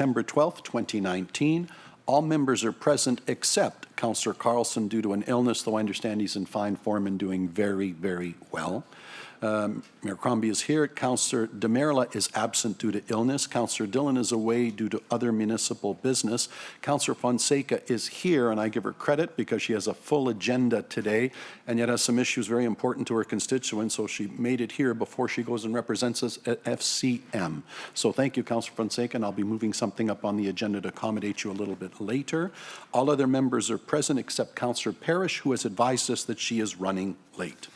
September 12th, 2019. All members are present except Councillor Carlson due to an illness, though I understand he's in fine form and doing very, very well. Mayor Crombie is here. Councillor Demerla is absent due to illness. Councillor Dillon is away due to other municipal business. Councillor Fonseca is here, and I give her credit because she has a full agenda today and yet has some issues very important to her constituents, so she made it here before she goes and represents us at FCM. So thank you, Councillor Fonseca, and I'll be moving something up on the agenda to accommodate you a little bit later. All other members are present except Councillor Parrish, who has advised us that she is running late.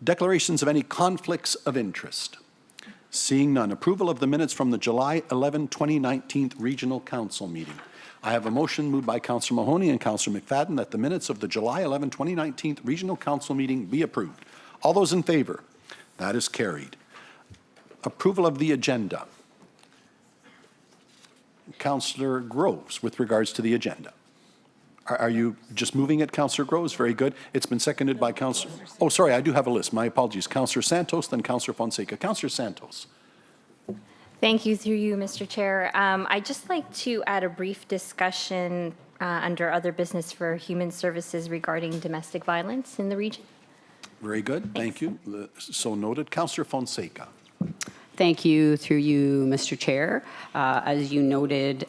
Declarations of any conflicts of interest. Seeing none. Approval of the minutes from the July 11, 2019 Regional Council meeting. I have a motion moved by Councillor Mahoney and Councillor McFadden that the minutes of the July 11, 2019 Regional Council meeting be approved. All those in favor? That is carried. Approval of the agenda. Councillor Groves, with regards to the agenda. Are you just moving it, Councillor Groves? Very good. It's been seconded by Councillor... Oh, sorry, I do have a list. My apologies. Councillor Santos, then Councillor Fonseca. Councillor Santos. Thank you, through you, Mr. Chair. I'd just like to add a brief discussion under other business for human services regarding domestic violence in the region. Very good. Thank you. So noted. Councillor Fonseca. Thank you, through you, Mr. Chair. As you noted,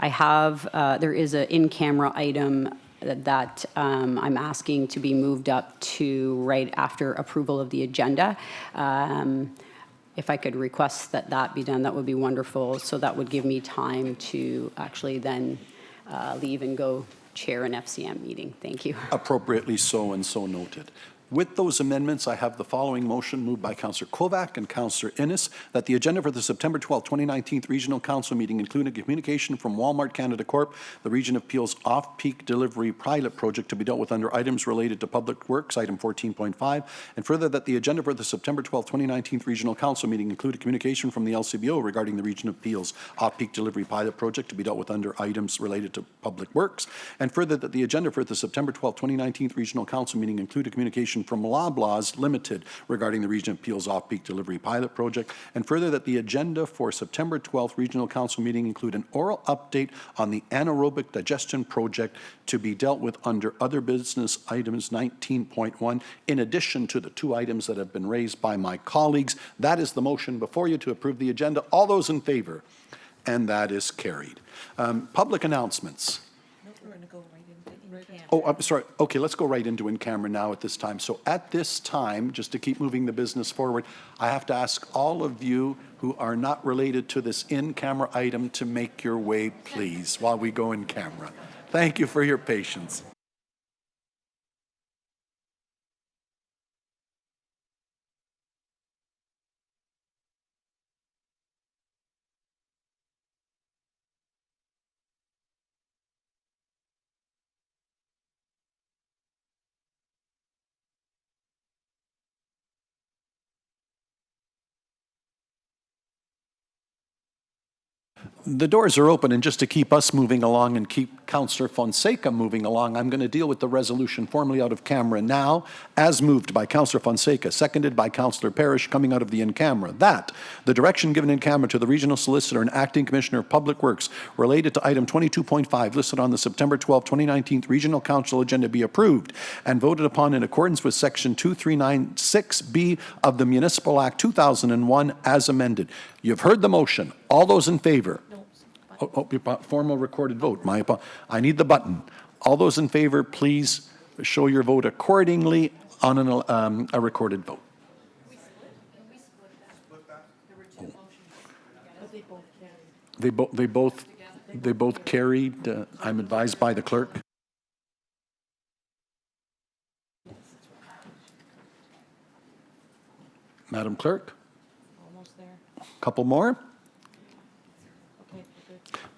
I have, there is an in-camera item that I'm asking to be moved up to right after approval of the agenda. If I could request that that be done, that would be wonderful. So that would give me time to actually then leave and go chair an FCM meeting. Thank you. Appropriately so, and so noted. With those amendments, I have the following motion moved by Councillor Kovac and Councillor Innes that the agenda for the September 12, 2019 Regional Council meeting include a communication from Walmart Canada Corp., the Region of Peel's off-peak delivery pilot project to be dealt with under items related to public works, item 14.5, and further that the agenda for the September 12, 2019 Regional Council meeting include a communication from the LCBO regarding the Region of Peel's off-peak delivery pilot project to be dealt with under items related to public works, and further that the agenda for the September 12, 2019 Regional Council meeting include a communication from Loblaws Limited regarding the Region of Peel's off-peak delivery pilot project, and further that the agenda for September 12th Regional Council meeting include an oral update on the anaerobic digestion project to be dealt with under other business items 19.1, in addition to the two items that have been raised by my colleagues. That is the motion before you to approve the agenda. All those in favor? And that is carried. Public announcements. Oh, I'm sorry. Okay, let's go right into in-camera now at this time. So at this time, just to keep moving the business forward, I have to ask all of you who are not related to this in-camera item to make your way, please, while we go in camera. Thank you for your patience. The doors are open, and just to keep us moving along and keep Councillor Fonseca moving along, I'm going to deal with the resolution formally out of camera now, as moved by Councillor Fonseca, seconded by Councillor Parrish, coming out of the in-camera, that the direction given in camera to the Regional Solicitor and Acting Commissioner of Public Works related to item 22.5 listed on the September 12, 2019 Regional Council agenda be approved and voted upon in accordance with Section 2396B of the Municipal Act 2001 as amended. You've heard the motion. All those in favor? Formal recorded vote. I need the button. All those in favor, please show your vote accordingly on a recorded vote. They both carried. I'm advised by the clerk. Madam Clerk. Almost there. Couple more.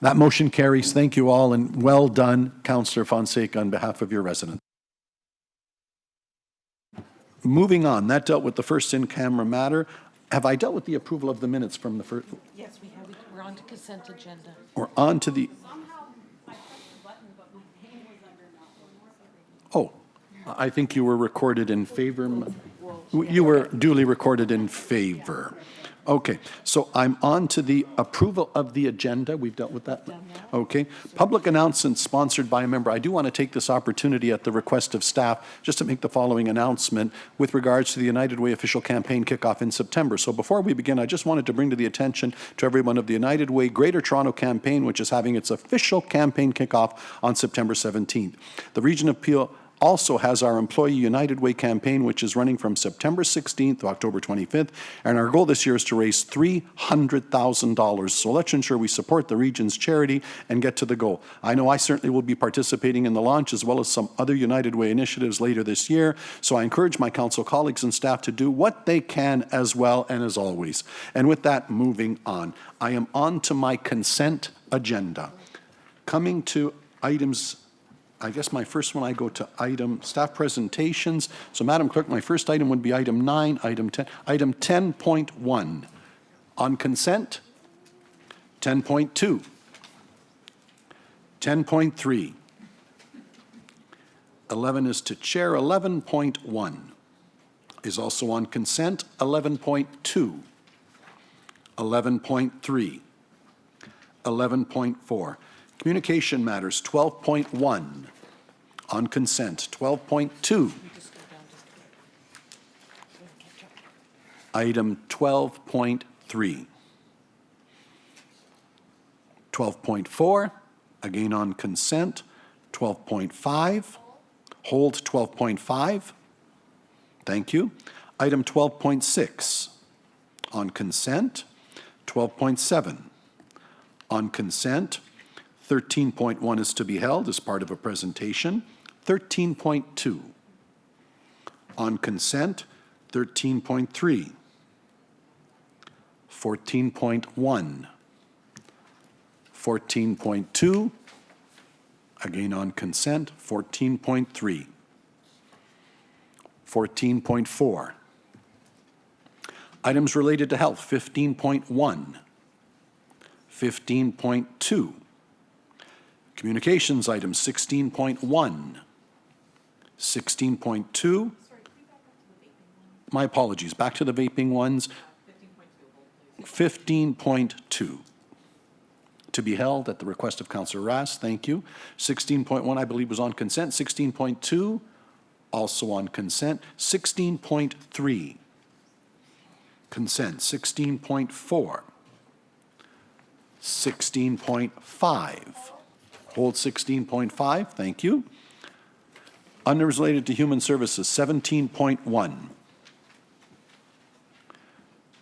That motion carries. Thank you all, and well done, Councillor Fonseca, on behalf of your residents. Moving on, that dealt with the first in-camera matter. Have I dealt with the approval of the minutes from the first? Yes, we have. We're on to consent agenda. We're on to the... Oh, I think you were recorded in favor. You were duly recorded in favor. Okay, so I'm on to the approval of the agenda. We've dealt with that. Okay. Public announcements sponsored by a member. I do want to take this opportunity at the request of staff just to make the following announcement with regards to the United Way official campaign kickoff in September. So before we begin, I just wanted to bring to the attention to everyone of the United Way Greater Toronto campaign, which is having its official campaign kickoff on September 17th. The Region of Peel also has our Employee United Way campaign, which is running from September 16th to October 25th. And our goal this year is to raise $300,000. So let's ensure we support the region's charity and get to the goal. I know I certainly will be participating in the launch as well as some other United Way initiatives later this year. So I encourage my council colleagues and staff to do what they can as well and as always. And with that, moving on. I am on to my consent agenda. Coming to items, I guess my first one, I go to item staff presentations. So Madam Clerk, my first item would be item 9, item 10. Item 10.1 on consent, 10.2, 10.3. 11 is to chair, 11.1 is also on consent, 11.2, 11.3, 11.4. Communication matters, 12.1 on consent, 12.2. Item 12.3. 12.4, again on consent, 12.5. Hold 12.5. Thank you. Item 12.6 on consent, 12.7 on consent. 13.1 is to be held as part of a presentation. 13.2 on consent. 13.3. 14.1. 14.2 again on consent. 14.3. 14.4. Items related to health. 15.1. 15.2. Communications items, 16.1, 16.2. My apologies, back to the vaping ones. 15.2. To be held at the request of Councillor Rass, thank you. 16.1, I believe, was on consent. 16.2, also on consent. 16.3, consent. 16.4, 16.5. Hold 16.5, thank you. Items related to human services, 17.1.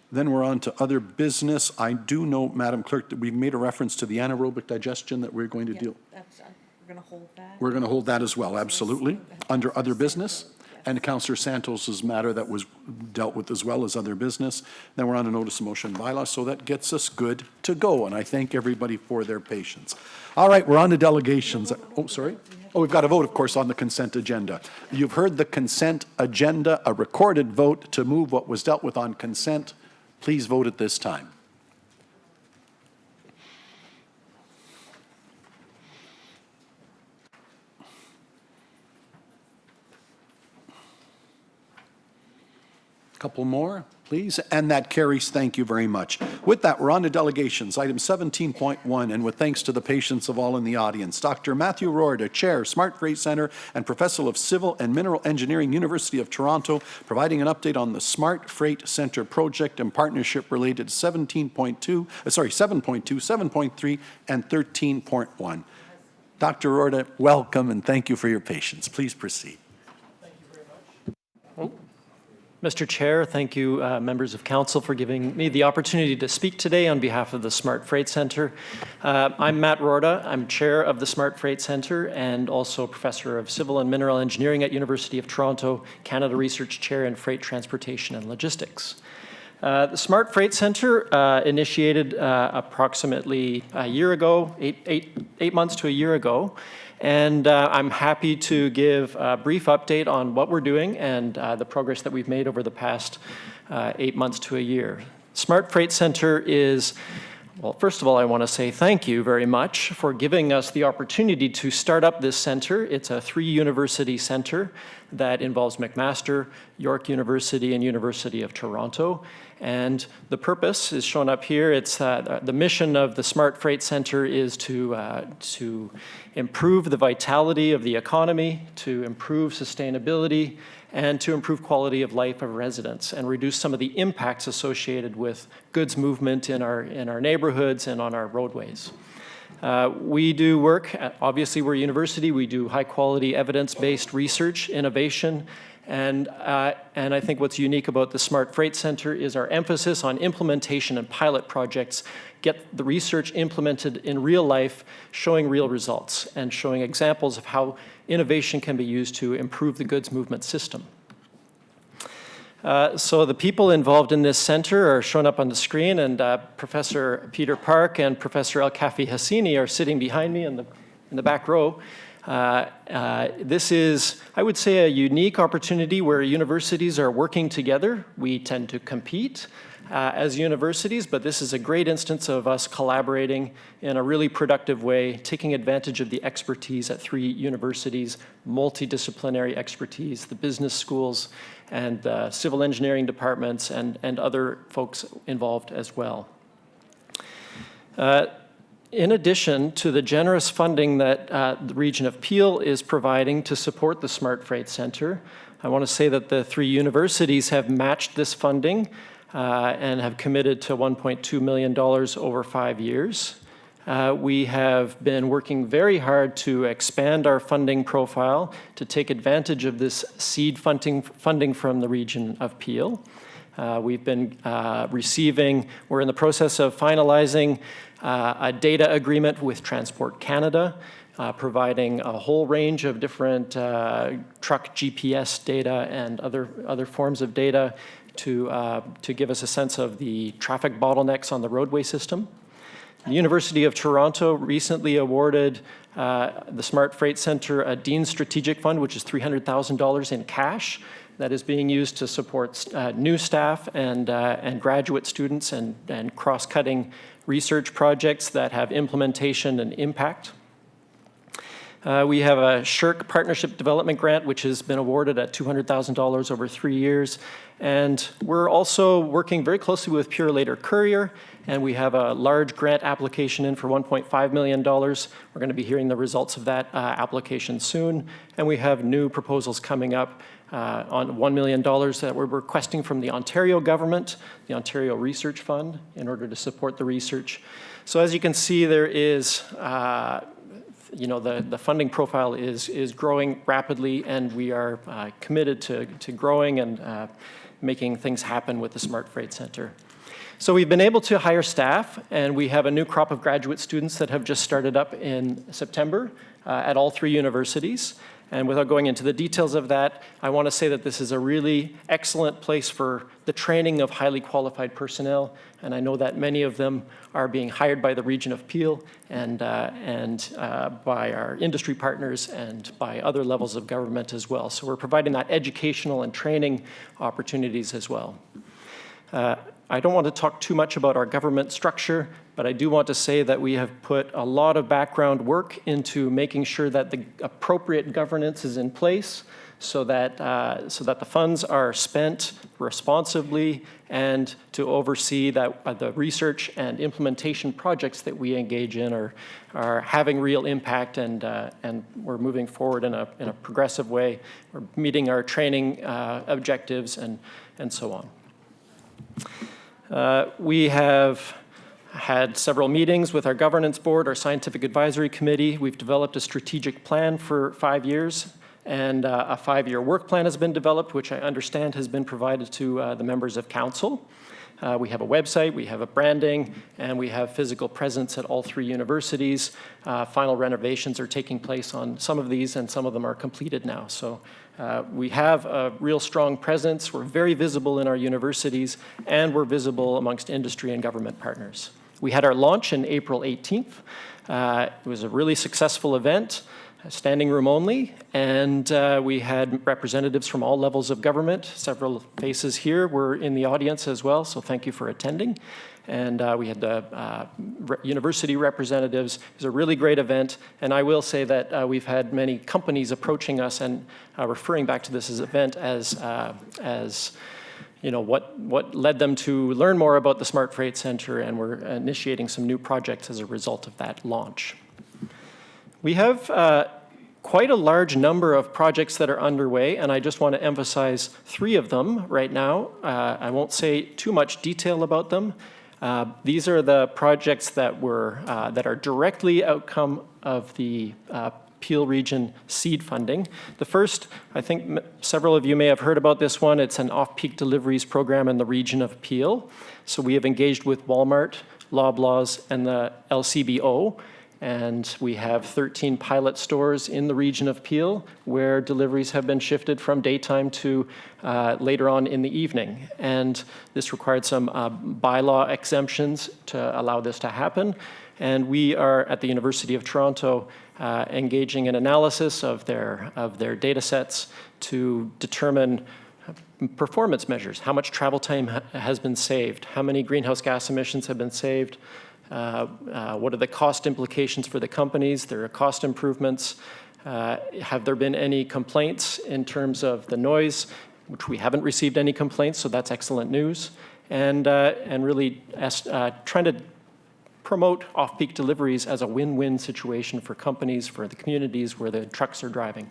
Then we're on to other business. I do know, Madam Clerk, that we've made a reference to the anaerobic digestion that we're going to deal. That's, we're going to hold that. We're going to hold that as well, absolutely. Under other business. And Councillor Santos's matter that was dealt with as well as other business. Then we're on to notice of motion bylaw, so that gets us good to go. And I thank everybody for their patience. All right, we're on to delegations. Oh, sorry. Oh, we've got a vote, of course, on the consent agenda. You've heard the consent agenda, a recorded vote to move what was dealt with on consent. Please vote at this time. Couple more, please. And that carries. Thank you very much. With that, we're on to delegations. Item 17.1, and with thanks to the patience of all in the audience, Dr. Matthew Rorda, Chair, Smart Freight Centre and Professor of Civil and Mineral Engineering, University of Toronto, providing an update on the Smart Freight Centre project and partnership related to 7.2, 7.3, and 13.1. Dr. Rorda, welcome and thank you for your patience. Please proceed. Mr. Chair, thank you, members of council, for giving me the opportunity to speak today on behalf of the Smart Freight Centre. I'm Matt Rorda. I'm chair of the Smart Freight Centre and also professor of civil and mineral engineering at University of Toronto, Canada Research Chair in Freight Transportation and Logistics. The Smart Freight Centre initiated approximately a year ago, eight months to a year ago. And I'm happy to give a brief update on what we're doing and the progress that we've made over the past 8 months to a year. Smart Freight Centre is Well, first of all, I want to say thank you very much for giving us the opportunity to start up this center. It's a 3-university center that involves McMaster, York University, and University of Toronto. And the purpose is shown up here. It's the mission of the Smart Freight Center is to improve the vitality of the economy, to improve sustainability, and to improve quality of life of residents and reduce some of the impacts associated with goods movement in our neighborhoods and on our roadways. We do work, obviously we're a university, we do high quality evidence-based research, innovation, and I think what's unique about the Smart Freight Center is our emphasis on implementation and pilot projects, get the research implemented in real life, showing real results and showing examples of how innovation can be used to improve the goods movement system. So the people involved in this center are shown up on the screen, and Professor Peter Park and Professor El-Kafi Hassini are sitting behind me in the back row. This is, I would say, a unique opportunity where universities are working together. We tend to compete as universities, but this is a great instance of us collaborating in a really productive way, taking advantage of the expertise at 3 universities, multidisciplinary expertise, the business schools, and civil engineering departments, and other folks involved as well. In addition to the generous funding that the region of Peel is providing to support the Smart Freight Center, I want to say that the 3 universities have matched this funding and have committed to $1.2 million over 5 years. We have been working very hard to expand our funding profile to take advantage of this seed funding from the region of Peel. We've been we're in the process of finalizing a data agreement with Transport Canada, providing a whole range of different truck GPS data and other forms of data to give us a sense of the traffic bottlenecks on the roadway system. The University of Toronto recently awarded the Smart Freight Center a Dean's Strategic Fund, which is $300,000 in cash that is being used to support new staff and graduate students and cross-cutting research projects that have implementation and impact. We have a SHIRK Partnership Development Grant, which has been awarded at $200,000 over 3 years. And we're also working very closely with Purolator Courier, and we have a large grant application in for $1.5 million. We're going to be hearing the results of that application soon. And we have new proposals coming up on $1 million that we're requesting from the Ontario government, the Ontario Research Fund, in order to support the research. So as you can see, there is the funding profile is growing rapidly, and we are committed to growing and making things happen with the Smart Freight Center. So we've been able to hire staff, and we have a new crop of graduate students that have just started up in September at all 3 universities. And without going into the details of that, I want to say that this is a really excellent place for the training of highly qualified personnel. And I know that many of them are being hired by the region of Peel and by our industry partners and by other levels of government as well. So we're providing that educational and training opportunities as well. I don't want to talk too much about our government structure, but I do want to say that we have put a lot of background work into making sure that the appropriate governance is in place so that the funds are spent responsibly and to oversee that the research and implementation projects that we engage in are having real impact, and we're moving forward in a progressive way. We're meeting our training objectives and so on. We have had several meetings with our governance board, our scientific advisory committee. We've developed a strategic plan for 5 years, and a 5-year work plan has been developed, which I understand has been provided to the members of council. We have a website, we have a branding, and we have physical presence at all 3 universities. Final renovations are taking place on some of these, and some of them are completed now. So we have a real strong presence. We're very visible in our universities, and we're visible amongst industry and government partners. We had our launch on April 18th. It was a really successful event, standing room only, and we had representatives from all levels of government. Several faces here were in the audience as well, so thank you for attending. and we had the university representatives. It was a really great event, and I will say that we've had many companies approaching us and referring back to this event as what led them to learn more about the Smart Freight Center, and we're initiating some new projects as a result of that launch. We have quite a large number of projects that are underway, and I just want to emphasize 3 of them right now. I won't say too much detail about them. These are the projects that are directly outcome of the Peel Region seed funding. The first, I think several of you may have heard about this one. It's an off-peak deliveries program in the region of Peel. So we have engaged with Walmart, Loblaws, and the LCBO, and we have 13 pilot stores in the region of Peel where deliveries have been shifted from daytime to later on in the evening. And this required some bylaw exemptions to allow this to happen. And we are at the University of Toronto engaging in analysis of their data sets to determine performance measures. How much travel time has been saved? How many greenhouse gas emissions have been saved? What are the cost implications for the companies? There are cost improvements. Have there been any complaints in terms of the noise, which we haven't received any complaints, so that's excellent news. And really trying to promote off-peak deliveries as a win-win situation for companies, for the communities where the trucks are driving.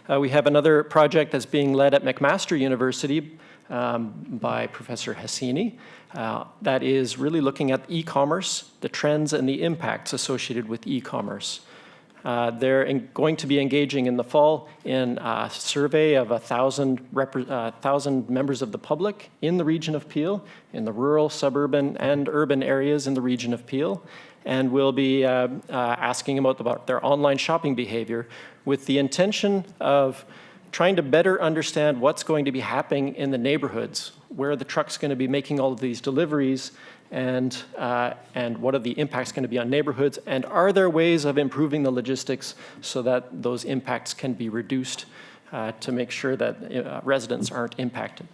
We have another project that's being led at McMaster University by Professor Hassini. That is really looking at e-commerce, the trends and the impacts associated with e-commerce. They're going to be engaging in the fall in a survey of 1,000 members of the public in the region of Peel, in the rural, suburban, and urban areas in the region of Peel, and we'll be asking about their online shopping behavior with the intention of trying to better understand what's going to be happening in the neighborhoods, where the truck's going to be making all of these deliveries, and what are the impacts going to be on neighborhoods, and are there ways of improving the logistics so that those impacts can be reduced to make sure that residents aren't impacted.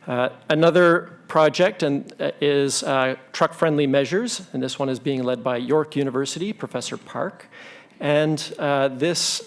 Another project is truck-friendly measures, and this one is being led by York University, Professor Park. And this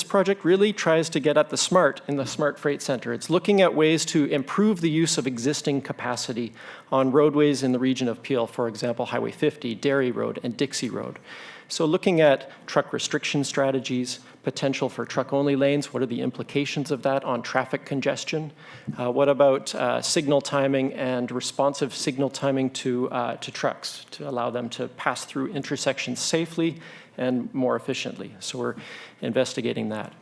project really tries to get at the smart in the Smart Freight Center. It's looking at ways to improve the use of existing capacity on roadways in the region of Peel, for example, Highway 50, Derry Road, and Dixie Road. So looking at truck restriction strategies, potential for truck-only lanes, what are the implications of that on traffic congestion? What about signal timing and responsive signal timing to trucks to allow them to pass through intersections safely and more efficiently? So we're investigating that.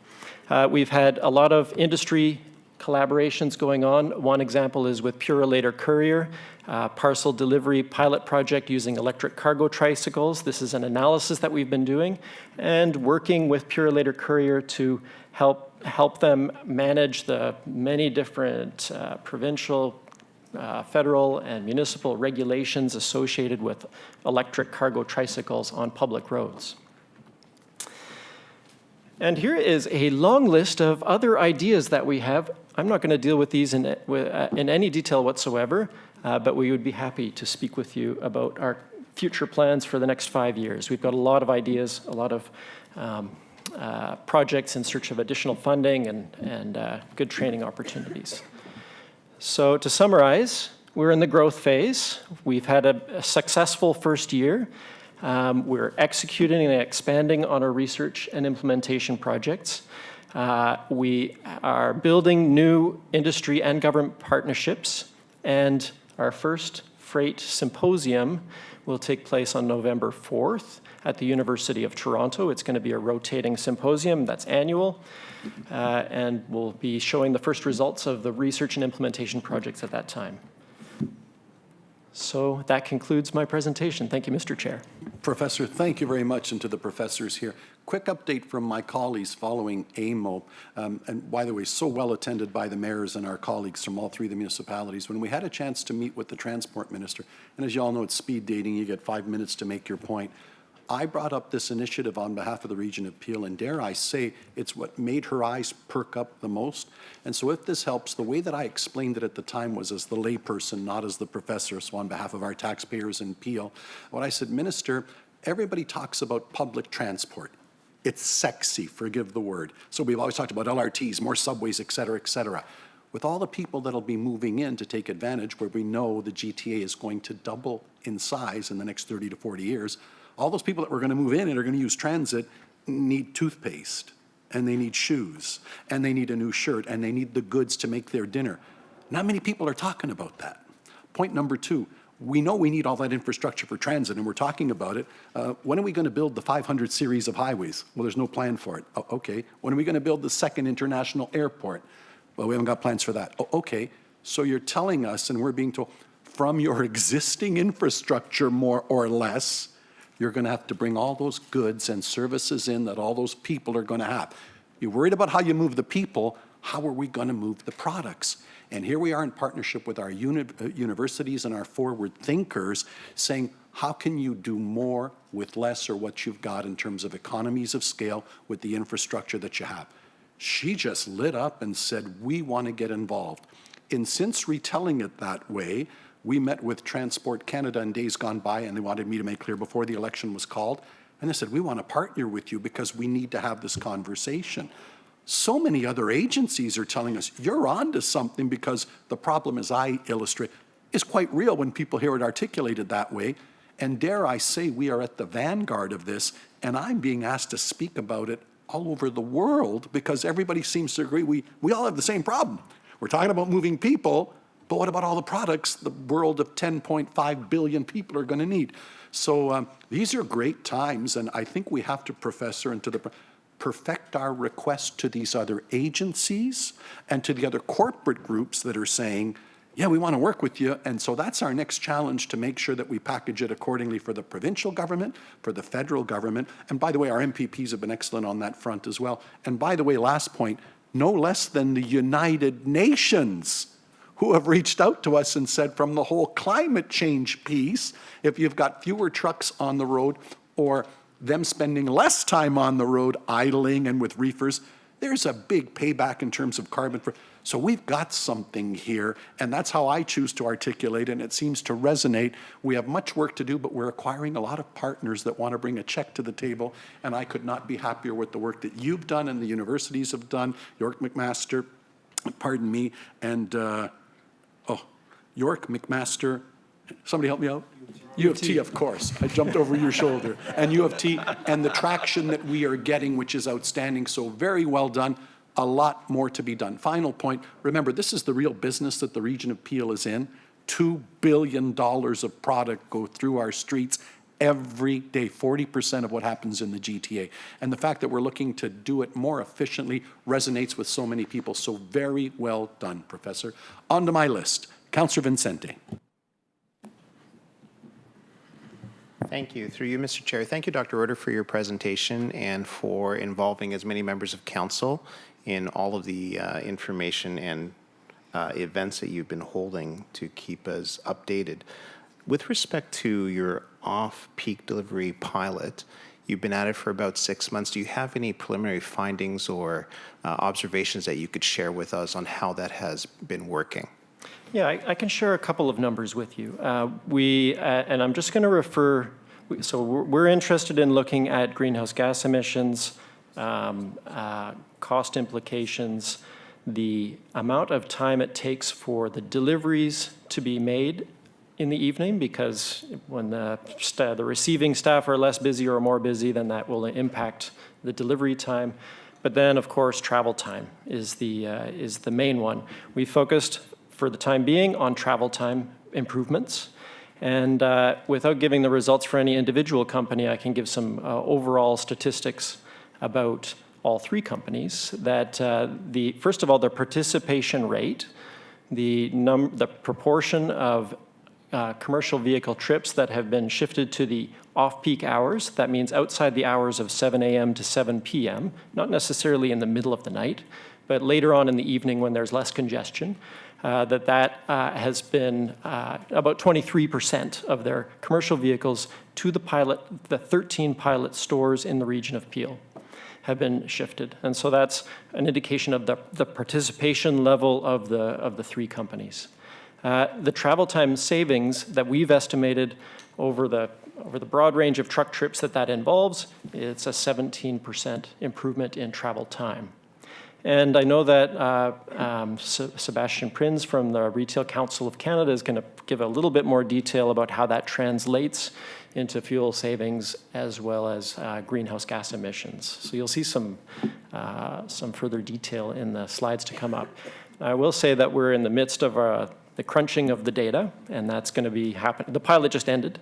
We've had a lot of industry collaborations going on. One example is with Purolator Courier, parcel delivery pilot project using electric cargo tricycles. This is an analysis that we've been doing and working with Purolator Courier to help them manage the many different provincial, federal, and municipal regulations associated with electric cargo tricycles on public roads. And here is a long list of other ideas that we have. I'm not going to deal with these in any detail whatsoever, but we would be happy to speak with you about our future plans for the next 5 years. We've got a lot of ideas, a lot of projects in search of additional funding and good training opportunities. So to summarize, we're in the growth phase. We've had a successful first year. We're executing and expanding on our research and implementation projects. We are building new industry and government partnerships, and our first freight symposium will take place on November 4th at the University of Toronto. It's going to be a rotating symposium that's annual, and we'll be showing the first results of the research and implementation projects at that time. So that concludes my presentation. Thank you, Mr. Chair. Professor, thank you very much, and to the professors here. Quick update from my colleagues following AMO, and by the way, so well attended by the mayors and our colleagues from all 3 of the municipalities. When we had a chance to meet with the transport minister, and as you all know, it's speed dating, you get 5 minutes to make your point. I brought up this initiative on behalf of the region of Peel, and dare I say, it's what made her eyes perk up the most. And so if this helps, the way that I explained it at the time was as the layperson, not as the professor, so on behalf of our taxpayers in Peel. What I said, Minister, everybody talks about public transport. It's sexy, forgive the word. So we've always talked about LRTs, more subways, et cetera, et cetera. With all the people that'll be moving in to take advantage, where we know the GTA is going to double in size in the next 30 to 40 years, all those people that were going to move in and are going to use transit need toothpaste, and they need shoes, and they need a new shirt, and they need the goods to make their dinner. Not many people are talking about that. Point number two, we know we need all that infrastructure for transit, and we're talking about it. When are we going to build the 500 series of highways? Well, there's no plan for it. Oh, okay. When are we going to build the second international airport? Well, we haven't got plans for that. Oh, okay. So you're telling us, and we're being told, from your existing infrastructure, more or less, you're going to have to bring all those goods and services in that all those people are going to have. You're worried about how you move the people. How are we going to move the products? And here we are in partnership with our universities and our forward thinkers saying, how can you do more with less, or what you've got in terms of economies of scale with the infrastructure that you have? She just lit up and said, we want to get involved. And since retelling it that way, we met with Transport Canada in days gone by, and they wanted me to make clear before the election was called. And they said, we want to partner with you because we need to have this conversation. So many other agencies are telling us, you're on to something, because the problem, as I illustrate, is quite real when people hear it articulated that way. And dare I say, we are at the vanguard of this, and I'm being asked to speak about it all over the world because everybody seems to agree we all have the same problem. We're talking about moving people, but what about all the products the world of 10.5 billion people are going to need? So these are great times, and I think we have to, Professor, and to the perfect our request to these other agencies and to the other corporate groups that are saying, yeah, we want to work with you. And so that's our next challenge, to make sure that we package it accordingly for the provincial government, for the federal government. And by the way, our MPPs have been excellent on that front as well. And by the way, last point, no less than the United Nations, who have reached out to us and said, from the whole climate change piece, if you've got fewer trucks on the road, or them spending less time on the road idling and with reefers, there's a big payback in terms of carbon. So we've got something here, and that's how I choose to articulate it, and it seems to resonate. We have much work to do, but we're acquiring a lot of partners that want to bring a check to the table, and I could not be happier with the work that you've done and the universities have done. York McMaster, pardon me, and York McMaster, somebody help me out? U of T, of course. I jumped over your shoulder. And U of T, and the traction that we are getting, which is outstanding. So very well done. A lot more to be done. Final point, remember, this is the real business that the region of Peel is in. $2 billion of product go through our streets every day, 40% of what happens in the GTA. And the fact that we're looking to do it more efficiently resonates with so many people. So very well done, Professor. On to my list. Councillor Vincente. Thank you. Through you, Mr. Chair. Thank you, Dr. Roeder, for your presentation and for involving as many members of council in all of the information and events that you've been holding to keep us updated. With respect to your off-peak delivery pilot, you've been at it for about 6 months. Do you have any preliminary findings or observations that you could share with us on how that has been working? Yeah, I can share a couple of numbers with you. And I'm just going to refer, so we're interested in looking at greenhouse gas emissions, cost implications, the amount of time it takes for the deliveries to be made in the evening, because when the receiving staff are less busy or more busy, then that will impact the delivery time. But then, of course, travel time is the main one. We focused, for the time being, on travel time improvements. And without giving the results for any individual company, I can give some overall statistics about all three companies. That first of all, the participation rate, the proportion of commercial vehicle trips that have been shifted to the off-peak hours. That means outside the hours of 7 a.m. to 7 p.m., not necessarily in the middle of the night, but later on in the evening when there's less congestion. that has been about 23% of their commercial vehicles to the 13 pilot stores in the region of Peel have been shifted. And so that's an indication of the participation level of the three companies. The travel time savings that we've estimated over the broad range of truck trips that involves, it's a 17% improvement in travel time. And I know that Sebastian Prins from the Retail Council of Canada is going to give a little bit more detail about how that translates into fuel savings as well as greenhouse gas emissions. So you'll see some further detail in the slides to come up. I will say that we're in the midst of the crunching of the data, and that's going to be happening. The pilot just ended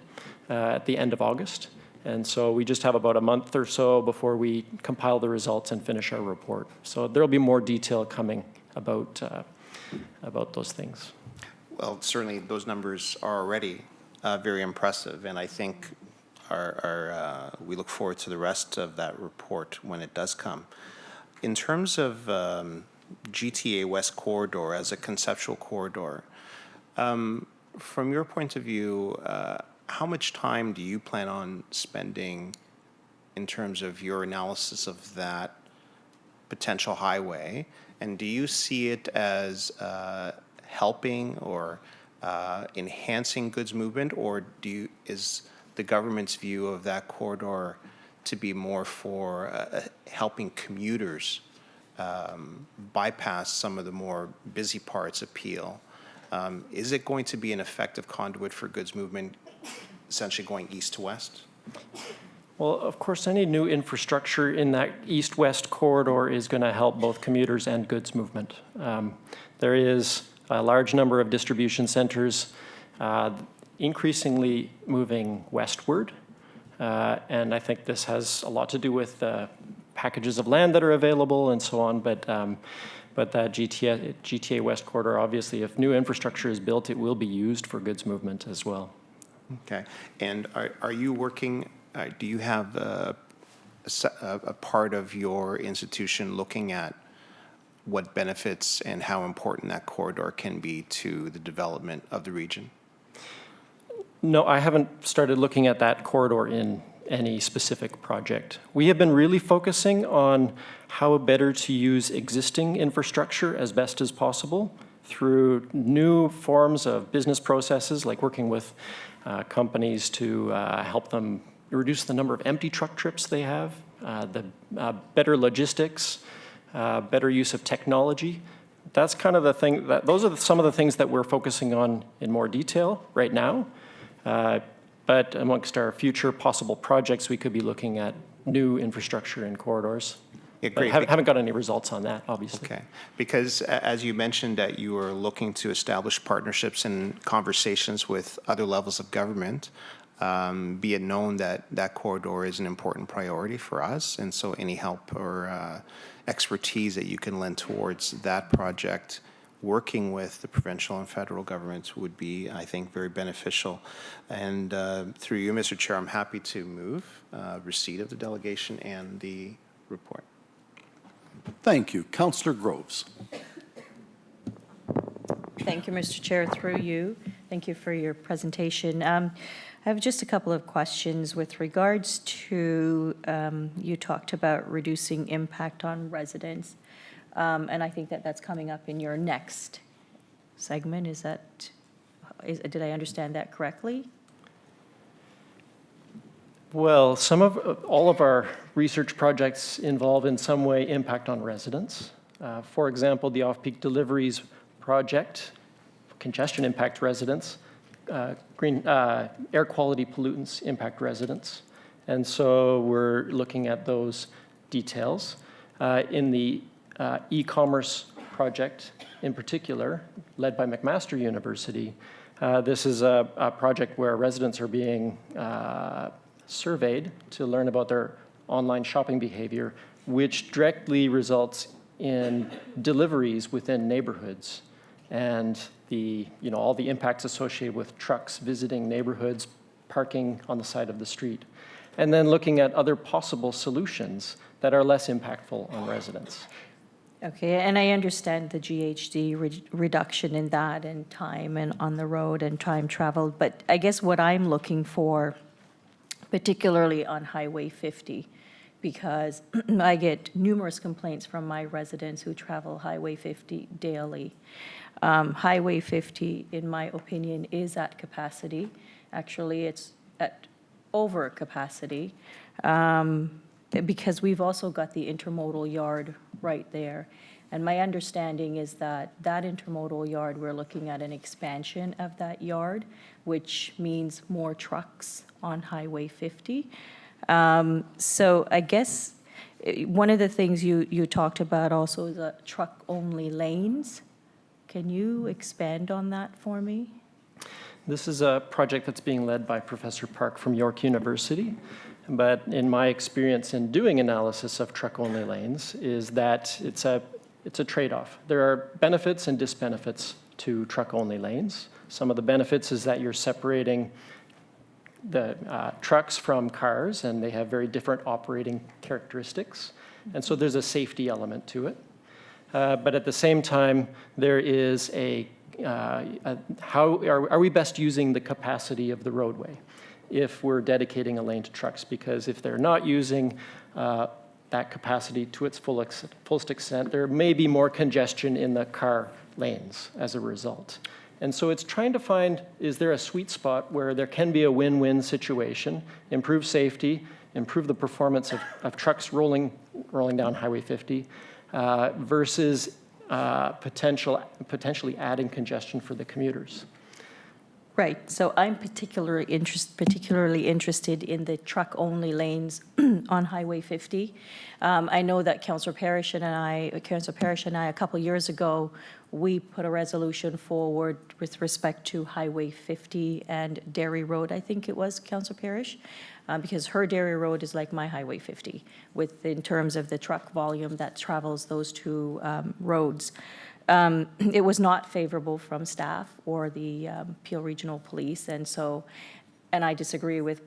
at the end of August. And so we just have about a month or so before we compile the results and finish our report. So there'll be more detail coming about those things. Well, certainly those numbers are already very impressive, and I think we look forward to the rest of that report when it does come. In terms of GTA West Corridor as a conceptual corridor, from your point of view, how much time do you plan on spending in terms of your analysis of that potential highway? And do you see it as helping or enhancing goods movement, or is the government's view of that corridor to be more for helping commuters bypass some of the more busy parts of Peel? Is it going to be an effective conduit for goods movement, essentially going east to west? Well, of course, any new infrastructure in that east-west corridor is going to help both commuters and goods movement. There is a large number of distribution centers increasingly moving westward, and I think this has a lot to do with packages of land that are available and so on, but that GTA West corridor, obviously, if new infrastructure is built, it will be used for goods movement as well. Okay. And are you working, do you have a part of your institution looking at what benefits and how important that corridor can be to the development of the region? No, I haven't started looking at that corridor in any specific project. We have been really focusing on how better to use existing infrastructure as best as possible through new forms of business processes, like working with companies to help them reduce the number of empty truck trips they have, the better logistics, better use of technology. That's kind of the thing those are some of the things that we're focusing on in more detail right now. But amongst our future possible projects, we could be looking at new infrastructure in corridors. Yeah, great. Haven't got any results on that, obviously. Okay. Because as you mentioned that you are looking to establish partnerships and conversations with other levels of government, be it known that that corridor is an important priority for us. And so any help or expertise that you can lend towards that project, working with the provincial and federal governments, would be, I think, very beneficial. And through you, Mr. Chair, I'm happy to move receipt of the delegation and the report. Thank you. Councillor Groves. Thank you, Mr. Chair, through you. Thank you for your presentation. I have just a couple of questions with regards to, you talked about reducing impact on residents, and I think that that's coming up in your next segment. Did I understand that correctly? Well, all of our research projects involve in some way impact on residents. For example, the off-peak deliveries project, congestion impact residents, air quality pollutants impact residents. And so we're looking at those details. In the e-commerce project in particular, led by McMaster University, this is a project where residents are being surveyed to learn about their online shopping behavior, which directly results in deliveries within neighborhoods and all the impacts associated with trucks visiting neighborhoods, parking on the side of the street, and then looking at other possible solutions that are less impactful on residents. Okay, and I understand the GHG reduction in that and time and on the road and time traveled, but I guess what I'm looking for, particularly on Highway 50, because I get numerous complaints from my residents who travel Highway 50 daily. Highway 50, in my opinion, is at capacity. Actually, it's at over capacity. Because we've also got the intermodal yard right there. And my understanding is that that intermodal yard, we're looking at an expansion of that yard, which means more trucks on Highway 50. So I guess one of the things you talked about also is truck-only lanes. Can you expand on that for me? This is a project that's being led by Professor Park from York University. But in my experience in doing analysis of truck-only lanes is that it's a trade-off. There are benefits and disbenefits to truck-only lanes. Some of the benefits is that you're separating the trucks from cars, and they have very different operating characteristics. And so there's a safety element to it. But at the same time, there is how are we best using the capacity of the roadway if we're dedicating a lane to trucks? Because if they're not using that capacity to its fullest extent, there may be more congestion in the car lanes as a result. And so it's trying to find, is there a sweet spot where there can be a win-win situation, improve safety, improve the performance of trucks rolling down Highway 50, versus potentially adding congestion for the commuters. Right, so I'm particularly interested in the truck-only lanes on Highway 50. I know that Councillor Parrish and I, a couple years ago, we put a resolution forward with respect to Highway 50 and Dairy Road, I think it was, Councillor Parrish, because her Dairy Road is like my Highway 50, in terms of the truck volume that travels those two roads. It was not favorable from staff or the Peel Regional Police, and I disagree with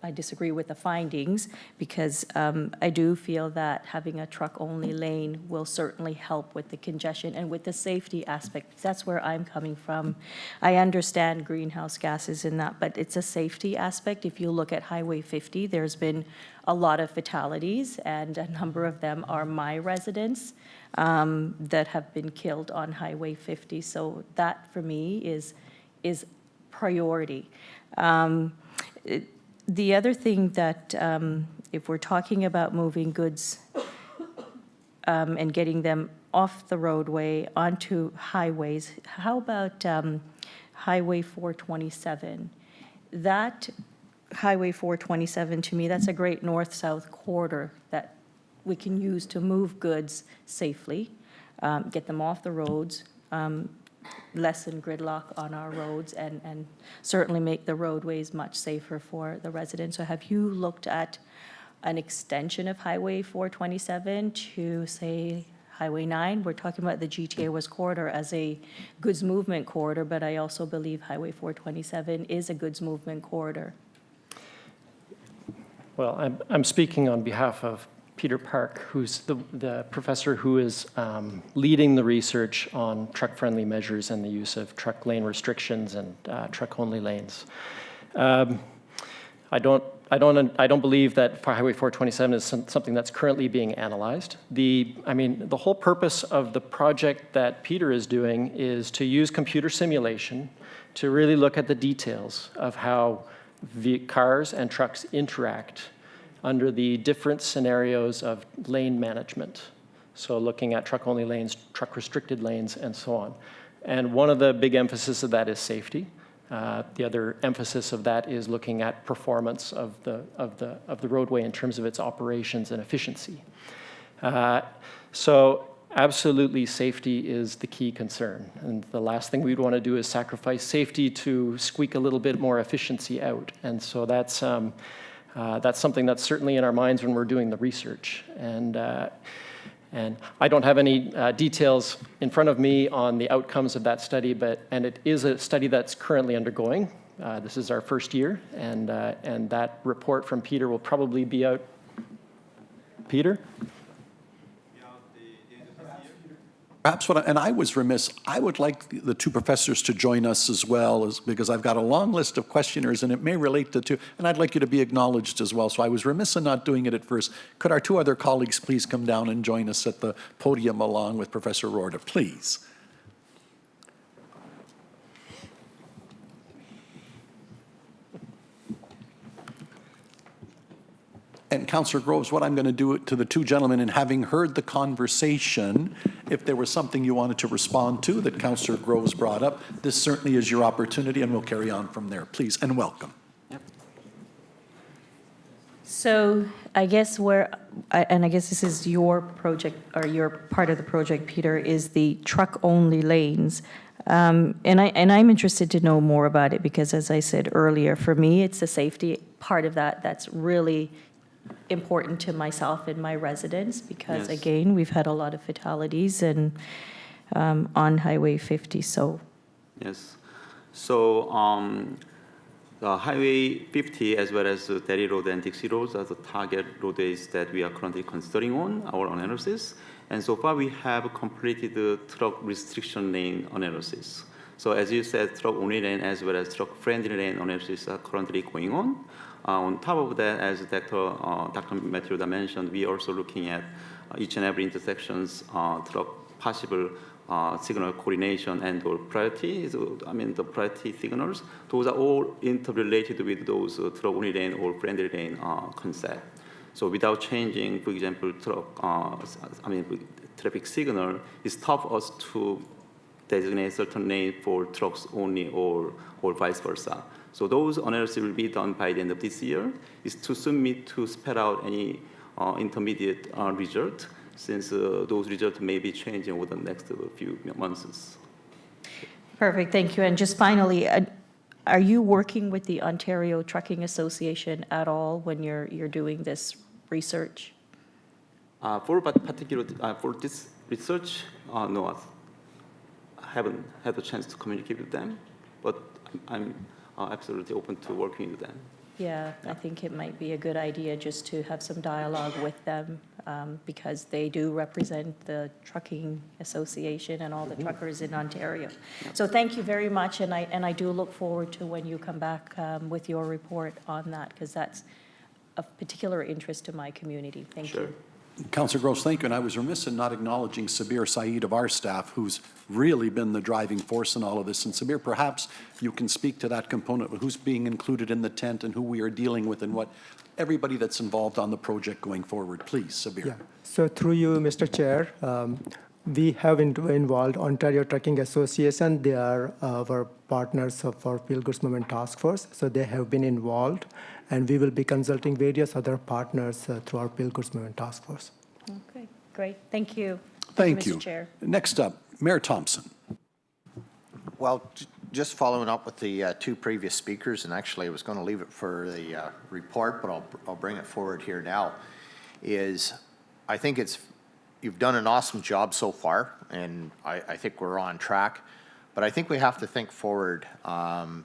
the findings, because I do feel that having a truck-only lane will certainly help with the congestion and with the safety aspect. That's where I'm coming from. I understand greenhouse gases in that, but it's a safety aspect. If you look at Highway 50, there's been a lot of fatalities, and a number of them are my residents that have been killed on Highway 50. So that, for me, is priority. The other thing that, if we're talking about moving goods and getting them off the roadway onto highways, how about Highway 427? That Highway 427, to me, that's a great north-south corridor that we can use to move goods safely, get them off the roads, lessen gridlock on our roads, and certainly make the roadways much safer for the residents. So have you looked at an extension of Highway 427 to, say, Highway 9? We're talking about the GTA West corridor as a goods movement corridor, but I also believe Highway 427 is a goods movement corridor. Well, I'm speaking on behalf of Peter Park, who's the professor who is leading the research on truck-friendly measures and the use of truck lane restrictions and truck-only lanes. I don't believe that Highway 427 is something that's currently being analyzed. The whole purpose of the project that Peter is doing is to use computer simulation to really look at the details of how cars and trucks interact under the different scenarios of lane management. So looking at truck-only lanes, truck-restricted lanes, and so on. And one of the big emphasis of that is safety. The other emphasis of that is looking at performance of the roadway in terms of its operations and efficiency. So absolutely, safety is the key concern. And the last thing we'd want to do is sacrifice safety to squeak a little bit more efficiency out. And so that's something that's certainly in our minds when we're doing the research. And I don't have any details in front of me on the outcomes of that study, and it is a study that's currently undergoing. This is our first year, and that report from Peter will probably be out. Peter? Perhaps and I was remiss, I would like the two professors to join us as well, because I've got a long list of questioners and it may relate to two, and I'd like you to be acknowledged as well. So I was remiss in not doing it at first. Could our two other colleagues please come down and join us at the podium along with Professor Rorda, please? And Councillor Groves, what I'm going to do to the two gentlemen, and having heard the conversation, if there was something you wanted to respond to that Councillor Groves brought up, this certainly is your opportunity, and we'll carry on from there. Please, and welcome. So I guess I guess this is your project, or your part of the project, Peter, is the truck-only lanes. And I'm interested to know more about it because, as I said earlier, for me, it's the safety part of that that's really important to myself and my residents because, Yes. again, we've had a lot of fatalities and on Highway 50. So Yes. So the Highway 50 as well as the Derry Road and Dixie Roads are the target roadways that we are currently considering on our analysis. And so far we have completed the truck restriction lane analysis. So as you said, truck only lane as well as truck friendly lane analysis are currently going on. On top of that, as Dr. Matthew mentioned, we are also looking at each and every intersections, truck possible signal coordination and or priority. So, I mean, the priority signals, those are all interrelated with those truck only lane or friendly lane concept. So without changing, for example, traffic signal, it's tough for us to designate certain lane for trucks only or vice versa. So those analysis will be done by the end of this year. It's too soon me to spell out any intermediate result since those results may be changing over the next few months. perfect, thank you. And just finally, are you working with the Ontario Trucking Association at all when you're doing this research? For this research, no, I haven't had a chance to communicate with them, but I'm absolutely open to working with them. Yeah, I think it might be a good idea just to have some dialogue with them because they do represent the Trucking Association and all the truckers in Ontario. So thank you very much, and I do look forward to when you come back with your report on that because that's of particular interest to my community. Thank you. Councillor Gross, thank you. And I was remiss in not acknowledging Sabir Saeed of our staff, who's really been the driving force in all of this. And Sabir, perhaps you can speak to that component, who's being included in the tent and who we are dealing with and what everybody that's involved on the project going forward. Please, Sabir. Yeah. So through you, Mr. Chair, we have involved Ontario Trucking Association. They are our partners of our Field Goods Movement Task Force. So they have been involved, and we will be consulting various other partners through our Field Goods Movement Task Force. Okay, great. Thank you. Thank you. Mr. Chair. Next up, Mayor Thompson. Well, just following up with the two previous speakers, and actually I was going to leave it for the report, but I'll bring it forward here now, is I think you've done an awesome job so far, and I think we're on track. But I think we have to think forward,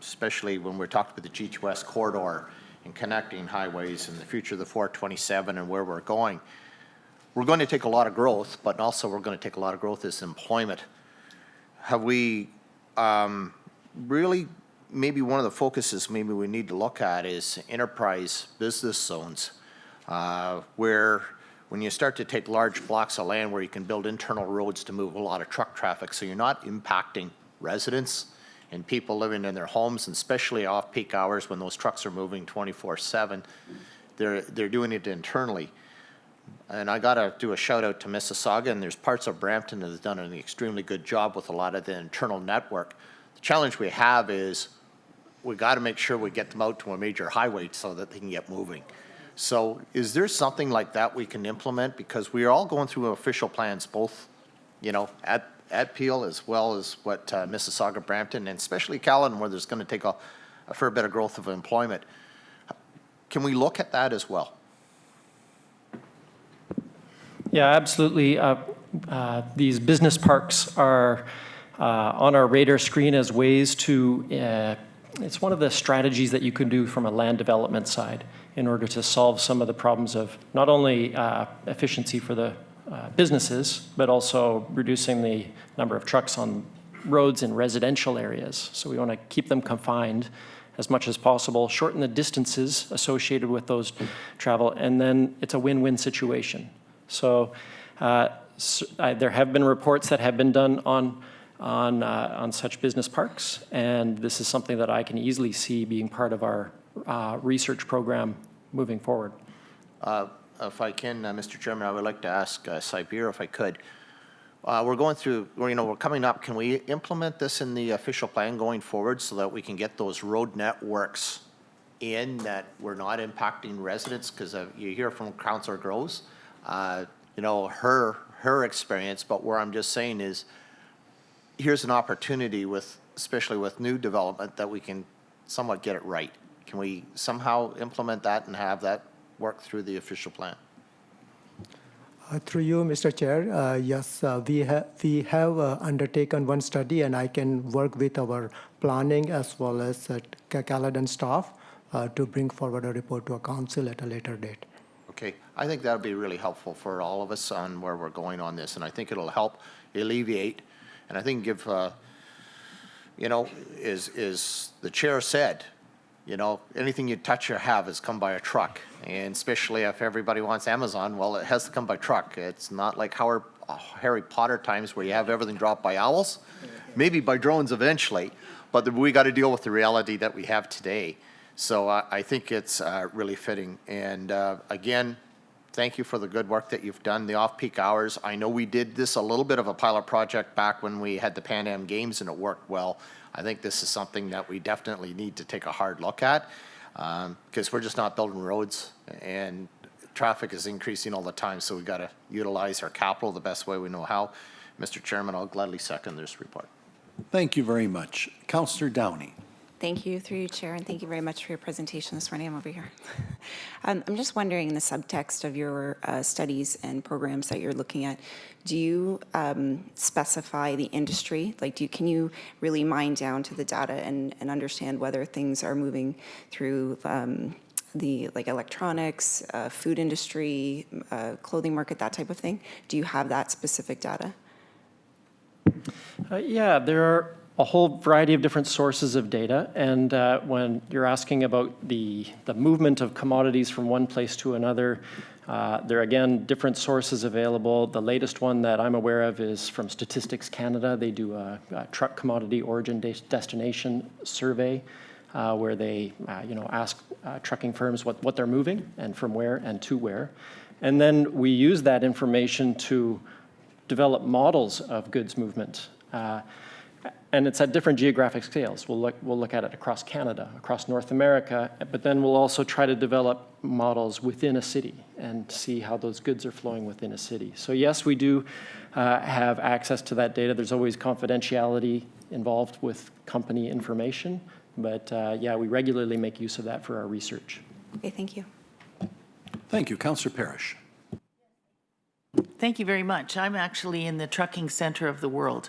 especially when we're talking about the G2S corridor and connecting highways and the future of the 427 and where we're going. We're going to take a lot of growth, but also we're going to take a lot of growth as employment. Have we really, maybe one of the focuses maybe we need to look at is enterprise business zones, where when you start to take large blocks of land where you can build internal roads to move a lot of truck traffic, so you're not impacting residents and people living in their homes, and especially off-peak hours when those trucks are moving 24/7, they're doing it internally. And I got to do a shout out to Mississauga, and there's parts of Brampton that have done an extremely good job with a lot of the internal network. The challenge we have is we got to make sure we get them out to a major highway so that they can get moving. So is there something like that we can implement? Because we are all going through official plans, both, you know, at Peel as well as what Mississauga, Brampton, and especially Caledon, where there's going to take a fair bit of growth of employment. Can we look at that as well? Yeah, absolutely. These business parks are on our radar screen as ways to, it's one of the strategies that you can do from a land development side in order to solve some of the problems of not only efficiency for the businesses, but also reducing the number of trucks on roads in residential areas. So we want to keep them confined as much as possible, shorten the distances associated with those travel, and then it's a win-win situation. So there have been reports that have been done on such business parks, and this is something that I can easily see being part of our research program moving forward. If I can, Mr. Chairman, I would like to ask Saibir if I could. We're going through, we're coming up. Can we implement this in the official plan going forward so that we can get those road networks in that we're not impacting residents? Because you hear from Councillor Groves, her experience, but where I'm just saying is, here's an opportunity especially with new development, that we can somewhat get it right. Can we somehow implement that and have that work through the official plan? Through you, Mr. Chair, yes, we have undertaken one study, and I can work with our planning as well as Caledon staff to bring forward a report to a council at a later date. Okay, I think that would be really helpful for all of us on where we're going on this, and I think it'll help alleviate, and I think give, as the chair said, anything you touch or have has come by a truck, and especially if everybody wants Amazon, well, it has to come by truck. It's not like Harry Potter times where you have everything dropped by owls, maybe by drones eventually, but we got to deal with the reality that we have today. So I think it's really fitting. And again, thank you for the good work that you've done, the off-peak hours. I know we did this a little bit of a pilot project back when we had the Pan Am Games and it worked well. I think this is something that we definitely need to take a hard look at because we're just not building roads and traffic is increasing all the time. So we've got to utilize our capital the best way we know how. Mr. Chairman, I'll gladly second this report. Thank you very much. Councillor Downey. Thank you, through you, Chair, and thank you very much for your presentation this morning. I'm over here. I'm just wondering, in the subtext of your studies and programs that you're looking at, do you specify the industry? Like, can you really mine down to the data and understand whether things are moving through the electronics, food industry, clothing market, that type of thing? Do you have that specific data? Yeah, there are a whole variety of different sources of data, and when you're asking about the movement of commodities from one place to another, there are again different sources available. The latest one that I'm aware of is from Statistics Canada. They do a truck commodity origin destination survey where they ask trucking firms what they're moving and from where and to where, and then we use that information to develop models of goods movement. And it's at different geographic scales. We'll look at it across Canada, across North America, but then we'll also try to develop models within a city and see how those goods are flowing within a city. So yes, we do have access to that data. There's always confidentiality involved with company information, but yeah, we regularly make use of that for our research. Okay, thank you. Thank you. Councillor Parrish. Thank you very much. I'm actually in the trucking center of the world.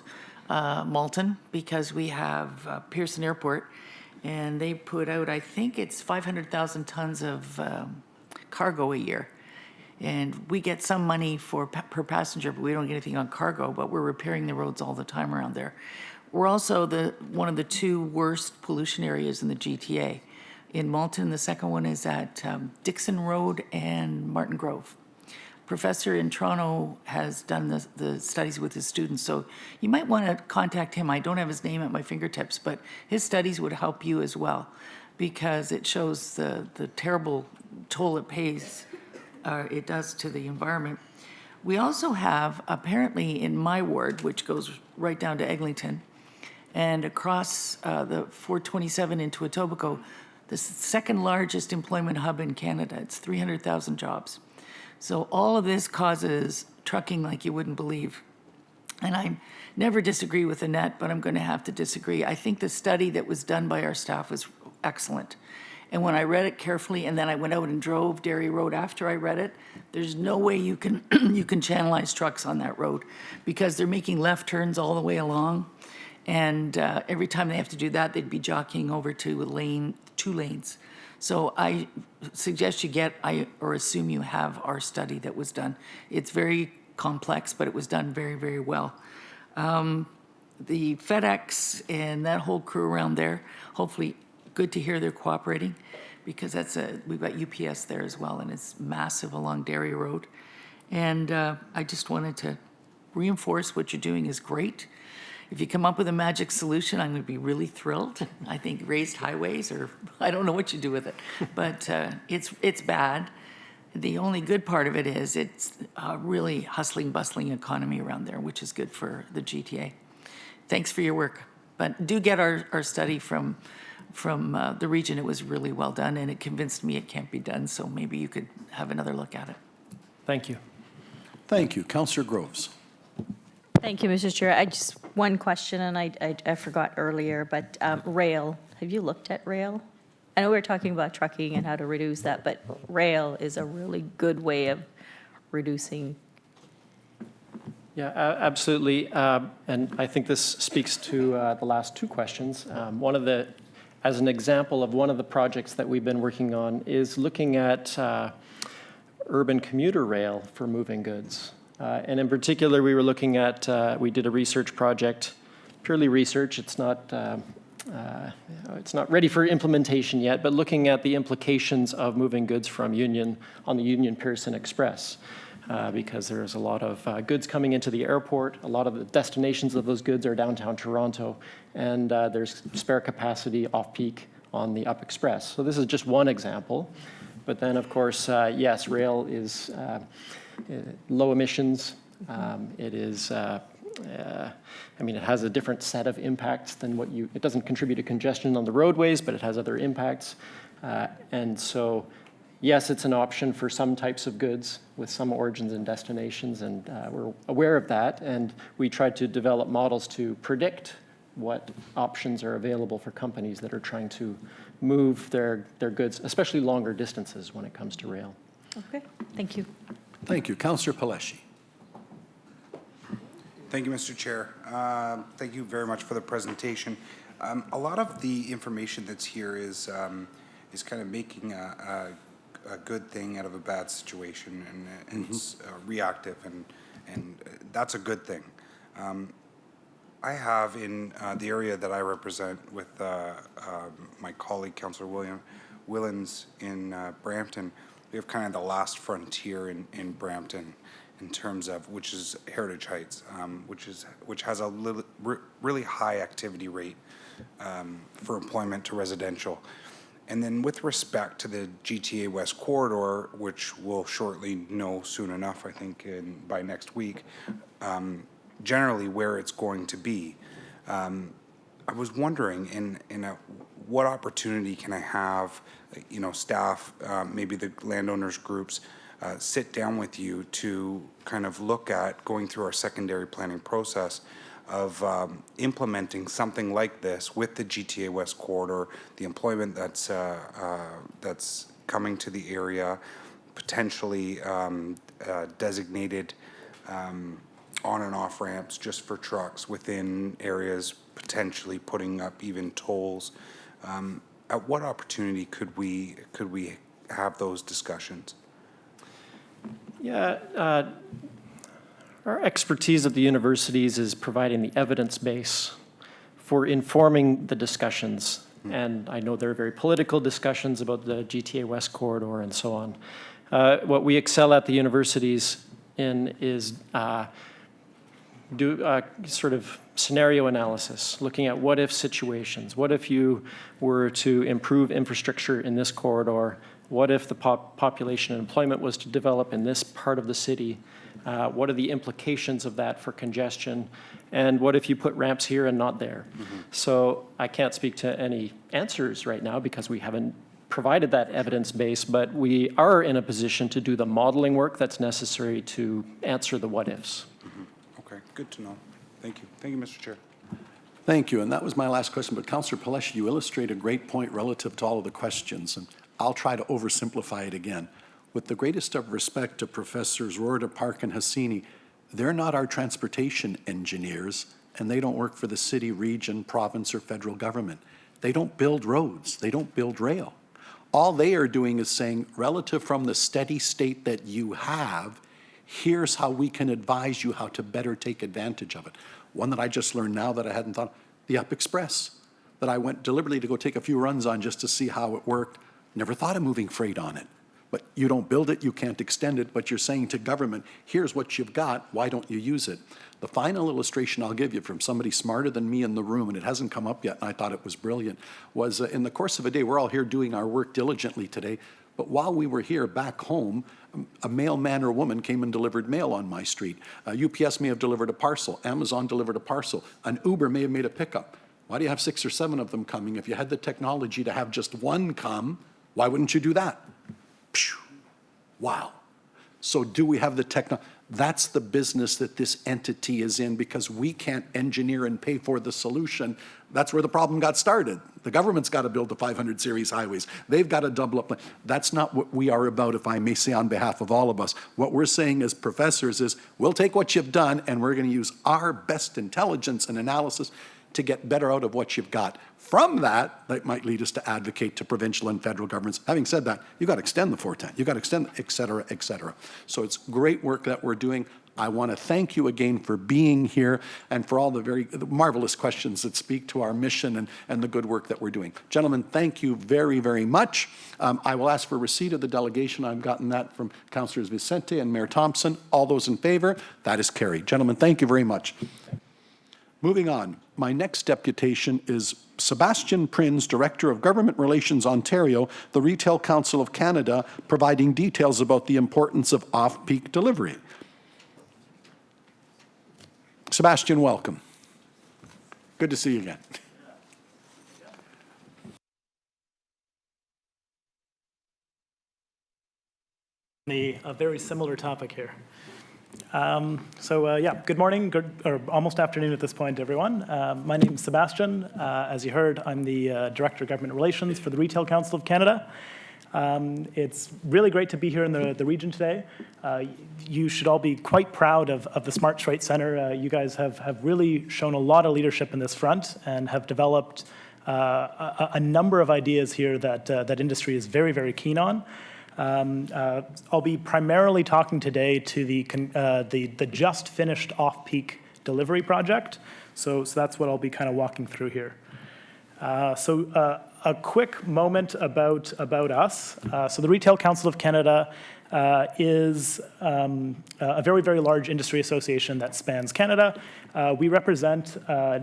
Malton, because we have Pearson Airport, and they put out, I think it's 500,000 tons of cargo a year. And we get some money per passenger, but we don't get anything on cargo, but we're repairing the roads all the time around there. We're also one of the two worst pollution areas in the GTA. In Malton, the second one is at Dixon Road and Martin Grove. Professor in Toronto has done the studies with his students, so you might want to contact him. I don't have his name at my fingertips, but his studies would help you as well, because it shows the terrible toll it does to the environment. We also have, apparently in my ward, which goes right down to Eglinton, and across the 427 into Etobicoke, the second largest employment hub in Canada. It's 300,000 jobs. So all of this causes trucking like you wouldn't believe. And I never disagree with Annette, but I'm going to have to disagree. I think the study that was done by our staff was excellent. And when I read it carefully, and then I went out and drove Derry Road after I read it, there's no way you can you can channelize trucks on that road, because they're making left turns all the way along. And every time they have to do that, they'd be jockeying over to two lanes. So I suggest you get, or assume you have, our study that was done. It's very complex, but it was done very, very well. The FedEx and that whole crew around there, hopefully, good to hear they're cooperating, because we've got UPS there as well, and it's massive along Dairy Road. And I just wanted to reinforce what you're doing is great. If you come up with a magic solution, I'm going to be really thrilled. I think raised highways, or I don't know what you do with it, but it's bad. The only good part of it is it's a really hustling, bustling economy around there, which is good for the GTA. Thanks for your work. But do get our study from the region. It was really well done, and it convinced me it can't be done, so maybe you could have another look at it. Thank you. Thank you. Councillor Groves. Thank you, Mr. Chair. I just, one question, and I forgot earlier, but rail, have you looked at rail? I know we were talking about trucking and how to reduce that, but rail is a really good way of reducing. Yeah, absolutely. And I think this speaks to the last two questions. As an example of one of the projects that we've been working on is looking at urban commuter rail for moving goods. And in particular, we were looking at, we did a research project, purely research. It's not ready for implementation yet, but looking at the implications of moving goods from Union on the Union Pearson Express. Because there's a lot of goods coming into the airport. A lot of the destinations of those goods are downtown Toronto, and there's spare capacity off-peak on the Up Express. So this is just one example. But then, of course, yes, rail is low emissions. It is, I mean, it has a different set of impacts than it doesn't contribute to congestion on the roadways, but it has other impacts. And so, yes, it's an option for some types of goods with some origins and destinations, and we're aware of that, and we tried to develop models to predict what options are available for companies that are trying to move their goods, especially longer distances when it comes to rail. Okay, thank you. Thank you. Councillor Paleshi. Thank you, Mr. Chair. Thank you very much for the presentation. A lot of the information that's here is kind of making a good thing out of a bad situation, and it's reactive, and that's a good thing. I have in the area that I represent with my colleague, Councillor Willens in Brampton, we have kind of the last frontier in Brampton in terms of, which is Heritage Heights, which has a really high activity rate for employment to residential. And then with respect to the GTA West Corridor, which we'll shortly know soon enough, I think by next week, generally where it's going to be. I was wondering what opportunity can I have, staff, maybe the landowners groups, sit down with you to kind of look at going through our secondary planning process of implementing something like this with the GTA West Corridor, the employment that's coming to the area, potentially designated on and off ramps just for trucks within areas, potentially putting up even tolls. At what opportunity could we have those discussions? Yeah, our expertise at the universities is providing the evidence base for informing the discussions. And I know there are very political discussions about the GTA West Corridor and so on. What we excel at the universities in is do sort of scenario analysis, looking at what if situations. What if you were to improve infrastructure in this corridor? What if the population and employment was to develop in this part of the city? What are the implications of that for congestion? And what if you put ramps here and not there? So I can't speak to any answers right now because we haven't provided that evidence base, but we are in a position to do the modeling work that's necessary to answer the what ifs. Okay, good to know. Thank you. Thank you, Mr. Chair. Thank you, and that was my last question, but Councillor Paleshi, you illustrate a great point relative to all of the questions, and I'll try to oversimplify it again. With the greatest of respect to Professors Rorda, Park, and Hassini, they're not our transportation engineers, and they don't work for the city, region, province, or federal government. They don't build roads. They don't build rail. All they are doing is saying, relative from the steady state that you have, Here's how we can advise you how to better take advantage of it. One that I just learned now that I hadn't thought, the Up Express, that I went deliberately to go take a few runs on just to see how it worked. Never thought of moving freight on it. But you don't build it, you can't extend it, but you're saying to government, here's what you've got, why don't you use it? The final illustration I'll give you from somebody smarter than me in the room, and it hasn't come up yet, and I thought it was brilliant, was in the course of a day, we're all here doing our work diligently today, but while we were here back home, a mailman or woman came and delivered mail on my street. UPS may have delivered a parcel. Amazon delivered a parcel. An Uber may have made a pickup. Why do you have 6 or 7 of them coming? If you had the technology to have just one come, why wouldn't you do that? Phew. Wow. So do we have the technology? That's the business that this entity is in, because we can't engineer and pay for the solution. That's where the problem got started. The government's got to build the 500 series highways. They've got to double up. That's not what we are about, if I may say on behalf of all of us. What we're saying as professors is, we'll take what you've done and we're going to use our best intelligence and analysis to get better out of what you've got. From that, that might lead us to advocate to provincial and federal governments. Having said that, you've got to extend the 410. You've got to extend, et cetera, et cetera. So it's great work that we're doing. I want to thank you again for being here and for all the very marvelous questions that speak to our mission and the good work that we're doing. Gentlemen, thank you very, very much. I will ask for receipt of the delegation. I've gotten that from Councillors Vicente and Mayor Thompson. All those in favor? That is carried. Gentlemen, thank you very much. Moving on, my next deputation is Sebastian Prins, Director of Government Relations Ontario, the Retail Council of Canada, providing details about the importance of off-peak delivery. Sebastian, welcome. Good to see you again. A very similar topic here. Yeah, good morning, or almost afternoon at this point, everyone. My name is Sebastian. As you heard, I'm the Director of Government Relations for the Retail Council of Canada. It's really great to be here in the region today. You should all be quite proud of the Smart Freight Centre. You guys have really shown a lot of leadership in this front and have developed a number of ideas here that industry is very, very keen on. I'll be primarily talking today to the just finished off-peak delivery project. So that's what I'll be kind of walking through here. A quick moment about us. So the Retail Council of Canada is a very, very large industry association that spans Canada. We represent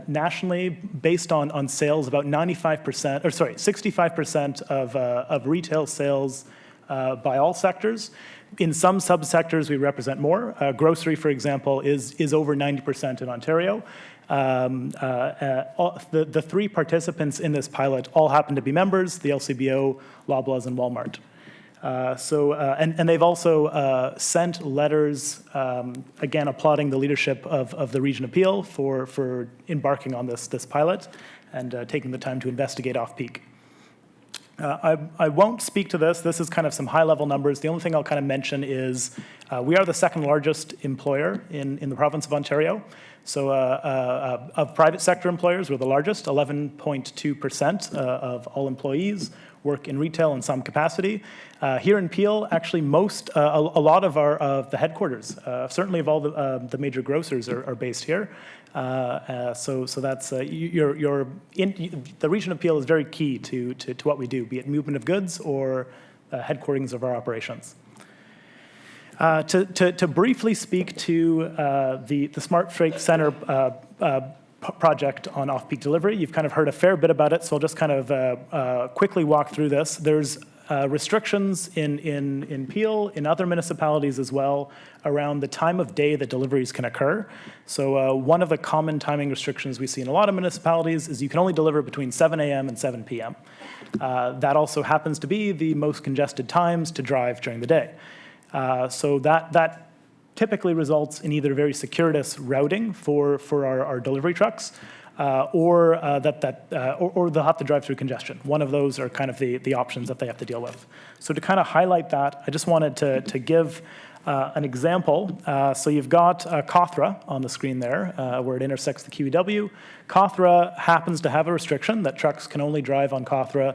nationally, based on sales, about 65% of retail sales by all sectors. In some subsectors, we represent more. Grocery, for example, is over 90% in Ontario. The 3 participants in this pilot all happen to be members: the LCBO, Loblaws, and Walmart. And they've also sent letters, again, applauding the leadership of the Region Appeal for embarking on this pilot and taking the time to investigate off-peak. I won't speak to this. This is kind of some high-level numbers. The only thing I'll kind of mention is we are the second largest employer in the province of Ontario. So of private sector employers, we're the largest. 11.2% of all employees work in retail in some capacity. Here in Peel, actually, a lot of the headquarters, certainly of all the major grocers, are based here. So that's the region of Peel is very key to what we do, be it movement of goods or headquarters of our operations. To briefly speak to the Smart Freight Centre project on off-peak delivery, you've kind of heard a fair bit about it, so I'll just kind of quickly walk through this. There's restrictions in Peel, in other municipalities as well, around the time of day that deliveries can occur. So one of the common timing restrictions we see in a lot of municipalities is you can only deliver between 7 a.m. and 7 p.m. That also happens to be the most congested times to drive during the day. So that typically results in either very circuitous routing for our delivery trucks, or they'll have to drive through congestion. One of those are kind of the options that they have to deal with. So to kind of highlight that, I just wanted to give an example. So you've got Cawthra on the screen there, where it intersects the QEW. Cawthra happens to have a restriction that trucks can only drive on Cawthra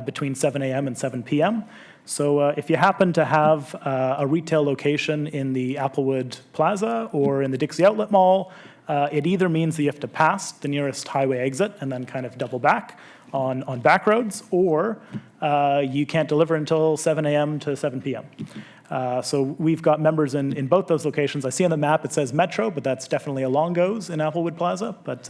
between 7 a.m. and 7 p.m. So if you happen to have a retail location in the Applewood Plaza or in the Dixie Outlet Mall, it either means that you have to pass the nearest highway exit and then kind of double back on back roads, or you can't deliver until 7 a.m. to 7 p.m. So we've got members in both those locations. I see on the map it says Metro, but that's definitely a Longo's in Applewood Plaza. But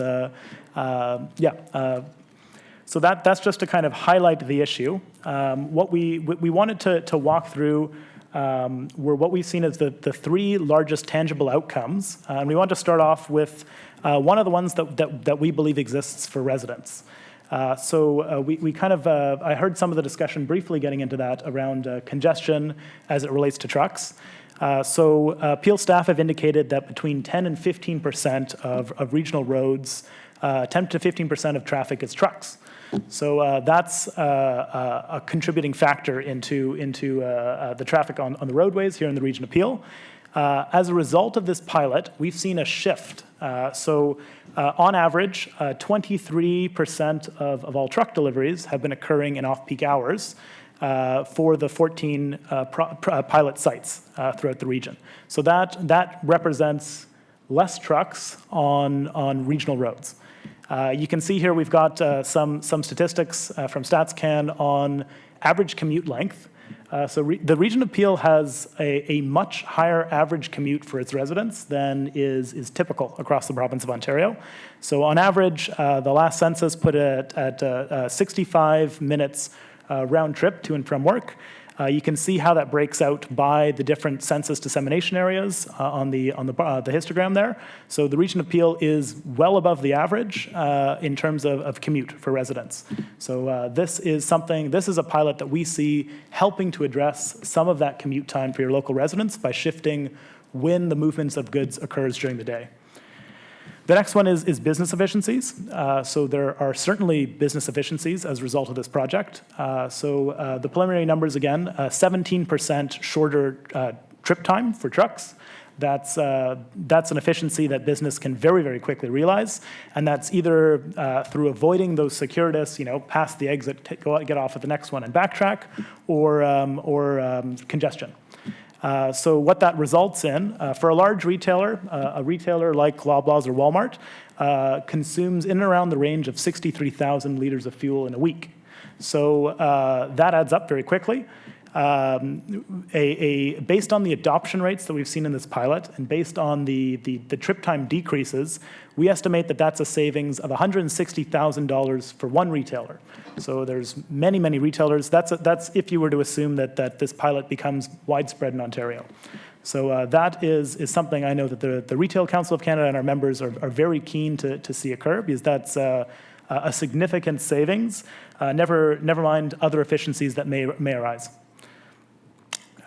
so that's just to kind of highlight the issue. What we wanted to walk through were what we've seen as the three largest tangible outcomes. And we want to start off with one of the ones that we believe exists for residents. We kind of, I heard some of the discussion briefly getting into that around congestion as it relates to trucks. Peel staff have indicated that between 10 and 15% of regional roads, 10 to 15% of traffic is trucks. So that's a contributing factor into the traffic on the roadways here in the region of Peel. As a result of this pilot, we've seen a shift. On average, 23% of all truck deliveries have been occurring in off-peak hours for the 14 pilot sites throughout the region. So that represents less trucks on regional roads. You can see here we've got some statistics from StatsCan on average commute length. The region of Peel has a much higher average commute for its residents than is typical across the province of Ontario. So on average, the last census put it at 65 minutes round trip to and from work. You can see how that breaks out by the different census dissemination areas on the histogram there. So the region of Peel is well above the average in terms of commute for residents. So this is a pilot that we see helping to address some of that commute time for your local residents by shifting when the movements of goods occurs during the day. The next one is business efficiencies. So there are certainly business efficiencies as a result of this project. The preliminary numbers again, 17% shorter trip time for trucks. That's an efficiency that business can very, very quickly realize, and that's either through avoiding those circuitous, pass the exit, get off at the next one and backtrack, or congestion. So what that results in, for a large retailer, a retailer like Loblaws or Walmart, consumes in and around the range of 63,000 liters of fuel in a week. So that adds up very quickly. Based on the adoption rates that we've seen in this pilot and based on the trip time decreases, we estimate that that's a savings of $160,000 for one retailer. So there's many, many retailers. That's if you were to assume that this pilot becomes widespread in Ontario. So that is something I know that the Retail Council of Canada and our members are very keen to see occur, because that's a significant savings, never mind other efficiencies that may arise.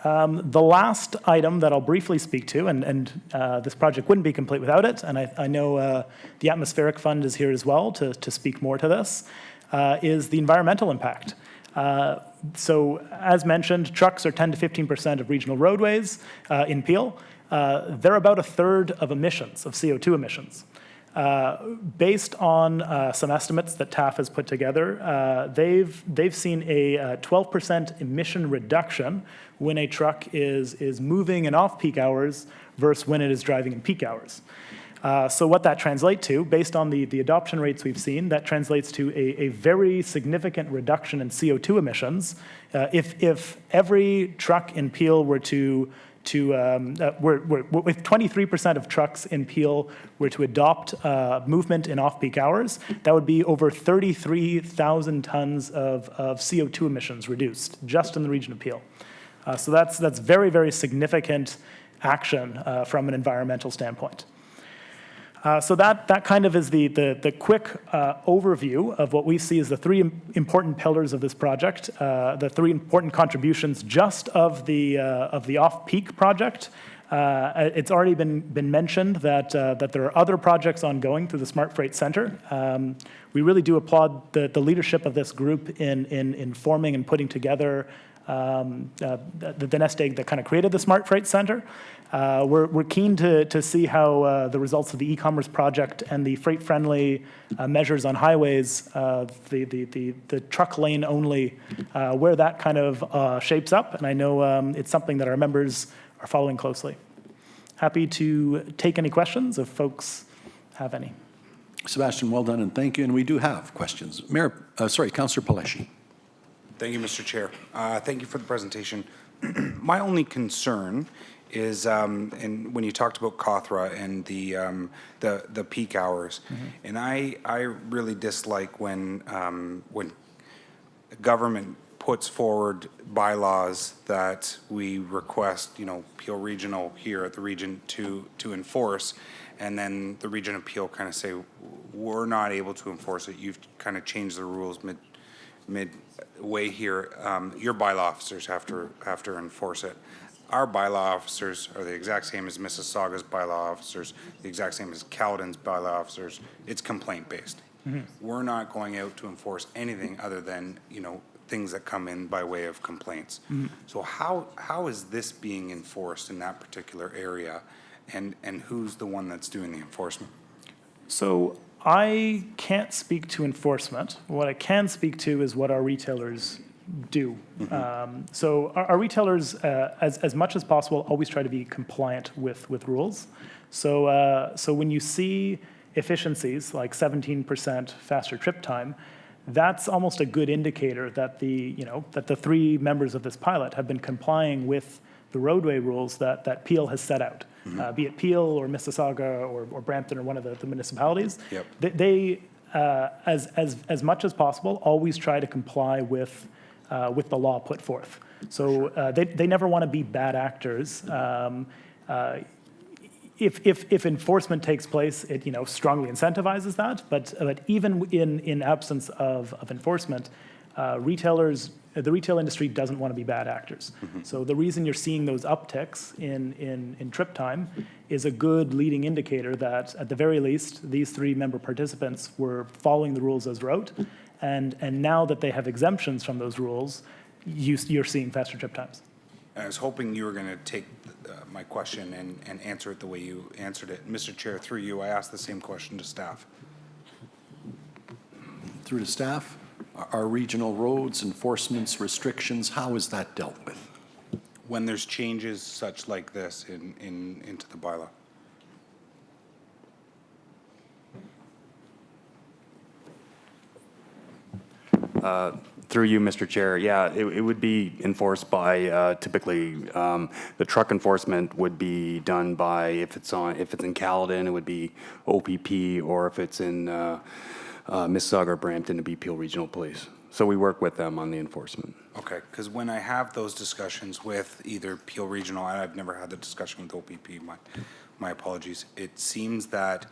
The last item that I'll briefly speak to, and this project wouldn't be complete without it, and I know the Atmospheric Fund is here as well to speak more to this, is the environmental impact. So as mentioned, trucks are 10 to 15% of regional roadways in Peel. They're about a third of emissions, of CO2 emissions. Based on some estimates that TAF has put together, they've seen a 12% emission reduction when a truck is moving in off-peak hours versus when it is driving in peak hours. So what that translates to, based on the adoption rates we've seen, that translates to a very significant reduction in CO2 emissions. If every truck in Peel were if 23% of trucks in Peel were to adopt movement in off-peak hours, that would be over 33,000 tons of CO2 emissions reduced just in the region of Peel. So that's very, very significant action from an environmental standpoint. So that kind of is the quick overview of what we see as the three important pillars of this project, the three important contributions just of the off-peak project. It's already been mentioned that there are other projects ongoing through the Smart Freight Centre. We really do applaud the leadership of this group in forming and putting together the nest egg that kind of created the Smart Freight Center. We're keen to see how the results of the e-commerce project and the freight-friendly measures on highways, the truck lane only, where that kind of shapes up. And I know it's something that our members are following closely. Happy to take any questions if folks have any. Sebastian, well done, and thank you. And we do have questions. Councillor Paleshi. Thank you, Mr. Chair. Thank you for the presentation. My only concern is, and when you talked about Kothra and the peak hours, and I really dislike when government puts forward bylaws that we request, Peel Regional here at the region to enforce, and then the Region of Peel kind of say, we're not able to enforce it. You've kind of changed the rules midway here. Your bylaw officers have to enforce it. Our bylaw officers are the exact same as Mississauga's bylaw officers, the exact same as Caledon's bylaw officers. It's complaint-based. We're not going out to enforce anything other than, things that come in by way of complaints. So how is this being enforced in that particular area, and who's the one that's doing the enforcement? So I can't speak to enforcement. What I can speak to is what our retailers do. So our retailers, as much as possible, always try to be compliant with rules. So when you see efficiencies like 17% faster trip time, that's almost a good indicator that the three members of this pilot have been complying with the roadway rules that Peel has set out, be it Peel or Mississauga or Brampton or one of the municipalities. Yep. They as much as possible, always try to comply with the law put forth. So they never want to be bad actors. If enforcement takes place, it strongly incentivizes that. But even in absence of enforcement, the retail industry doesn't want to be bad actors. So the reason you're seeing those upticks in trip time is a good leading indicator that at the very least these three member participants were following the rules as wrote, and now that they have exemptions from those rules, you're seeing faster trip times. I was hoping you were going to take my question and answer it the way you answered it. Mr. Chair, through you, I asked the same question to staff. Through to staff, our regional roads, enforcements, restrictions, how is that dealt with? When there's changes such like this into the bylaw. Through you, Mr. Chair, yeah, it would be enforced by typically the truck enforcement would be done by if it's in Caledon, it would be OPP, or if it's in Mississauga or Brampton, it'd be Peel Regional Police. So we work with them on the enforcement. Okay, because when I have those discussions with either Peel Regional, and I've never had the discussion with OPP, my apologies, it seems that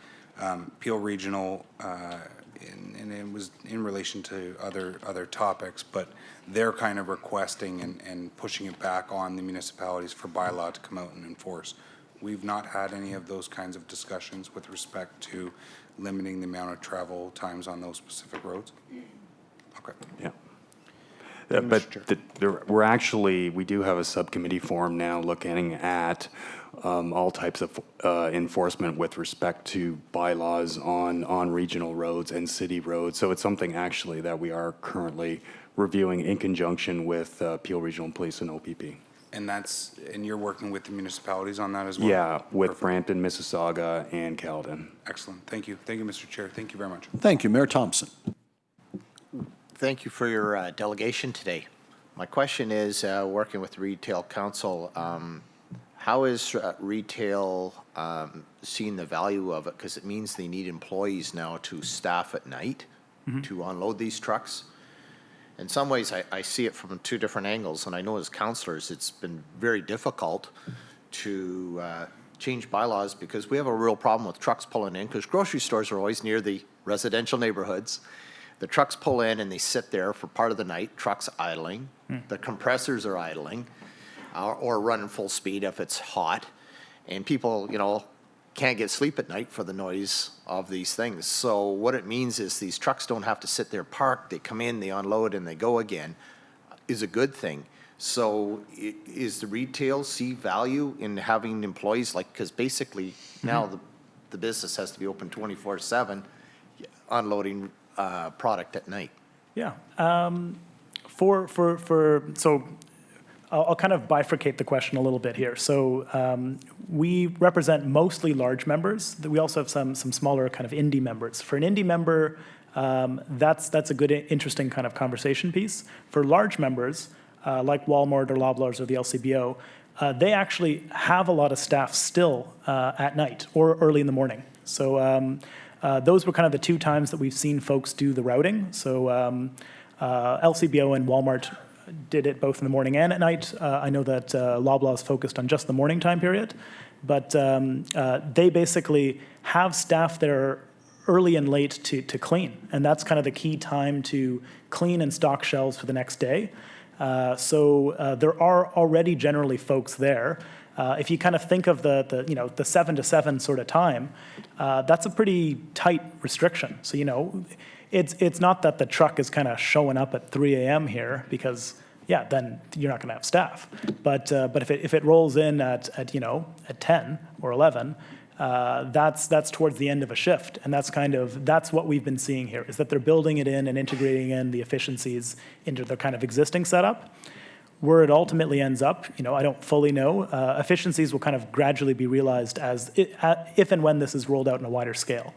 Peel Regional, and it was in relation to other topics, but they're kind of requesting and pushing it back on the municipalities for bylaw to come out and enforce. We've not had any of those kinds of discussions with respect to limiting the amount of travel times on those specific roads? Okay. Yeah. But we do have a subcommittee formed now looking at all types of enforcement with respect to bylaws on regional roads and city roads. So it's something actually that we are currently reviewing in conjunction with Peel Regional Police and OPP. And you're working with the municipalities on that as well? Yeah, with Brampton, Mississauga, and Caledon. Excellent. Thank you. Thank you, Mr. Chair. Thank you very much. Thank you. Mayor Thompson. Thank you for your delegation today. My question is, working with the Retail Council, how is retail seeing the value of it? Because it means they need employees now to staff at night to unload these trucks. In some ways, I see it from two different angles, and I know as councillors, it's been very difficult to change bylaws because we have a real problem with trucks pulling in, because grocery stores are always near the residential neighborhoods. The trucks pull in and they sit there for part of the night, trucks idling, the compressors are idling, or running full speed if it's hot, and people, can't get sleep at night for the noise of these things. So what it means is these trucks don't have to sit there parked. They come in, they unload, and they go again, is a good thing. So is the retail see value in having employees, like, because basically now the business has to be open 24/7, unloading product at night? Yeah. So I'll kind of bifurcate the question a little bit here. So we represent mostly large members. We also have some smaller kind of indie members. For an indie member, that's a good, interesting kind of conversation piece. For large members, like Walmart or Loblaws or the LCBO, they actually have a lot of staff still at night or early in the morning. So those were kind of the two times that we've seen folks do the routing. So LCBO and Walmart did it both in the morning and at night. I know that Loblaws focused on just the morning time period, but they basically have staff there early and late to clean, and that's kind of the key time to clean and stock shelves for the next day. So there are already generally folks there. If you kind of think of the 7 to 7 sort of time, that's a pretty tight restriction. So it's not that the truck is kind of showing up at 3 a.m. here because, yeah, then you're not going to have staff. But if it rolls in at 10 or 11, that's towards the end of a shift, and that's what we've been seeing here, is that they're building it in and integrating in the efficiencies into their kind of existing setup. Where it ultimately ends up, I don't fully know. Efficiencies will kind of gradually be realized if and when this is rolled out in a wider scale.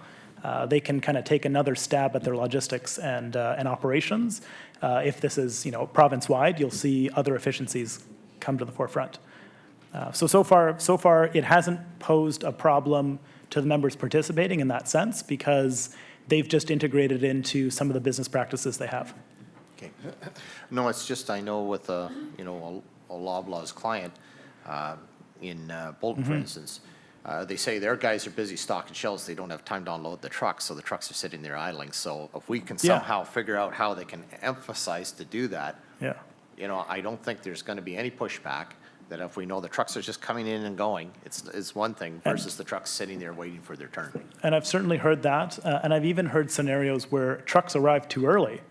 They can kind of take another stab at their logistics and operations. If this is province-wide, you'll see other efficiencies come to the forefront. So far, it hasn't posed a problem to the members participating in that sense because they've just integrated into some of the business practices they have. Okay. No, it's just, I know with a Loblaws client in Bolton, for instance, they say their guys are busy stocking shelves. They don't have time to unload the trucks, so the trucks are sitting there idling. So if we can somehow figure out how they can emphasize to do that, I don't think there's going to be any pushback. That if we know the trucks are just coming in and going, it's one thing versus the trucks sitting there waiting for their turn. And I've certainly heard that, and I've even heard scenarios where trucks arrive too early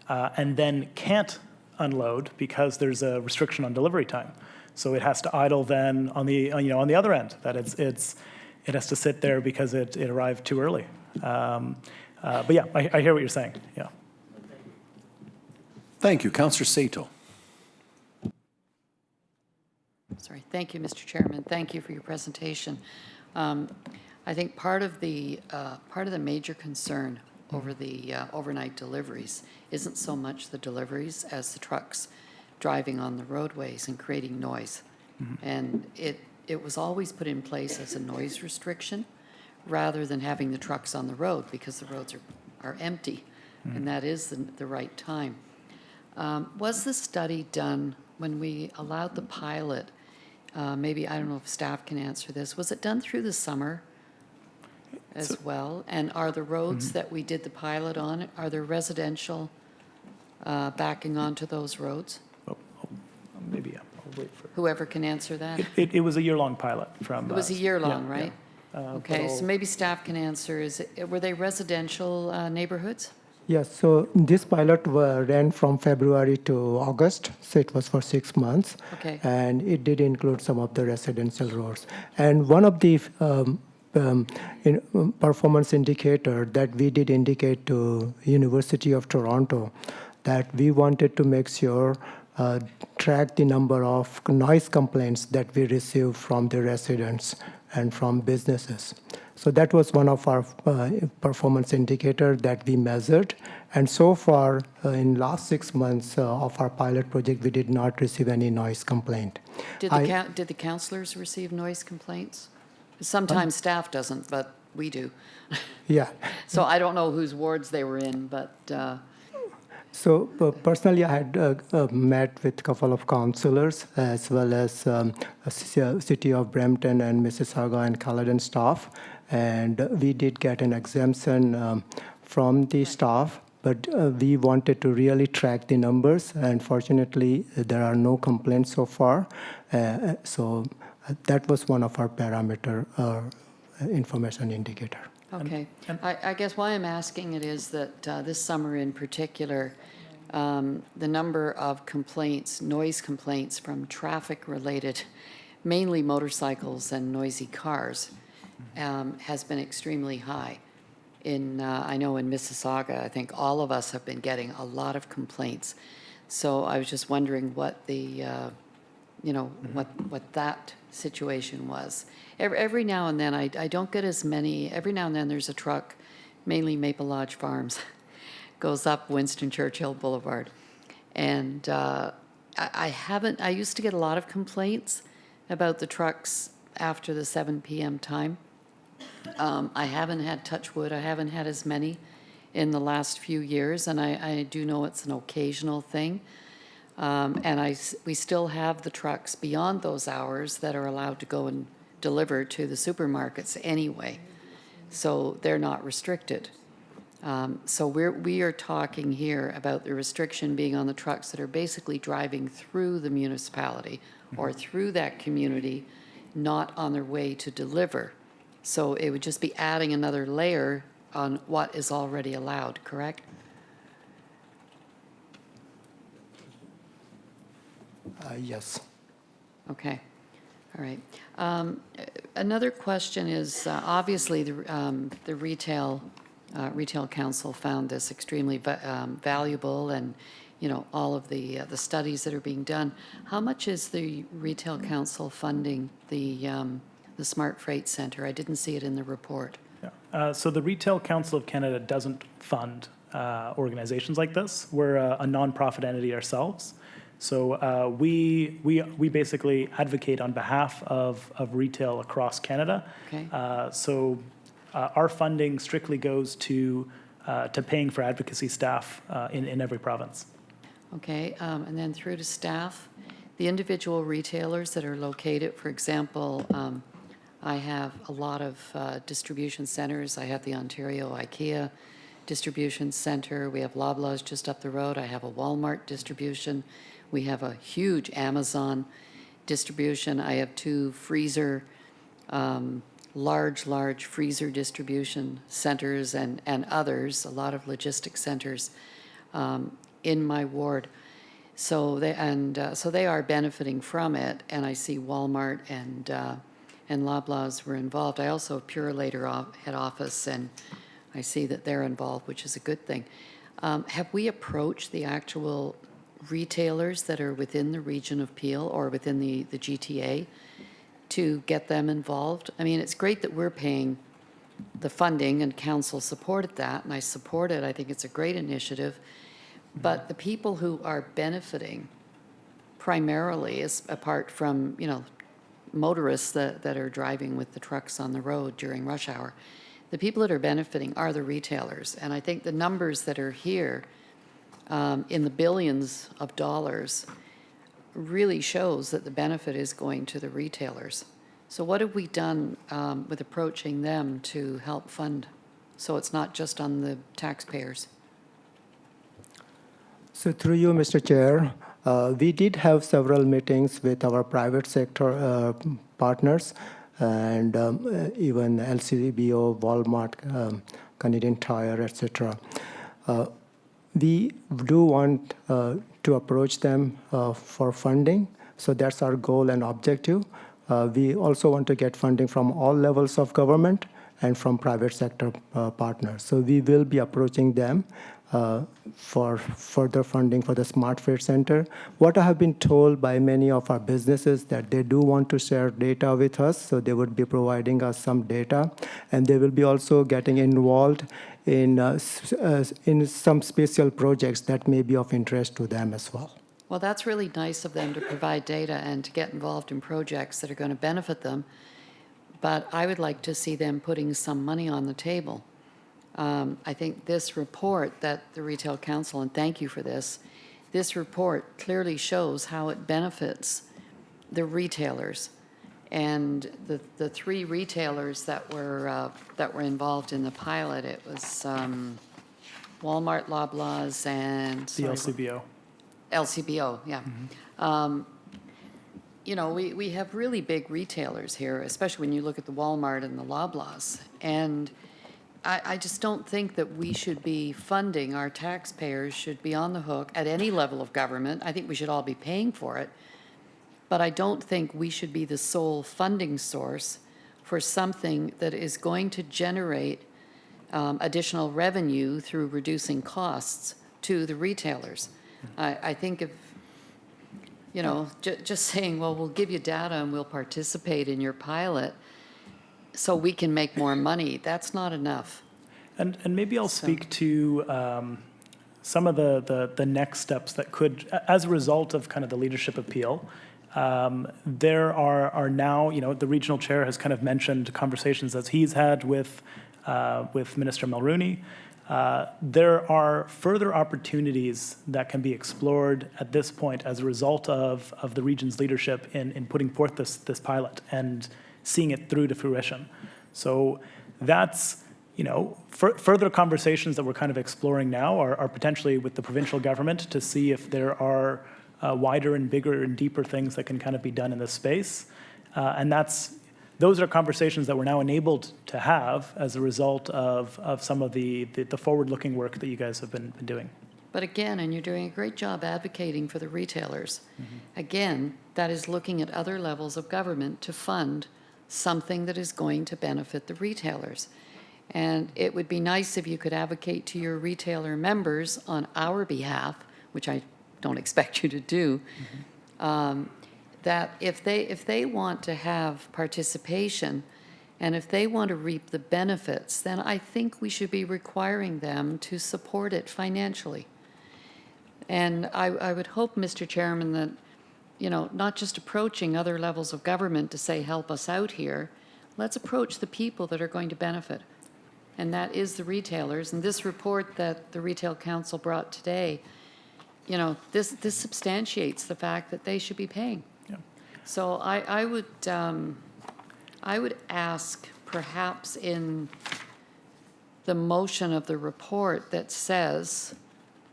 and then can't unload because there's a restriction on delivery time. So it has to idle then on the other end. That it has to sit there because it arrived too early. But yeah, I hear what you're saying. Yeah. Thank you, Councillor Sato. Sorry. Thank you, Mr. Chairman. Thank you for your presentation. I think part of the major concern over the overnight deliveries isn't so much the deliveries as the trucks driving on the roadways and creating noise. And it was always put in place as a noise restriction rather than having the trucks on the road because the roads are empty, and that is the right time. Was the study done when we allowed the pilot? Maybe, I don't know if staff can answer this. Was it done through the summer as well? And are the roads that we did the pilot on, are there residential backing onto those roads? Maybe I'll wait for Whoever can answer that. it was a year-long pilot from. It was a year-long, yeah, right? Yeah. Okay, so maybe staff can answer. Were they residential neighborhoods? Yes, so this pilot ran from February to August, so it was for 6 months. Okay. And it did include some of the residential roads. And one of the performance indicator that we did indicate to University of Toronto that we wanted to make sure track the number of noise complaints that we receive from the residents and from businesses. So that was one of our performance indicator that we measured. And so far, in last 6 months of our pilot project, we did not receive any noise complaint. Did the counselors receive noise complaints? Sometimes staff doesn't, but we do. Yeah. So I don't know whose wards they were in, but. So personally, I had met with a couple of councillors as well as City of Brampton and Mississauga and Caledon staff. And we did get an exemption from the staff, but we wanted to really track the numbers. And fortunately, there are no complaints so far. So that was one of our parameter information indicator. Okay. I guess why I'm asking it is that this summer in particular, the number of complaints, noise complaints from traffic-related, mainly motorcycles and noisy cars, has been extremely high. I know in Mississauga, I think all of us have been getting a lot of complaints. So I was just wondering what the, what that situation was. Every now and then, I don't get as many, every now and then there's a truck, mainly Maple Lodge Farms, goes up Winston Churchill Boulevard. And I used to get a lot of complaints about the trucks after the 7 p.m. time. I haven't had, touch wood, I haven't had as many in the last few years, and I do know it's an occasional thing. And we still have the trucks beyond those hours that are allowed to go and deliver to the supermarkets anyway. So they're not restricted. So we are talking here about the restriction being on the trucks that are basically driving through the municipality or through that community, not on their way to deliver. So it would just be adding another layer on what is already allowed, correct? Yes. Okay, all right. Another question is, obviously, the retail council found this extremely valuable, and all of the studies that are being done. How much is the retail council funding the Smart Freight Center? I didn't see it in the report. Yeah. So the Retail Council of Canada doesn't fund organizations like this. We're a nonprofit entity ourselves. So we basically advocate on behalf of retail across Canada. Okay. So our funding strictly goes to paying for advocacy staff in every province. Okay, and then through to staff, the individual retailers that are located, for example, I have a lot of distribution centers. I have the Ontario IKEA distribution center. We have Loblaws just up the road. I have a Walmart distribution. We have a huge Amazon distribution. I have 2 freezer, large freezer distribution centers and others, a lot of logistics centers in my ward. So they are benefiting from it, and I see Walmart and Loblaws were involved. I also have Purolator head office, and I see that they're involved, which is a good thing. Have we approached the actual retailers that are within the region of Peel or within the GTA to get them involved? I mean, it's great that we're paying the funding, and council supported that, and I support it. I think it's a great initiative. But the people who are benefiting primarily, is apart from, motorists that are driving with the trucks on the road during rush hour, the people that are benefiting are the retailers. And I think the numbers that are here in the billions of dollars really shows that the benefit is going to the retailers. So what have we done with approaching them to help fund, so it's not just on the taxpayers? So through you, Mr. Chair, we did have several meetings with our private sector partners, and even LCBO, Walmart, Canadian Tire, etc. We do want to approach them for funding, so that's our goal and objective. We also want to get funding from all levels of government and from private sector partners. So we will be approaching them for further funding for the Smart Freight Center. What I have been told by many of our businesses that they do want to share data with us, so they would be providing us some data, and they will be also getting involved in some special projects that may be of interest to them as well. Well, that's really nice of them to provide data and to get involved in projects that are going to benefit them. But I would like to see them putting some money on the table. I think this report that the Retail Council, and thank you for this report clearly shows how it benefits the retailers. And the 3 retailers that were involved in the pilot, it was Walmart, Loblaws, and The LCBO. LCBO, yeah. Mm-hmm. We have really big retailers here, especially when you look at the Walmart and the Loblaws. And I just don't think that we should be funding, our taxpayers should be on the hook at any level of government. I think we should all be paying for it. But I don't think we should be the sole funding source for something that is going to generate additional revenue through reducing costs to the retailers. I think if, you know, just saying, well, we'll give you data and we'll participate in your pilot so we can make more money, that's not enough. And maybe I'll speak to some of the next steps that could, as a result of kind of the leadership appeal, there are now, you know, the regional chair has kind of mentioned conversations as he's had with Minister Mulrooney. There are further opportunities that can be explored at this point as a result of the region's leadership in putting forth this pilot and seeing it through to fruition. So that's, you know, further conversations that we're kind of exploring now are potentially with the provincial government to see if there are wider and bigger and deeper things that can kind of be done in this space. And those are conversations that we're now enabled to have as a result of some of the forward-looking work that you guys have been doing. But again, and you're doing a great job advocating for the retailers. Again, that is looking at other levels of government to fund something that is going to benefit the retailers. And it would be nice if you could advocate to your retailer members on our behalf, which I don't expect you to do, that if they want to have participation and if they want to reap the benefits, then I think we should be requiring them to support it financially. And I would hope, Mr. Chairman, that, you know, not just approaching other levels of government to say, help us out here, let's approach the people that are going to benefit. And that is the retailers. And this report that the Retail Council brought today, you know, this substantiates the fact that they should be paying. Yeah. So I would ask, perhaps in the motion of the report that says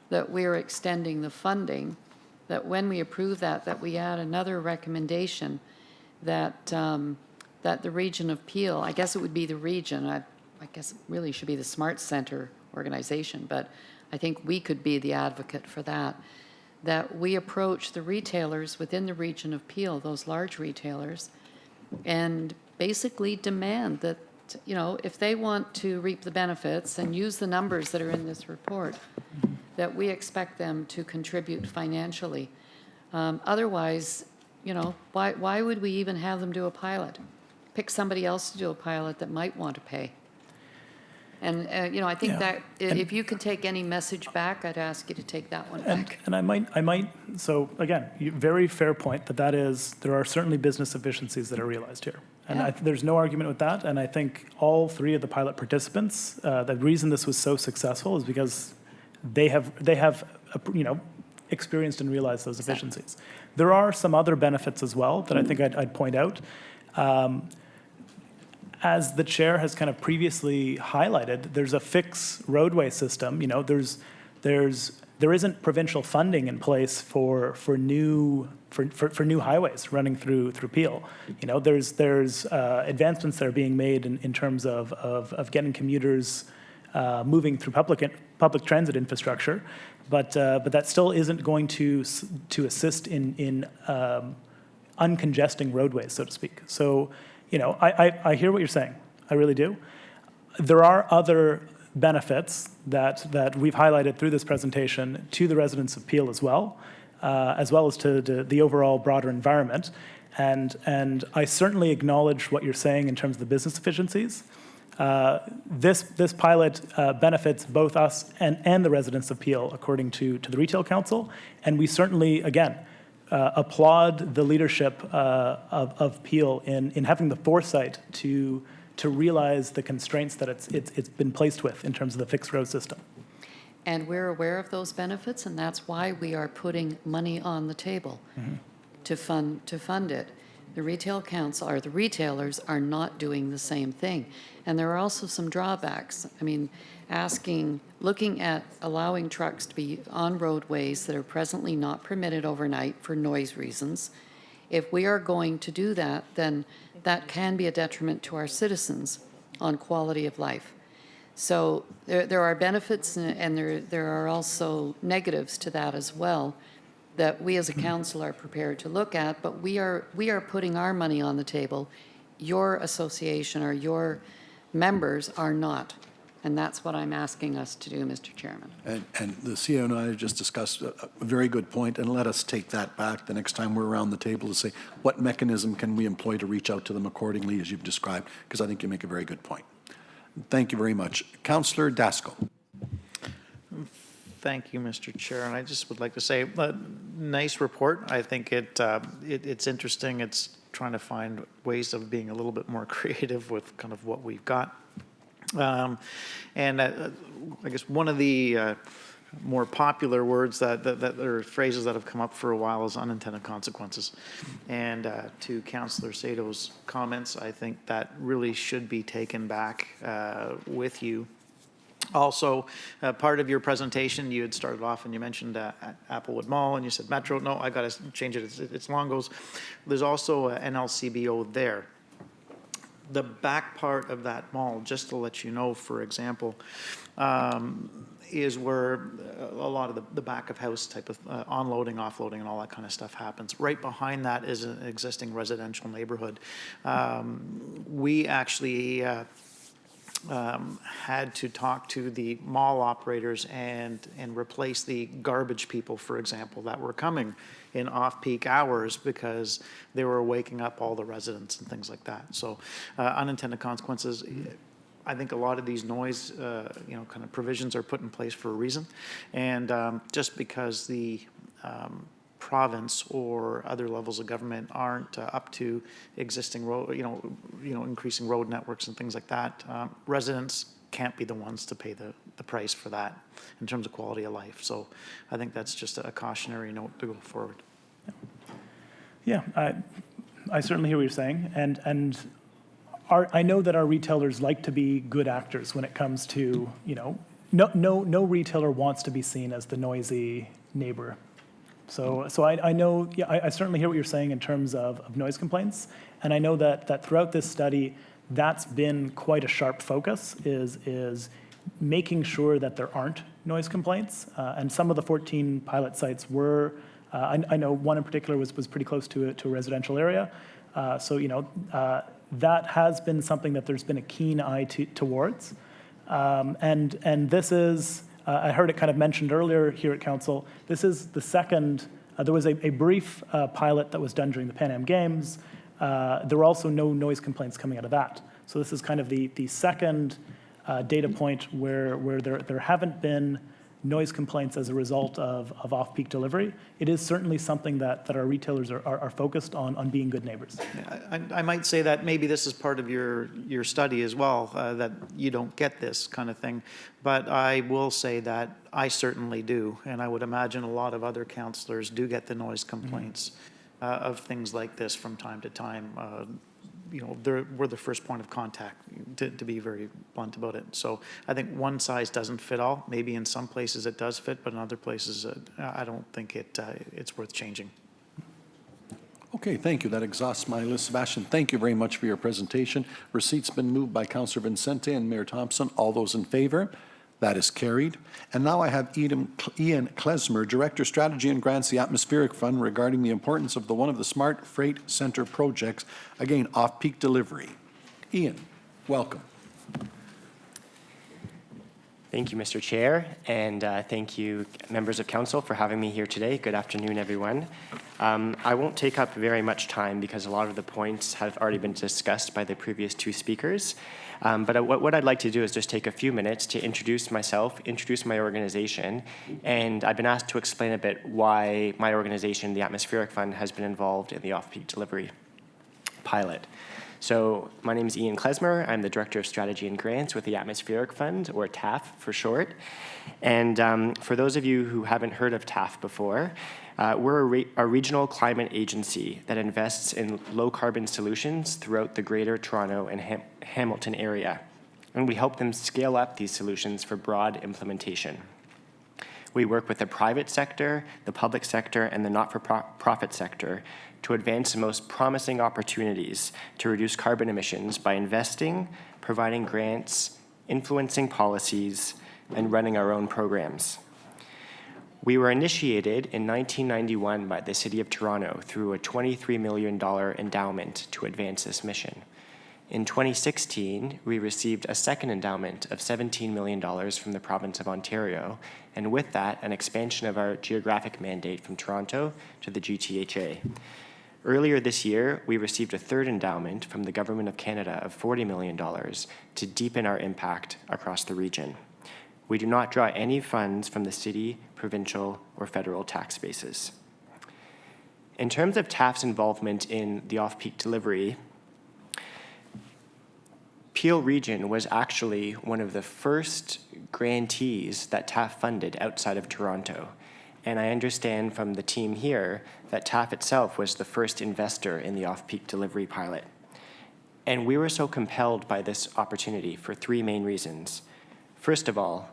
that we're extending the funding, that when we approve that we add another recommendation that that the region of Peel, I guess it would be the region, I guess it really should be the Smart Center organization, but I think we could be the advocate for that we approach the retailers within the region of Peel, those large retailers, and basically demand that, you know, if they want to reap the benefits and use the numbers that are in this report, that we expect them to contribute financially. Otherwise, you know, why would we even have them do a pilot? Pick somebody else to do a pilot that might want to pay. And, you know, I think that if you could take any message back, I'd ask you to take that one back. And I might, so again, very fair point that is, there are certainly business efficiencies that are realized here. And there's no argument with that. And I think all three of the pilot participants, the reason this was so successful is because they have you know, experienced and realized those efficiencies. There are some other benefits as well that I think I'd point out. As the chair has kind of previously highlighted, there's a fixed roadway system. You know, there isn't provincial funding in place for new highways running through Peel. You know, there's advancements that are being made in terms of getting commuters moving through public transit infrastructure, but that still isn't going to assist in uncongesting roadways, so to speak. So, you know, I hear what you're saying. I really do. There are other benefits that we've highlighted through this presentation to the residents of Peel as well as to the overall broader environment. And I certainly acknowledge what you're saying in terms of the business efficiencies. This pilot benefits both us and the residents of Peel, according to the Retail Council. And we certainly, again, applaud the leadership of Peel in having the foresight to realize the constraints that it's been placed with in terms of the fixed road system. And we're aware of those benefits, and that's why we are putting money on the table to fund it. The Retail Council, or the retailers, are not doing the same thing. And there are also some drawbacks. I mean, looking at allowing trucks to be on roadways that are presently not permitted overnight for noise reasons. If we are going to do that, then that can be a detriment to our citizens on quality of life. So there are benefits and there are also negatives to that as well that we as a council are prepared to look at, but we are putting our money on the table. Your association or your members are not. And that's what I'm asking us to do, Mr. Chairman. And the CEO and I have just discussed a very good point, and let us take that back the next time we're around the table to say, what mechanism can we employ to reach out to them accordingly, as you've described, because I think you make a very good point. Thank you very much. Councillor Daskell. Thank you, Mr. Chair. And I just would like to say, nice report. I think it's interesting. It's trying to find ways of being a little bit more creative with kind of what we've got. And I guess one of the more popular words that or phrases that have come up for a while is unintended consequences. And to Councillor Sato's comments, I think that really should be taken back with you. Also, part of your presentation, you had started off and you mentioned Applewood Mall and you said Metro. No, I got to change it. It's Longos. There's also an LCBO there. The back part of that mall, just to let you know, for example, is where a lot of the back of house type of onloading, offloading, and all that kind of stuff happens. Right behind that is an existing residential neighborhood. We actually had to talk to the mall operators and replace the garbage people, for example, that were coming in off-peak hours because they were waking up all the residents and things like that. So unintended consequences, I think a lot of these noise, kind of provisions are put in place for a reason. And just because the province or other levels of government aren't up to existing road, increasing road networks and things like that, residents can't be the ones to pay the price for that in terms of quality of life. So I think that's just a cautionary note to go forward. Yeah, I certainly hear what you're saying, and I know that our retailers like to be good actors when it comes to, no retailer wants to be seen as the noisy neighbor. So I know, yeah, I certainly hear what you're saying in terms of noise complaints, and I know that throughout this study, that's been quite a sharp focus, is making sure that there aren't noise complaints. And some of the 14 pilot sites were, I know one in particular was pretty close to a residential area. That has been something that there's been a keen eye towards. And this is, I heard it kind of mentioned earlier here at Council, this is the second, there was a brief pilot that was done during the Pan Am Games. There were also no noise complaints coming out of that. So this is kind of the second data point where there haven't been noise complaints as a result of off-peak delivery. It is certainly something that our retailers are focused on being good neighbors. I might say that maybe this is part of your study as well, that you don't get this kind of thing. But I will say that I certainly do, and I would imagine a lot of other councillors do get the noise complaints of things like this from time to time. We're the first point of contact, to be very blunt about it. So I think one size doesn't fit all. Maybe in some places it does fit, but in other places I don't think it's worth changing. Okay, thank you. That exhausts my list. Sebastian, thank you very much for your presentation. Receipt's been moved by Councillor Vincente and Mayor Thompson. All those in favor? That is carried. And now I have Ian Klesmer, Director, Strategy and Grants, the Atmospheric Fund, regarding the importance of one of the Smart Freight Center projects, again, off-peak delivery. Ian, welcome. Thank you, Mr. Chair, and thank you, members of council, for having me here today. Good afternoon, everyone. I won't take up very much time because a lot of the points have already been discussed by the previous two speakers. But what I'd like to do is just take a few minutes to introduce myself, introduce my organization, and I've been asked to explain a bit why my organization, the Atmospheric Fund, has been involved in the off-peak delivery pilot. So my name is Ian Klesmer. I'm the Director of Strategy and Grants with the Atmospheric Fund, or TAF for short. And for those of you who haven't heard of TAF before, we're a regional climate agency that invests in low-carbon solutions throughout the Greater Toronto and Hamilton area. And we help them scale up these solutions for broad implementation. We work with the private sector, the public sector, and the not-for-profit sector to advance the most promising opportunities to reduce carbon emissions by investing, providing grants, influencing policies, and running our own programs. We were initiated in 1991 by the City of Toronto through a $23 million endowment to advance this mission. In 2016, we received a second endowment of $17 million from the province of Ontario, and with that, an expansion of our geographic mandate from Toronto to the GTHA. Earlier this year, we received a third endowment from the Government of Canada of $40 million to deepen our impact across the region. We do not draw any funds from the city, provincial, or federal tax bases. In terms of TAF's involvement in the off-peak delivery, Peel Region was actually one of the first grantees that TAF funded outside of Toronto. And I understand from the team here that TAF itself was the first investor in the off-peak delivery pilot. And we were so compelled by this opportunity for three main reasons. First of all,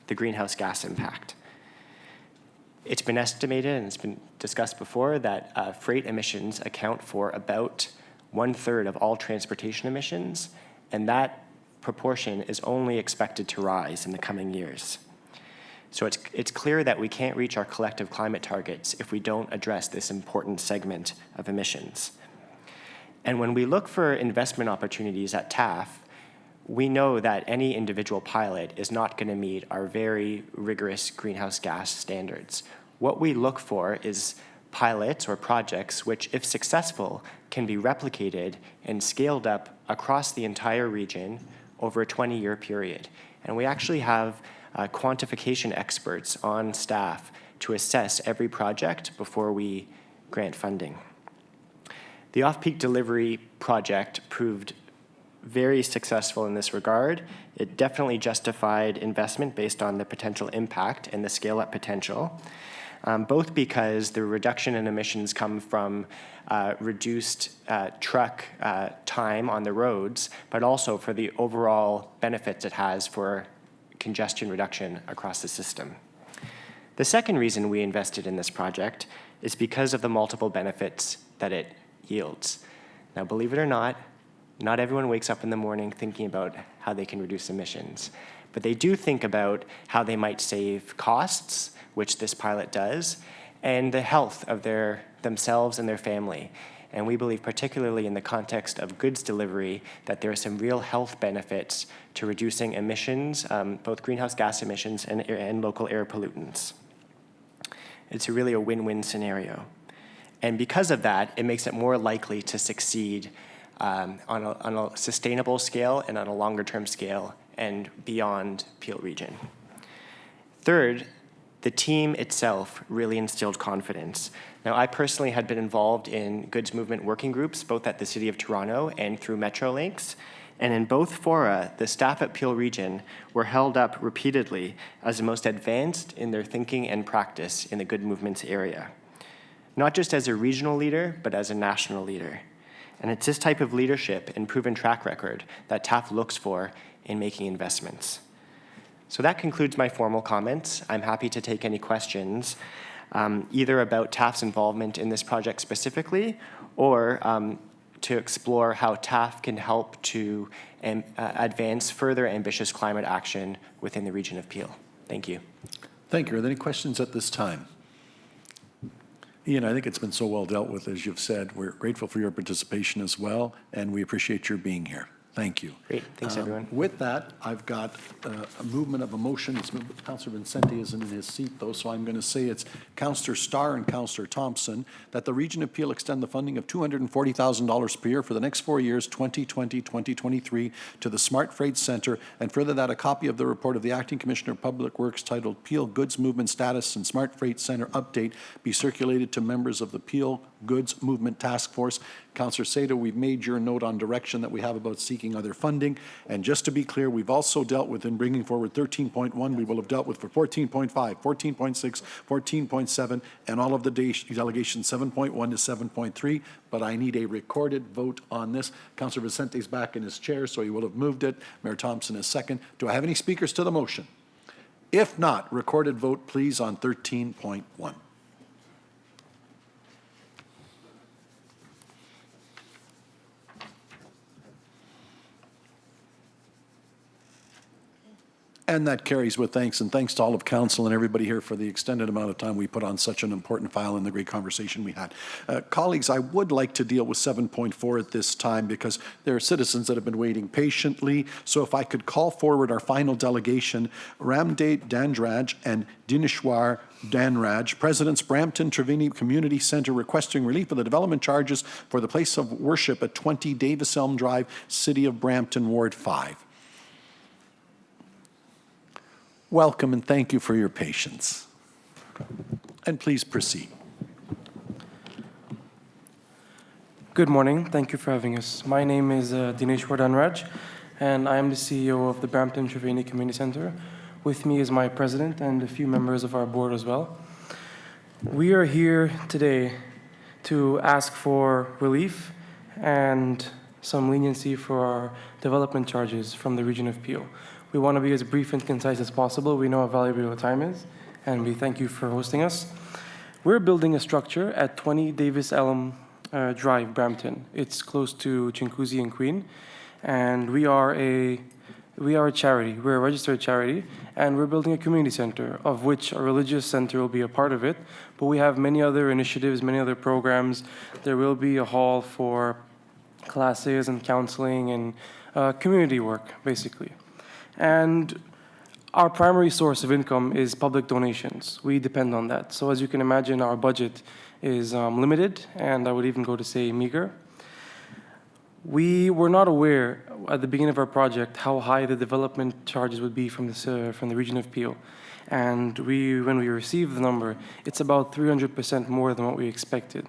the greenhouse gas impact. It's been estimated, and it's been discussed before, that freight emissions account for about 1/3 of all transportation emissions, and that proportion is only expected to rise in the coming years. So it's clear that we can't reach our collective climate targets if we don't address this important segment of emissions. And when we look for investment opportunities at TAF, we know that any individual pilot is not going to meet our very rigorous greenhouse gas standards. What we look for is pilots or projects which, if successful, can be replicated and scaled up across the entire region over a 20-year period. And we actually have quantification experts on staff to assess every project before we grant funding. The off-peak delivery project proved very successful in this regard. It definitely justified investment based on the potential impact and the scale-up potential, both because the reduction in emissions come from reduced truck time on the roads, but also for the overall benefits it has for congestion reduction across the system. The second reason we invested in this project is because of the multiple benefits that it yields. Now, believe it or not everyone wakes up in the morning thinking about how they can reduce emissions, but they do think about how they might save costs, which this pilot does, and the health of themselves and their family. And we believe, particularly in the context of goods delivery, that there are some real health benefits to reducing emissions, both greenhouse gas emissions and local air pollutants. It's really a win-win scenario. And because of that, it makes it more likely to succeed on a sustainable scale and on a longer-term scale and beyond Peel Region. Third, the team itself really instilled confidence. Now, I personally had been involved in goods movement working groups, both at the City of Toronto and through Metrolinx. And in both fora, the staff at Peel Region were held up repeatedly as the most advanced in their thinking and practice in the good movements area. Not just as a regional leader, but as a national leader. And it's this type of leadership and proven track record that TAF looks for in making investments. So that concludes my formal comments. I'm happy to take any questions, either about TAF's involvement in this project specifically, or to explore how TAF can help to advance further ambitious climate action within the region of Peel. Thank you. Thank you. Are there any questions at this time? Ian, I think it's been so well dealt with, as you've said. We're grateful for your participation as well, and we appreciate your being here. Thank you. Great. Thanks, everyone. With that, I've got a movement of a motion. Councillor Vincenti isn't in his seat, though, so I'm going to say it's Councillor Starr and Councillor Thompson that the Region of Peel extend the funding of $240,000 per year for the next 4 years, 2020-2023, to the Smart Freight Centre, and further that a copy of the report of the Acting Commissioner of Public Works titled Peel Goods Movement Status and Smart Freight Centre Update be circulated to members of the Peel Goods Movement Task Force. Councillor Sato, we've made your note on direction that we have about seeking other funding. And just to be clear, we've also dealt with, in bringing forward 13.1, we will have dealt with for 14.5, 14.6, 14.7, and all of the delegations 7.1 to 7.3. But I need a recorded vote on this. Councillor Vicente's back in his chair, so he will have moved it. Mayor Thompson is second. Do I have any speakers to the motion? If not, recorded vote, please, on 13.1. And that carries with thanks, and thanks to all of council and everybody here for the extended amount of time we put on such an important file and the great conversation we had. Colleagues, I would like to deal with 7.4 at this time because there are citizens that have been waiting patiently. So if I could call forward our final delegation, Ramdev Dandraj and Dineshwar Danraj, Presidents, Brampton Trevini Community Center, requesting relief of the development charges for the place of worship at 20 Davis Elm Drive, City of Brampton, Ward 5. Welcome and thank you for your patience. And please proceed. Good morning. Thank you for having us. My name is Dinesh Vardanraj, and I am the CEO of the Brampton Trevini Community Center. With me is my president and a few members of our board as well. We are here today to ask for relief and some leniency for our development charges from the region of Peel. We want to be as brief and concise as possible. We know how valuable your time is, and we thank you for hosting us. We're building a structure at 20 Davis Elm Drive, Brampton. It's close to Chinguacousy and Queen, and we are a charity. We're a registered charity, and we're building a community center, of which a religious center will be a part of it. But we have many other initiatives, many other programs. There will be a hall for classes and counseling and community work, basically. And our primary source of income is public donations. We depend on that. So as you can imagine, our budget is limited, and I would even go to say meager. We were not aware at the beginning of our project how high the development charges would be from the region of Peel. And when we received the number, it's about 300% more than what we expected.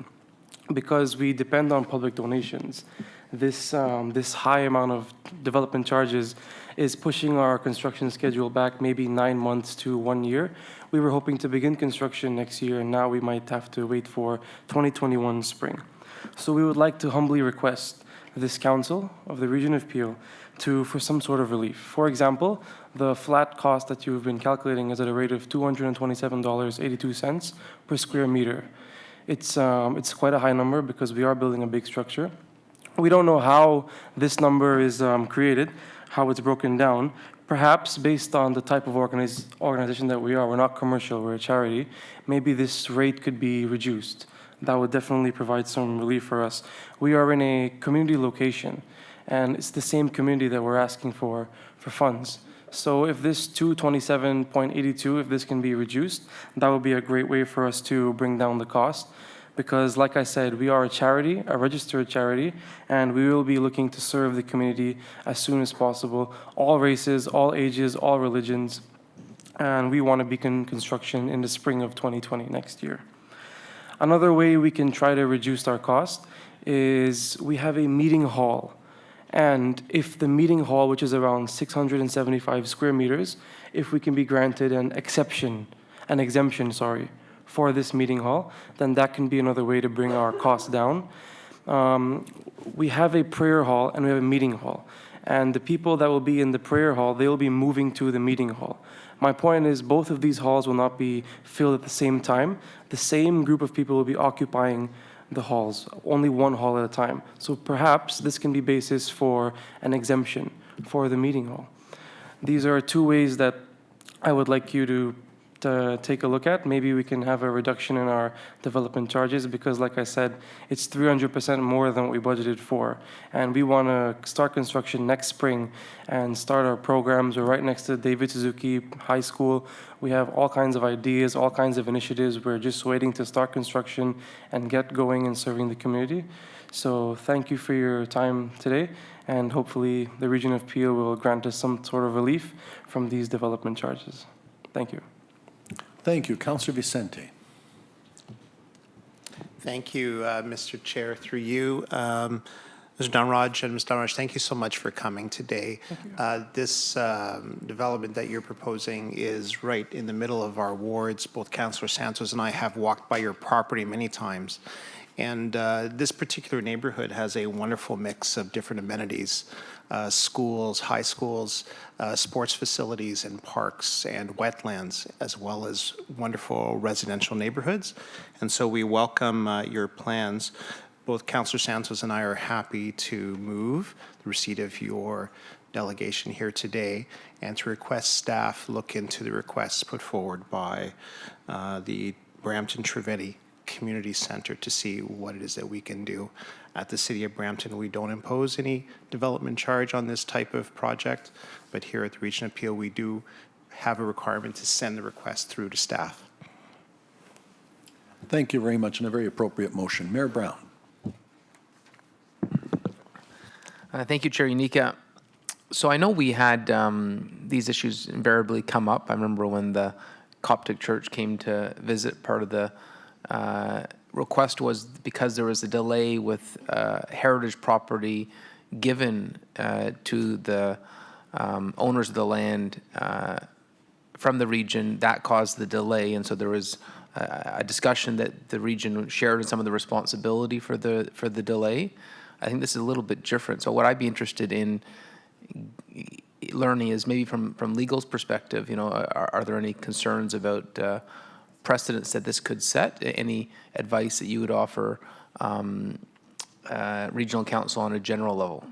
Because we depend on public donations, this high amount of development charges is pushing our construction schedule back maybe 9 months to 1 year. We were hoping to begin construction next year, and now we might have to wait for 2021 spring. So we would like to humbly request this council of the region of Peel for some sort of relief. For example, the flat cost that you've been calculating is at a rate of $227.82 per square meter. It's quite a high number because we are building a big structure. We don't know how this number is created, how it's broken down. Perhaps based on the type of organization that we are, we're not commercial, we're a charity, maybe this rate could be reduced. That would definitely provide some relief for us. We are in a community location, and it's the same community that we're asking for funds. So if this 227.82, if this can be reduced, that would be a great way for us to bring down the cost. Because like I said, we are a charity, a registered charity, and we will be looking to serve the community as soon as possible, all races, all ages, all religions, and we want to begin construction in the spring of 2020 next year. Another way we can try to reduce our cost is we have a meeting hall. And if the meeting hall, which is around 675 square meters, if we can be granted an exemption, for this meeting hall, then that can be another way to bring our costs down. We have a prayer hall and we have a meeting hall. And the people that will be in the prayer hall, they will be moving to the meeting hall. My point is both of these halls will not be filled at the same time. The same group of people will be occupying the halls, only one hall at a time. So perhaps this can be basis for an exemption for the meeting hall. These are two ways that I would like you to take a look at. Maybe we can have a reduction in our development charges because, like I said, it's 300% more than what we budgeted for. And we want to start construction next spring and start our programs. We're right next to David Suzuki High School. We have all kinds of ideas, all kinds of initiatives. We're just waiting to start construction and get going and serving the community. So thank you for your time today, and hopefully the region of Peel will grant us some sort of relief from these development charges. Thank you. Thank you. Councillor Vicente. Thank you, Mr. Chair, through you. Mr. Danraj and Ms. Danraj, thank you so much for coming today. This development that you're proposing is right in the middle of our wards. Both Councillor Santos and I have walked by your property many times. And this particular neighborhood has a wonderful mix of different amenities, schools, high schools, sports facilities and parks and wetlands, as well as wonderful residential neighborhoods. And so we welcome your plans. Both Councillor Santos and I are happy to move the receipt of your delegation here today and to request staff look into the requests put forward by the Brampton Triveni Community Center to see what it is that we can do. At the City of Brampton, we don't impose any development charge on this type of project, but here at the Region Appeal, we do have a requirement to send the request through to staff. Thank you very much, and a very appropriate motion. Mayor Brown. Thank you, Chair Unica. So I know we had these issues invariably come up. I remember when the Coptic Church came to visit, part of the request was because there was a delay with heritage property given to the owners of the land from the region, that caused the delay. And so there was a discussion that the region shared in some of the responsibility for the delay. I think this is a little bit different. So what I'd be interested in learning is maybe from legal's perspective, you know, are there any concerns about precedents that this could set? Any advice that you would offer regional council on a general level?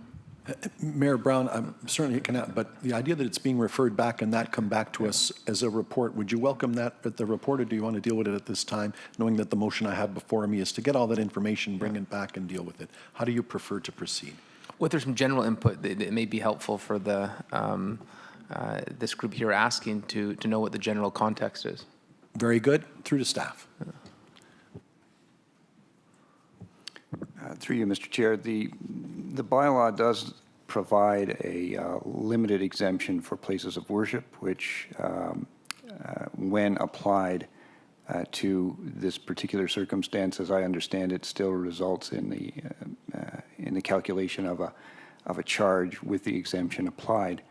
Mayor Brown, I'm certainly cannot, but the idea that it's being referred back and that come back to us as a report, would you welcome that at the report, or do you want to deal with it at this time, knowing that the motion I have before me is to get all that information, bring it back and deal with it? How do you prefer to proceed? Well, there's some general input that may be helpful for the this group here asking to know what the general context is. Very good. Through to staff. Through you, Mr. Chair, the bylaw does provide a limited exemption for places of worship, which, when applied to this particular circumstance, as I understand it, still results in the calculation of a charge with the exemption applied.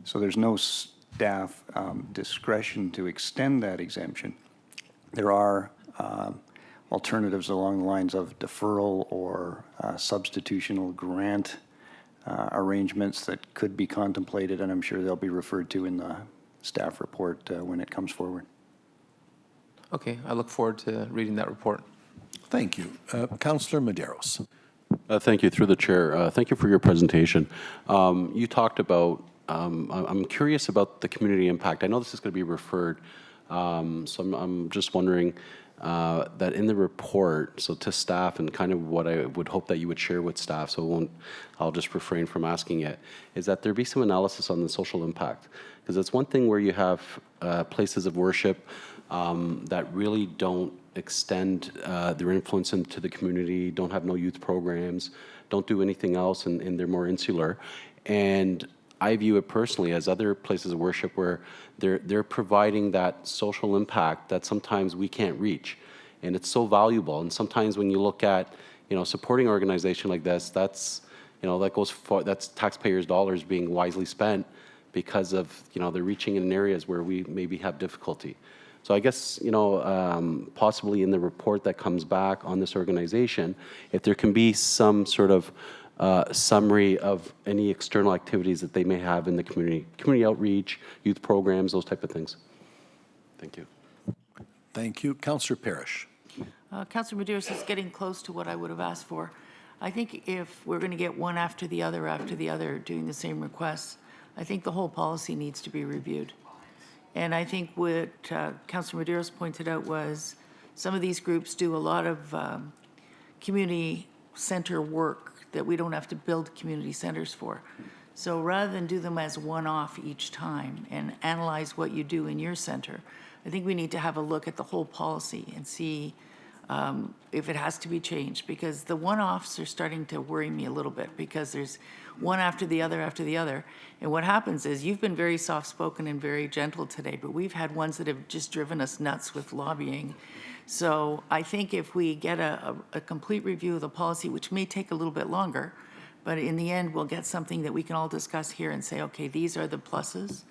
So there's no staff discretion to extend that exemption. There are alternatives along the lines of deferral or substitutional grant arrangements that could be contemplated, and I'm sure they'll be referred to in the staff report when it comes forward. Okay, I look forward to reading that report. Thank you. Councillor Medeiros. Thank you, through the chair. Thank you for your presentation. You talked about, I'm curious about the community impact. I know this is going to be referred, so I'm just wondering that in the report, so to staff, and kind of what I would hope that you would share with staff, so I'll just refrain from asking it, is that there be some analysis on the social impact. Because it's one thing where you have places of worship that really don't extend their influence into the community, don't have no youth programs, don't do anything else, and they're more insular. And I view it personally as other places of worship where they're providing that social impact that sometimes we can't reach. And it's so valuable. And sometimes when you look at, you know, supporting an organization like this, that's, you know, that goes for, that's taxpayers' dollars being wisely spent because of, you know, they're reaching in areas where we maybe have difficulty. So I guess, you know, possibly in the report that comes back on this organization, if there can be some sort of summary of any external activities that they may have in the community outreach, youth programs, those type of things. Thank you. Thank you. Councillor Parrish. Councillor Medeiros is getting close to what I would have asked for. I think if we're going to get one after the other doing the same requests, I think the whole policy needs to be reviewed. And I think what Councillor Medeiros pointed out was some of these groups do a lot of community center work that we don't have to build community centers for. So rather than do them as one-off each time and analyze what you do in your center, I think we need to have a look at the whole policy and see if it has to be changed, because the one-offs are starting to worry me a little bit, because there's one after the other. And what happens is, you've been very soft-spoken and very gentle today, but we've had ones that have just driven us nuts with lobbying. So I think if we get a complete review of the policy, which may take a little bit longer, but in the end, we'll get something that we can all discuss here and say, okay, these are the pluses,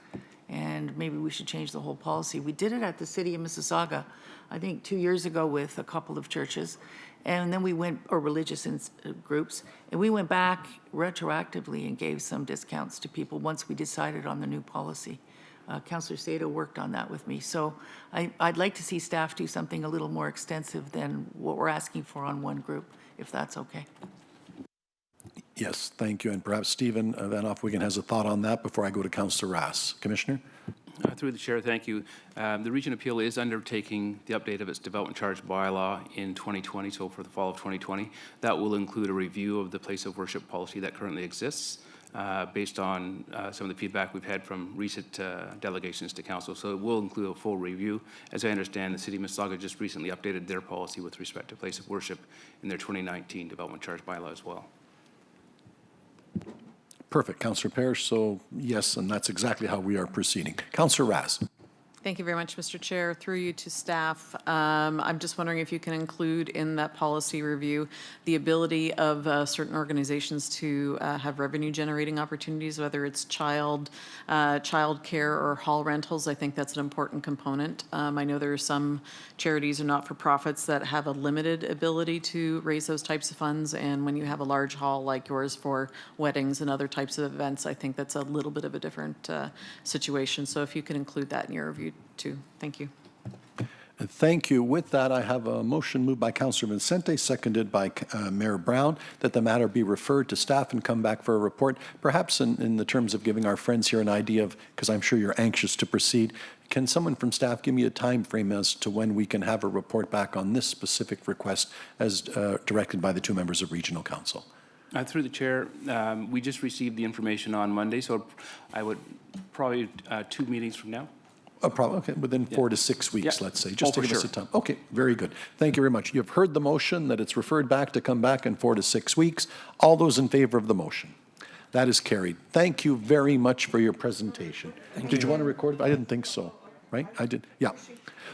and maybe we should change the whole policy. We did it at the City of Mississauga, I think 2 years ago, with a couple of churches, and then we went, or religious groups, and we went back retroactively and gave some discounts to people once we decided on the new policy. Councillor Sato worked on that with me. So I'd like to see staff do something a little more extensive than what we're asking for on one group, if that's okay. Yes, thank you. And perhaps Stephen Van Offwigan has a thought on that before I go to Councillor Rass. Commissioner? Through the chair, thank you. The Region Appeal is undertaking the update of its development charge bylaw in 2020, so for the fall of 2020. That will include a review of the place of worship policy that currently exists based on some of the feedback we've had from recent delegations to council. So it will include a full review. As I understand, the City of Mississauga just recently updated their policy with respect to place of worship in their 2019 development charge bylaw as well. Perfect, Councillor Parrish. So yes, and that's exactly how we are proceeding. Councillor Rass. Thank you very much, Mr. Chair. Through you to staff, I'm just wondering if you can include in that policy review the ability of certain organizations to have revenue generating opportunities, whether it's child care or hall rentals. I think that's an important component. I know there are some charities or not-for-profits that have a limited ability to raise those types of funds, and when you have a large hall like yours for weddings and other types of events, I think that's a little bit of a different situation. So if you can include that in your review too. Thank you. Thank you. With that, I have a motion moved by Councillor Vincente, seconded by Mayor Brown, that the matter be referred to staff and come back for a report. Perhaps in the terms of giving our friends here an idea of, because I'm sure you're anxious to proceed, can someone from staff give me a time frame as to when we can have a report back on this specific request as directed by the two members of Regional Council? Through the chair, we just received the information on Monday, so I would probably 2 meetings from now. Okay, within 4 to 6 weeks, let's say, just to give us a sure. time. Okay, very good. Thank you very much. You've heard the motion that it's referred back to come back in 4 to 6 weeks. All those in favor of the motion? That is carried. Thank you very much for your presentation. Did you want to record it? I didn't think so, right? I did, yeah.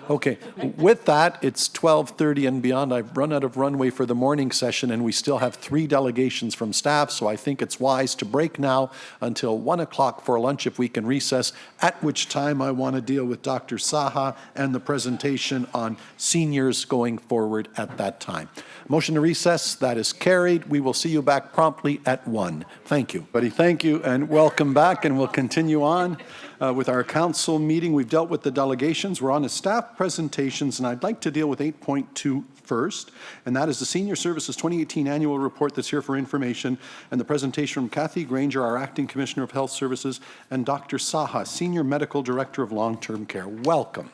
Okay, with that, it's 12:30 and beyond. I've run out of runway for the morning session, and we still have 3 delegations from staff, so I think it's wise to break now until 1 o'clock for lunch if we can recess, at which time I want to deal with Dr. Saha and the presentation on seniors going forward at that time. Motion to recess, that is carried. We will see you back promptly at 1. Thank you. Buddy, thank you, and welcome back, and we'll continue on with our council meeting. We've dealt with the delegations. We're on to staff presentations, and I'd like to deal with 8.2 first, and that is the Senior Services 2018 Annual Report that's here for information, and the presentation from Kathy Granger, our Acting Commissioner of Health Services, and Dr. Saha, Senior Medical Director of Long-Term Care. Welcome.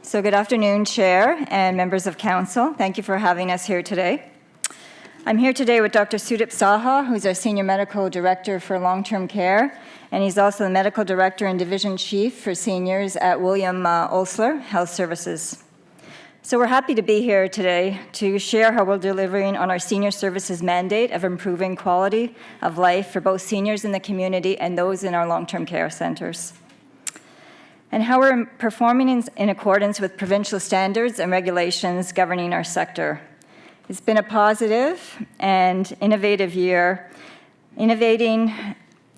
So good afternoon, Chair and members of Council. Thank you for having us here today. I'm here today with Dr. Sudip Saha, who's our Senior Medical Director for Long-Term Care, and he's also the Medical Director and Division Chief for Seniors at William Osler Health Services. So we're happy to be here today to share how we're delivering on our senior services mandate of improving quality of life for both seniors in the community and those in our long-term care centers, and how we're performing in accordance with provincial standards and regulations governing our sector. It's been a positive and innovative year, innovating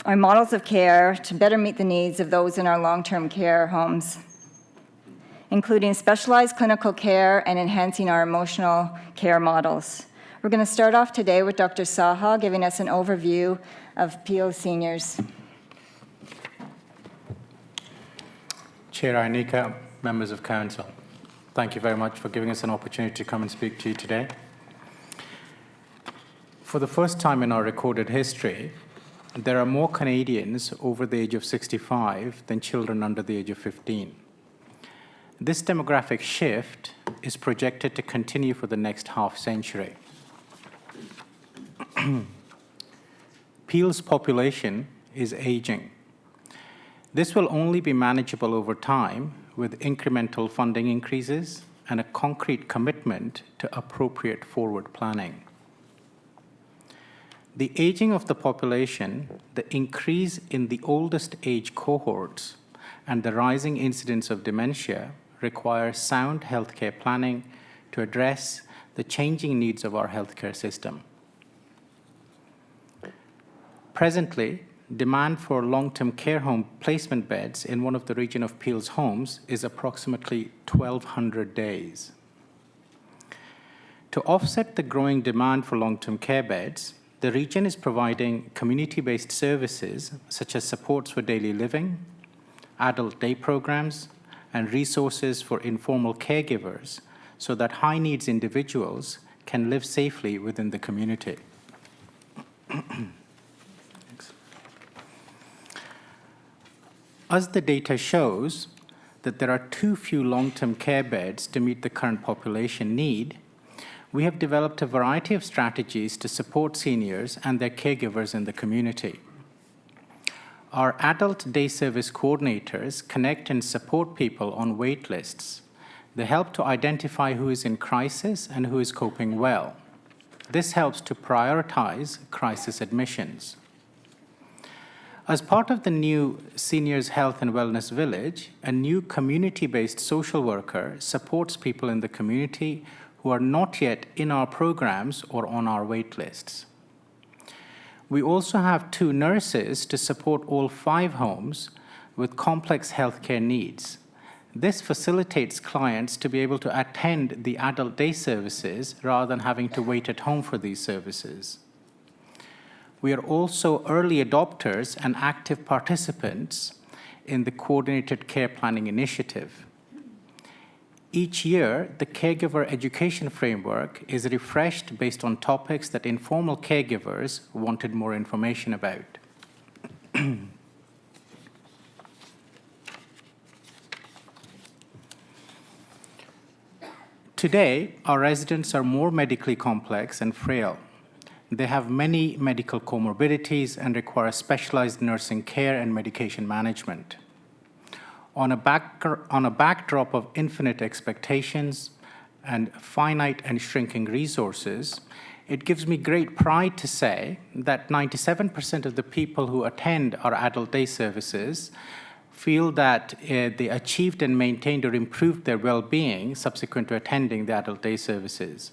our models of care to better meet the needs of those in our long-term care homes, including specialized clinical care and enhancing our emotional care models. We're going to start off today with Dr. Saha giving us an overview of Peel Seniors. Chair Ainika, members of Council, thank you very much for giving us an opportunity to come and speak to you today. For the first time in our recorded history, there are more Canadians over the age of 65 than children under the age of 15. This demographic shift is projected to continue for the next half-century. Peel's population is aging. This will only be manageable over time with incremental funding increases and a concrete commitment to appropriate forward planning. The aging of the population, the increase in the oldest age cohorts, and the rising incidence of dementia require sound healthcare planning to address the changing needs of our healthcare system. Presently, demand for long-term care home placement beds in one of the Region of Peel's homes is approximately 1,200 days. To To offset the growing demand for long-term care beds, the region is providing community-based services such as supports for daily living, adult day programs, and resources for informal caregivers so that high-needs individuals can live safely within the community. As the data shows that there are too few long-term care beds to meet the current population need, we have developed a variety of strategies to support seniors and their caregivers in the community. Our adult day service coordinators connect and support people on wait lists. They help to identify who is in crisis and who is coping well. This helps to prioritize crisis admissions. As part of the new Seniors Health and Wellness Village, a new community-based social worker supports people in the community who are not yet in our programs or on our wait lists. We also have 2 nurses to support all 5 homes with complex healthcare needs. This facilitates clients to be able to attend the adult day services rather than having to wait at home for these services. We are also early adopters and active participants in the Coordinated Care Planning Initiative. Each year, the Caregiver Education Framework is refreshed based on topics that informal caregivers wanted more information about. Today, our residents are more medically complex and frail. They have many medical comorbidities and require specialized nursing care and medication management. On a backdrop of infinite expectations and finite and shrinking resources, it gives me great pride to say that 97% of the people who attend our adult day services feel that they achieved and maintained or improved their well-being subsequent to attending the adult day services.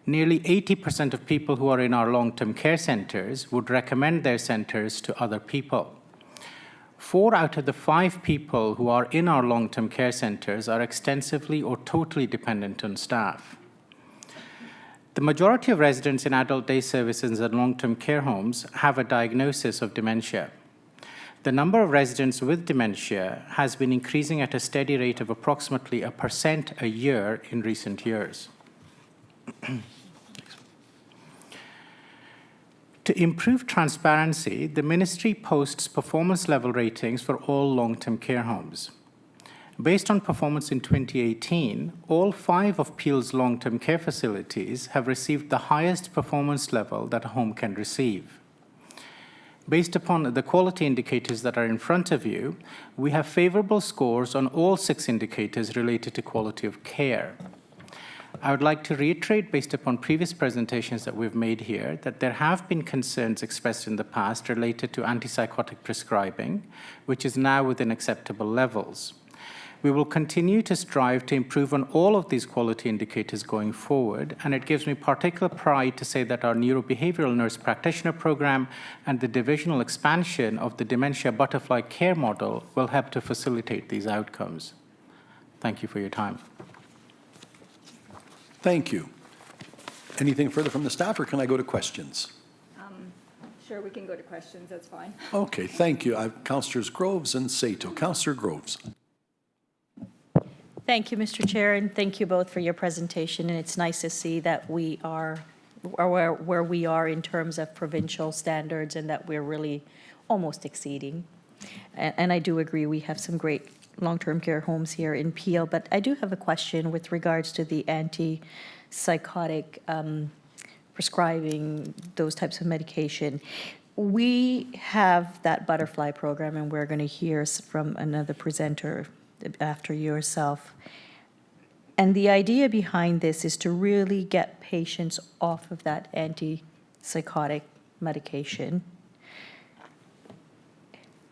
Nearly 80% of people who are in our long-term care centers would recommend their centers to other people. 4 out of the 5 people who are in our long-term care centers are extensively or totally dependent on staff. The majority of residents in adult day services and long-term care homes have a diagnosis of dementia. The number of residents with dementia has been increasing at a steady rate of approximately 1% a year in recent years. To improve transparency, the ministry posts performance level ratings for all long-term care homes. Based on performance in 2018, all 5 of Peel's long-term care facilities have received the highest performance level that a home can receive. Based upon the quality indicators that are in front of you, we have favorable scores on all 6 indicators related to quality of care. I would like to reiterate, based upon previous presentations that we've made here, that there have been concerns expressed in the past related to antipsychotic prescribing, which is now within acceptable levels. We will continue to strive to improve on all of these quality indicators going forward, and it gives me particular pride to say that our neurobehavioral nurse practitioner program and the divisional expansion of the dementia butterfly care model will help to facilitate these outcomes. Thank you for your time. Thank you. Anything further from the staff, or can I go to questions? Sure, we can go to questions. That's fine. Okay, thank you. I have Councillors Groves and Sato. Councillor Groves. Thank you, Mr. Chair, and thank you both for your presentation. And it's nice to see that we are where we are in terms of provincial standards and that we're really almost exceeding. And I do agree we have some great long-term care homes here in Peel, but I do have a question with regards to the antipsychotic prescribing those types of medication. We have that butterfly program, and we're going to hear from another presenter after yourself. And the idea behind this is to really get patients off of that antipsychotic medication.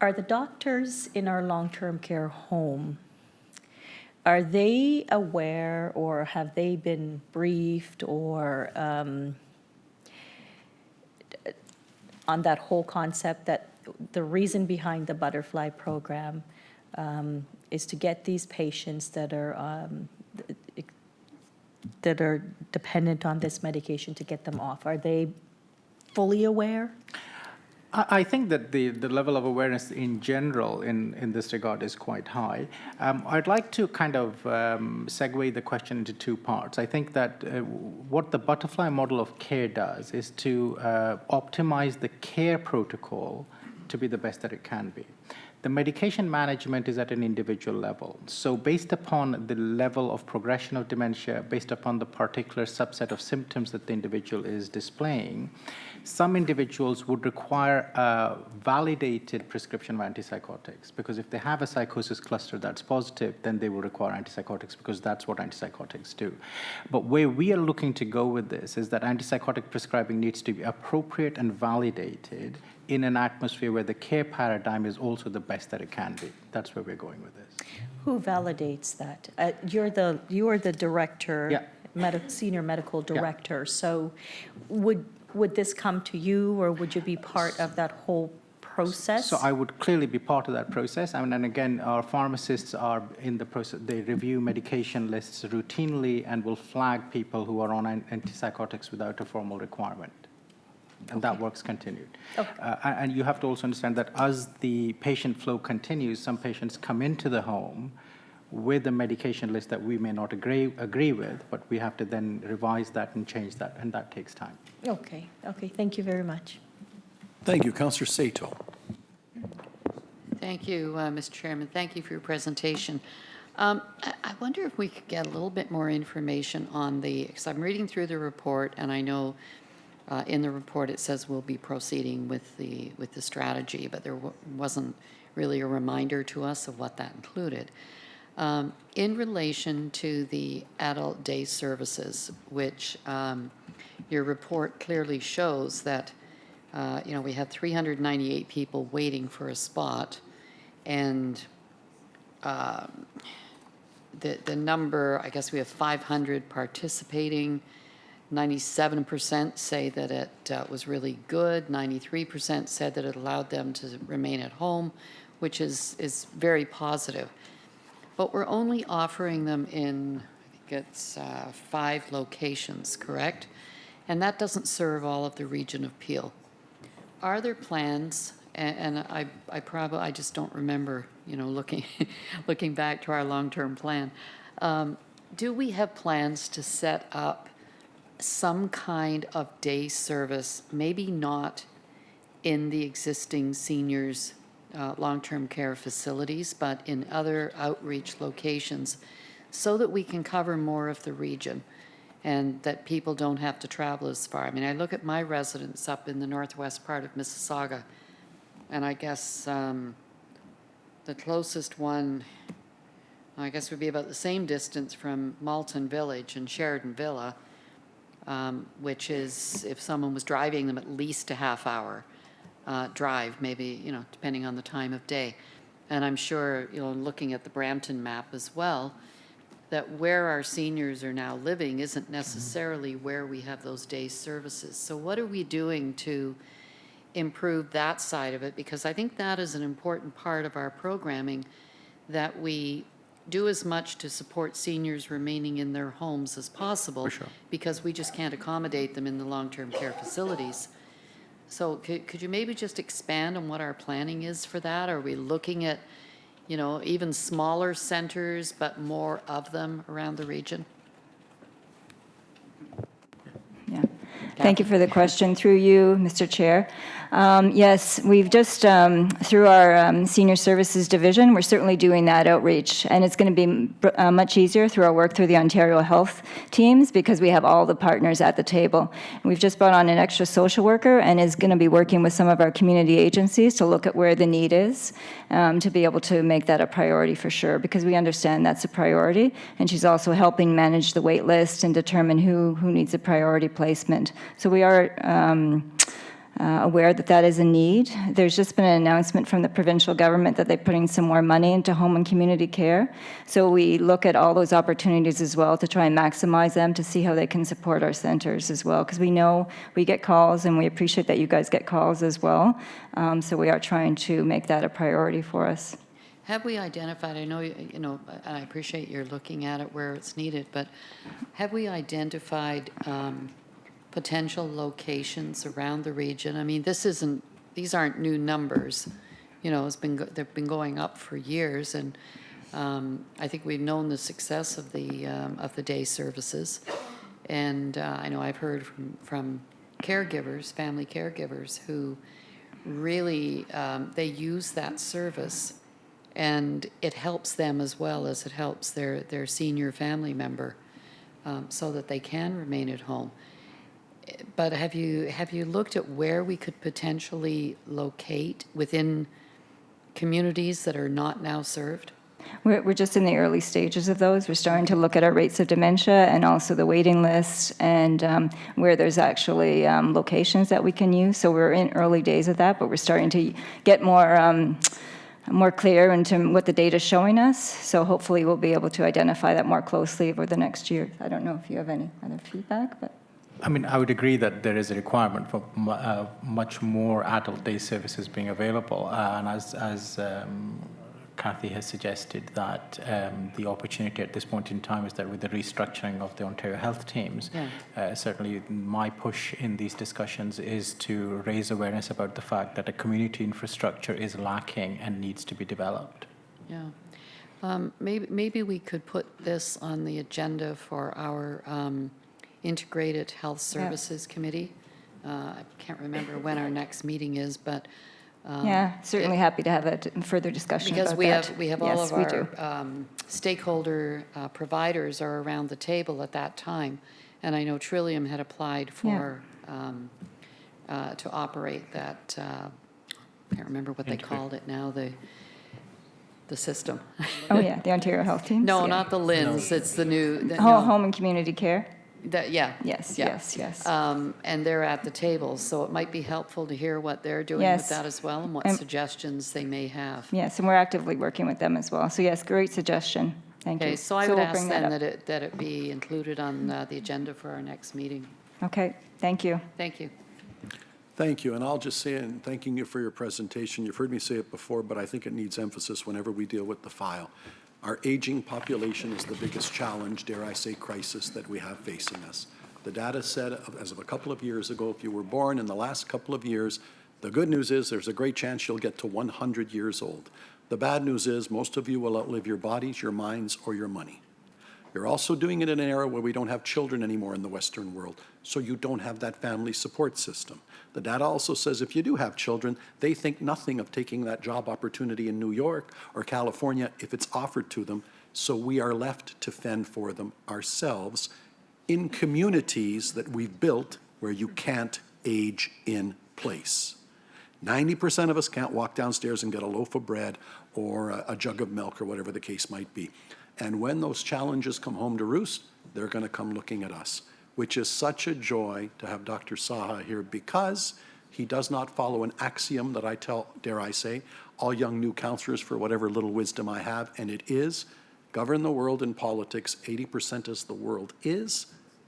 Are the doctors in our long-term care home, are they aware or have they been briefed or on that whole concept that the reason behind the butterfly program is to get these patients that are that are dependent on this medication to get them off? Are they fully aware? I think that the level of awareness in general in this regard is quite high. I'd like to kind of segue the question into two parts. I think that what the butterfly model of care does is to optimize the care protocol to be the best that it can be. The medication management is at an individual level. So based upon the level of progression of dementia, based upon the particular subset of symptoms that the individual is displaying, some individuals would require a validated prescription of antipsychotics, because if they have a psychosis cluster that's positive, then they will require antipsychotics, because that's what antipsychotics do. But where we are looking to go with this is that antipsychotic prescribing needs to be appropriate and validated in an atmosphere where the care paradigm is also the best that it can be. That's where we're going with this. Who validates that? You are the director, Yeah. senior medical director. So would this come to you, or would you be part of that whole process? So I would clearly be part of that process. I mean, and again, our pharmacists are in the process. They review medication lists routinely and will flag people who are on antipsychotics without a formal requirement. And that work's continued. Okay. And you have to also understand that as the patient flow continues, some patients come into the home with a medication list that we may not agree with, but we have to then revise that and change that, and that takes time. Okay, thank you very much. Thank you. Councillor Sato. Thank you, Mr. Chairman. Thank you for your presentation. I wonder if we could get a little bit more information on because I'm reading through the report, and I know in the report it says we'll be proceeding with the strategy, but there wasn't really a reminder to us of what that included. In relation to the adult day services, which your report clearly shows that we had 398 people waiting for a spot, and the number, I guess we have 500 participating. 97% say that it was really good. 93% said that it allowed them to remain at home, which is very positive. But we're only offering them in, I think it's 5 locations, correct? And that doesn't serve all of the region of Peel. Are there plans, and I just don't remember, looking back to our long-term plan. Do we have plans to set up some kind of day service, maybe not in the existing seniors' long-term care facilities, but in other outreach locations, so that we can cover more of the region and that people don't have to travel as far? I mean, I look at my residents up in the northwest part of Mississauga, and I guess the closest one, I guess, would be about the same distance from Malton Village and Sheridan Villa, which is, if someone was driving them, at least a half-hour drive, maybe, depending on the time of day. And I'm sure, looking at the Brampton map as well, that where our seniors are now living isn't necessarily where we have those day services. So what are we doing to improve that side of it? Because I think that is an important part of our programming, that we do as much to support seniors remaining in their homes as possible, because we just can't accommodate them in the long-term care facilities. So could you maybe just expand on what our planning is for that? Are we looking at, even smaller centers, but more of them around the region? Yeah. Thank you for the question. Through you, Mr. Chair. Yes, we've just, through our Senior Services Division, we're certainly doing that outreach. And it's going to be much easier through our work through the Ontario Health teams, because we have all the partners at the table. And we've just brought on an extra social worker, and is going to be working with some of our community agencies to look at where the need is, to be able to make that a priority for sure, because we understand that's a priority. And she's also helping manage the wait list and determine who needs a priority placement. So we are aware that that is a need. There's just been an announcement from the provincial government that they're putting some more money into home and community care. So we look at all those opportunities as well to try and maximize them, to see how they can support our centers as well, because we know we get calls, and we appreciate that you guys get calls as well. So we are trying to make that a priority for us. Have we identified, I know, you know, I appreciate you're looking at it where it's needed, but have we identified potential locations around the region? I mean, these aren't new numbers. You know, they've been going up for years, and I think we've known the success of the day services. And I know I've heard from caregivers, family caregivers, who really, they use that service, and it helps them as well as it helps their senior family member, so that they can remain at home. But have you looked at where we could potentially locate within communities that are not now served? We're just in the early stages of those. We're starting to look at our rates of dementia and also the waiting list and where there's actually locations that we can use. So we're in early days of that, but we're starting to get more clear into what the data is showing us. So hopefully we'll be able to identify that more closely over the next year. I don't know if you have any other feedback, but. I mean, I would agree that there is a requirement for much more adult day services being available. And as Kathy has suggested, that the opportunity at this point in time is that with the restructuring of the Ontario Health teams, certainly my push in these discussions is to raise awareness about the fact that a community infrastructure is lacking and needs to be developed. Yeah. Maybe we could put this on the agenda for our Integrated Health Services Committee. I can't remember when our next meeting is, but certainly happy to have a further discussion about that. Because we have all of our stakeholder providers are around the table at that time, and I know Trillium had applied for to operate that. I can't remember what they called it now. The system. Oh yeah, the Ontario Health teams. No, not the LHINs. It's the new home and community care. Yes. And they're at the table, so it might be helpful to hear what they're doing with that as well and what suggestions they may have. Yes, and we're actively working with them as well. So yes, great suggestion. Thank you. Okay, so I would ask then that it be included on the agenda for our next meeting. Okay, thank you. Thank you. Thank you, and I'll just say, in thanking you for your presentation, you've heard me say it before, but I think it needs emphasis whenever we deal with the file. Our aging population is the biggest challenge, dare I say, crisis that we have facing us. The data said, as of a couple of years ago, if you were born in the last couple of years, the good news is there's a great chance you'll get to 100 years old. The bad news is most of you will outlive your bodies, your minds, or your money. You're also doing it in an era where we don't have children anymore in the Western world, so you don't have that family support system. The data also says if you do have children, they think nothing of taking that job opportunity in New York or California if it's offered to them, so we are left to fend for them ourselves in communities that we've built where you can't age in place. 90% of us can't walk downstairs and get a loaf of bread or a jug of milk or whatever the case might be. And when those challenges come home to roost, they're going to come looking at us, which is such a joy to have Dr. Saha here because he does not follow an axiom that I tell, dare I say, all young new counselors for whatever little wisdom I have, and it is govern the world in politics 80% as the world is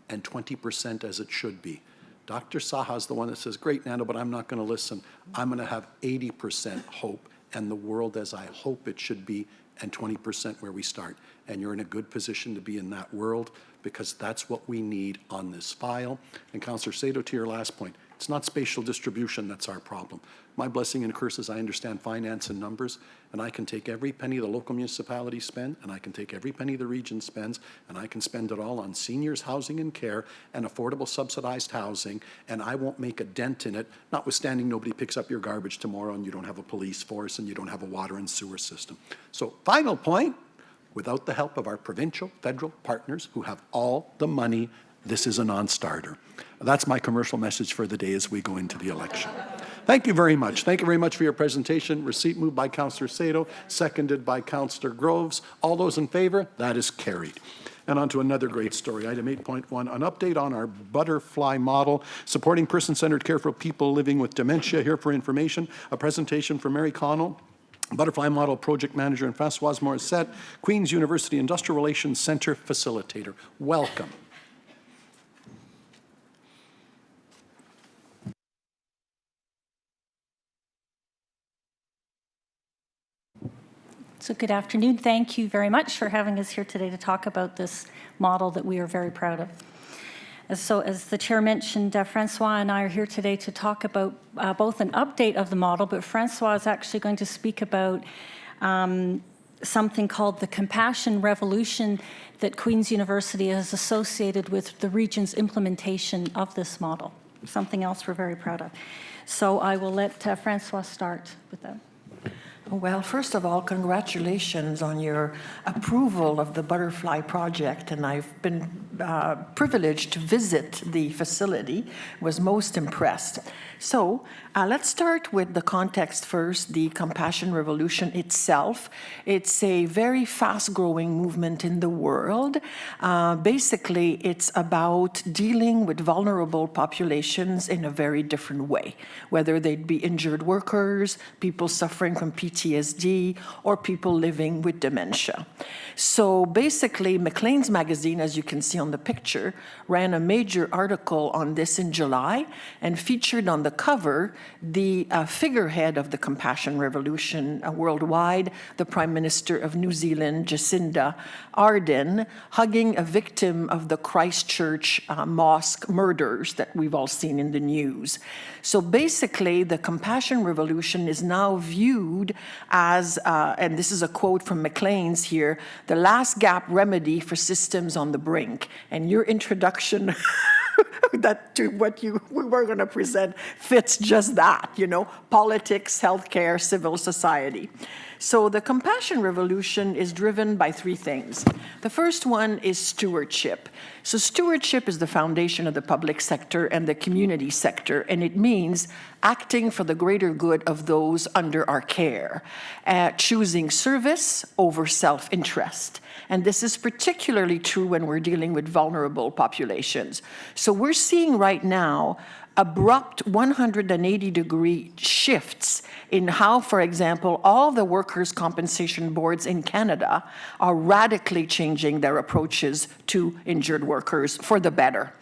and 20% as it should be. Dr. Saha is the one that says, great, Nando, but I'm not going to listen. I'm going to have 80% hope and the world as I hope it should be and 20% where we start. And you're in a good position to be in that world because that's what we need on this file. And Councillor Sato, to your last point, it's not spatial distribution that's our problem. My blessing and curse is I understand finance and numbers, and I can take every penny the local municipalities spend, and I can take every penny the region spends, and I can spend it all on seniors housing and care and affordable subsidized housing, and I won't make a dent in it, notwithstanding nobody picks up your garbage tomorrow and you don't have a police force and you don't have a water and sewer system. So final point, without the help of our provincial, federal partners who have all the money, this is a non-starter. That's my commercial message for the day as we go into the election. Thank you very much. Thank you very much for your presentation. Receipt moved by Councillor Sato, seconded by Councillor Groves. All those in favor? That is carried. And on to another great story. Item 8.1, an update on our butterfly model, supporting person-centered care for people living with dementia. Here for information, a presentation from Mary Connell, Butterfly Model Project Manager, and Françoise Morissette, Queen's University Industrial Relations Center Facilitator. Welcome. So good afternoon. Thank you very much for having us here today to talk about this model that we are very proud of. So as the chair mentioned, Francois and I are here today to talk about both an update of the model, but Francois is actually going to speak about something called the Compassion Revolution that Queen's University has associated with the region's implementation of this model, something else we're very proud of. So I will let Francois start with that. Well, first of all, congratulations on your approval of the Butterfly Project, and I've been privileged to visit the facility, was most impressed. So let's start with the context first, the Compassion Revolution itself. It's a very fast-growing movement in the world. Basically, it's about dealing with vulnerable populations in a very different way, whether they'd be injured workers, people suffering from PTSD, or people living with dementia. So basically, Maclean's magazine, as you can see on the picture, ran a major article on this in July and featured on the cover the figurehead of the Compassion Revolution worldwide, the Prime Minister of New Zealand, Jacinda Ardern, hugging a victim of the Christchurch mosque murders that we've all seen in the news. So basically, the Compassion Revolution is now viewed as, and this is a quote from Maclean's here, the last gap remedy for systems on the brink. And your introduction that to what we were going to present fits just that, you know, politics, healthcare, civil society. So the Compassion Revolution is driven by three things. The first one is stewardship. So stewardship is the foundation of the public sector and the community sector, and it means acting for the greater good of those under our care, choosing service over self-interest. And this is particularly true when we're dealing with vulnerable populations. So we're seeing right now abrupt 180-degree shifts in how, for example, all the workers' compensation boards in Canada are radically changing their approaches to injured workers for the better.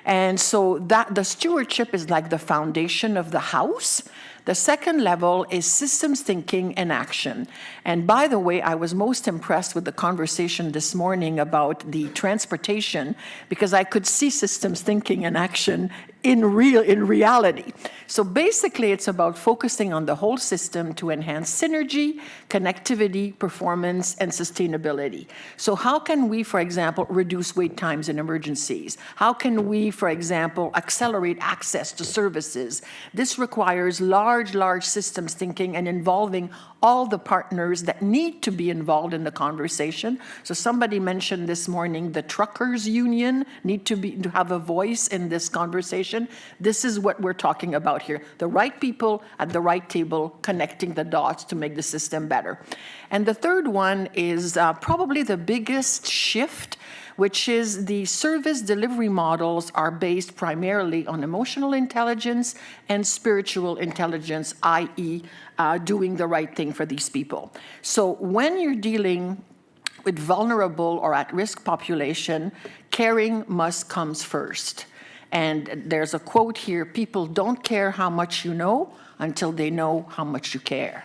And so that the stewardship is like the foundation of the house. The second level is systems thinking and action. And by the way, I was most impressed with the conversation this morning about the transportation, because I could see systems thinking and action in reality. So basically, it's about focusing on the whole system to enhance synergy, connectivity, performance, and sustainability. So how can we, for example, reduce wait times in emergencies? How can we, for example, accelerate access to services? This requires large systems thinking and involving all the partners that need to be involved in the conversation. So somebody mentioned this morning the truckers union need to have a voice in this conversation. This is what we're talking about here. The right people at the right table connecting the dots to make the system better. And the third one is probably the biggest shift, which is the service delivery models are based primarily on emotional intelligence and spiritual intelligence, i.e. Doing the right thing for these people. So when you're dealing with vulnerable or at-risk population, caring must come first. And there's a quote here, people don't care how much you know until they know how much you care.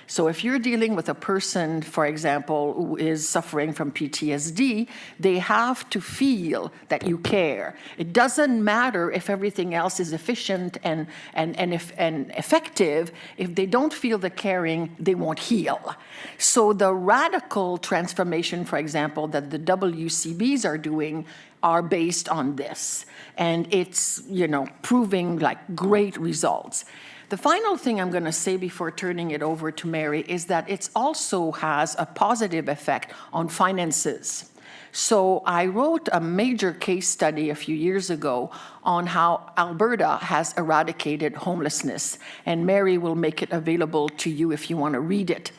So if you're dealing with a person, for example, who is suffering from PTSD, they have to feel that you care. It doesn't matter if everything else is efficient and effective. If they don't feel the caring, they won't heal. So the radical transformation, for example, that the WCBs are doing are based on this. And it's, you know, proving like great results. The final thing I'm going to say before turning it over to Mary is that it also has a positive effect on finances. So I wrote a major case study a few years ago on how Alberta has eradicated homelessness, and Mary will make it available to you if you want to read it.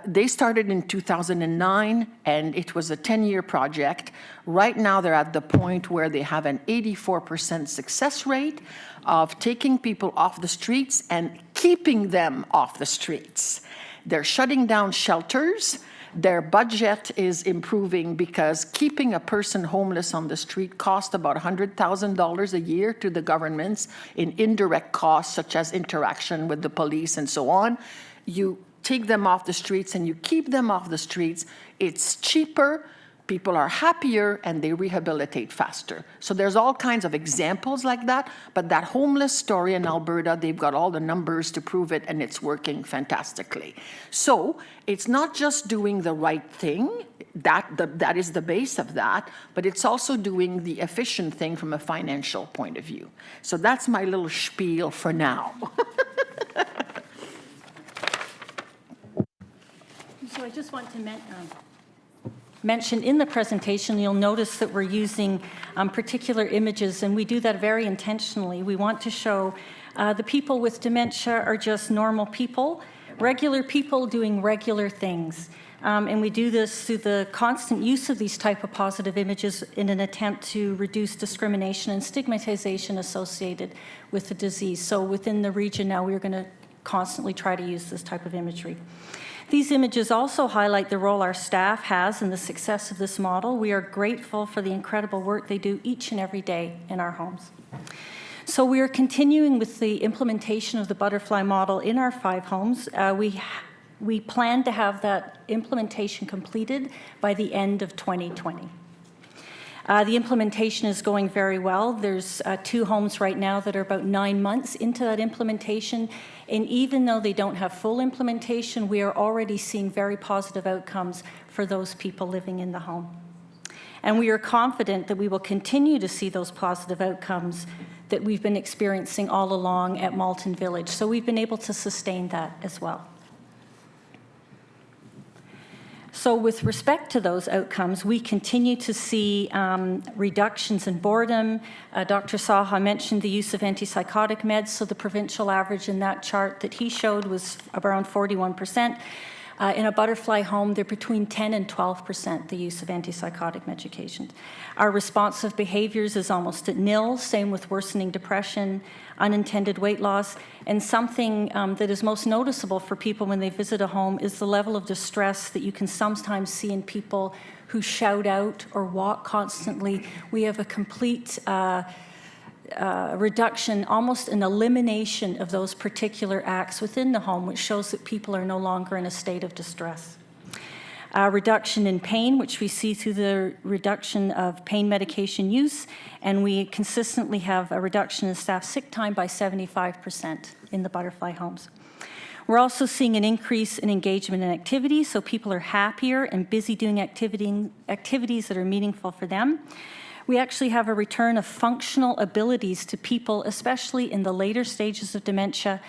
They started in 2009, and it was a 10-year project. Right now, they're at the point where they have an 84% success rate of taking people off the streets and keeping them off the streets. They're shutting down shelters. Their budget is improving because keeping a person homeless on the street costs about $100,000 a year to the governments in indirect costs, such as interaction with the police and so on. You take them off the streets and you keep them off the streets, it's cheaper, people are happier, and they rehabilitate faster. So there's all kinds of examples like that, but that homeless story in Alberta, they've got all the numbers to prove it, and it's working fantastically. So it's not just doing the right thing, that is the base of that, but it's also doing the efficient thing from a financial point of view. So that's my little spiel for now. So I just want to mention in the presentation, you'll notice that we're using particular images, and we do that very intentionally. We want to show the people with dementia are just normal people doing regular things. And we do this through the constant use of these type of positive images in an attempt to reduce discrimination and stigmatization associated with the disease. So within the region now, we're going to constantly try to use this type of imagery. These images also highlight the role our staff has in the success of this model. We are grateful for the incredible work they do each and every day in our homes. So we are continuing with the implementation of the butterfly model in our 5 homes. We plan to have that implementation completed by the end of 2020. The implementation is going very well. There's 2 homes right now that are about 9 months into that implementation. And even though they don't have full implementation, we are already seeing very positive outcomes for those people living in the home. And we are confident that we will continue to see those positive outcomes that we've been experiencing all along at Malton Village. So we've been able to sustain that as well. So with respect to those outcomes, we continue to see reductions in boredom. Dr. Saha mentioned the use of antipsychotic meds, so the provincial average in that chart that he showed was around 41%. In a butterfly home, they're between 10 and 12% the use of antipsychotic medications. Our responsive behaviors is almost at nil, same with worsening depression, unintended weight loss, and something that is most noticeable for people when they visit a home is the level of distress that you can sometimes see in people who shout out or walk constantly. We have a complete reduction, almost an elimination of those particular acts within the home, which shows that people are no longer in a state of distress. Reduction in pain, which we see through the reduction of pain medication use, and we consistently have a reduction in staff sick time by 75% in the butterfly homes. We're also seeing an increase in engagement and activity, so people are happier and busy doing activities that are meaningful for them. We actually have a return of functional abilities to people, especially in the later stages of dementia,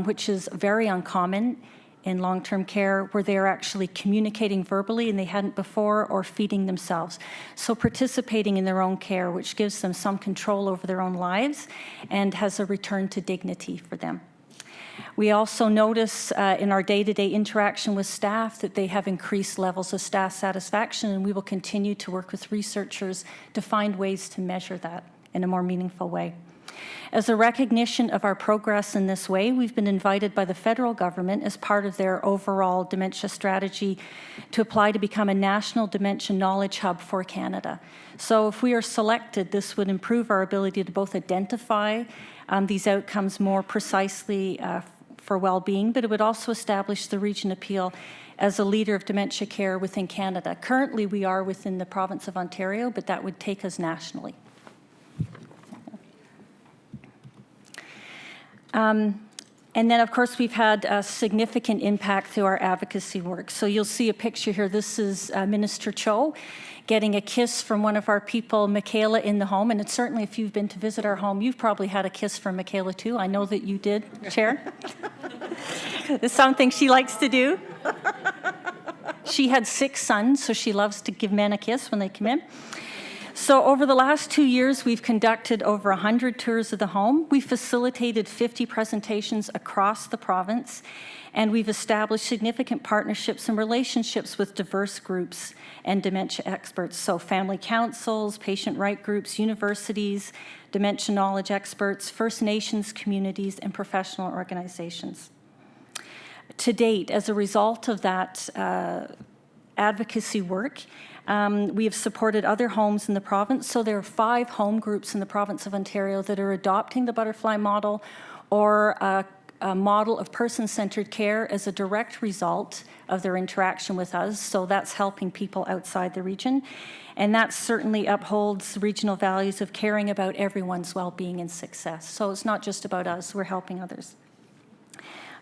which is very uncommon in long-term care, where they're actually communicating verbally and they hadn't before, or feeding themselves. So participating in their own care, which gives them some control over their own lives and has a return to dignity for them. We also notice in our day-to-day interaction with staff that they have increased levels of staff satisfaction, and we will continue to work with researchers to find ways to measure that in a more meaningful way. As a recognition of our progress in this way, we've been invited by the federal government as part of their overall dementia strategy to apply to become a national dementia knowledge hub for Canada. So if we are selected, this would improve our ability to both identify these outcomes more precisely for well-being, but it would also establish the Region of Peel as a leader of dementia care within Canada. Currently, we are within the province of Ontario, but that would take us nationally. And then, of course, we've had a significant impact through our advocacy work. So you'll see a picture here. This is Minister Cho getting a kiss from one of our people, Michaela, in the home. And it's certainly, if you've been to visit our home, you've probably had a kiss from Michaela too. I know that you did, Chair. It's something she likes to do. She had 6 sons, so she loves to give men a kiss when they come in. So over the last 2 years, we've conducted over 100 tours of the home. We facilitated 50 presentations across the province, and we've established significant partnerships and relationships with diverse groups and dementia experts. So family councils, patient right groups, universities, dementia knowledge experts, First Nations communities, and professional organizations. To date, as a result of that advocacy work, we have supported other homes in the province. So there are 5 home groups in the province of Ontario that are adopting the butterfly model or model of person-centered care as a direct result of their interaction with us. So that's helping people outside the region. And that certainly upholds regional values of caring about everyone's well-being and success. So it's not just about us, we're helping others.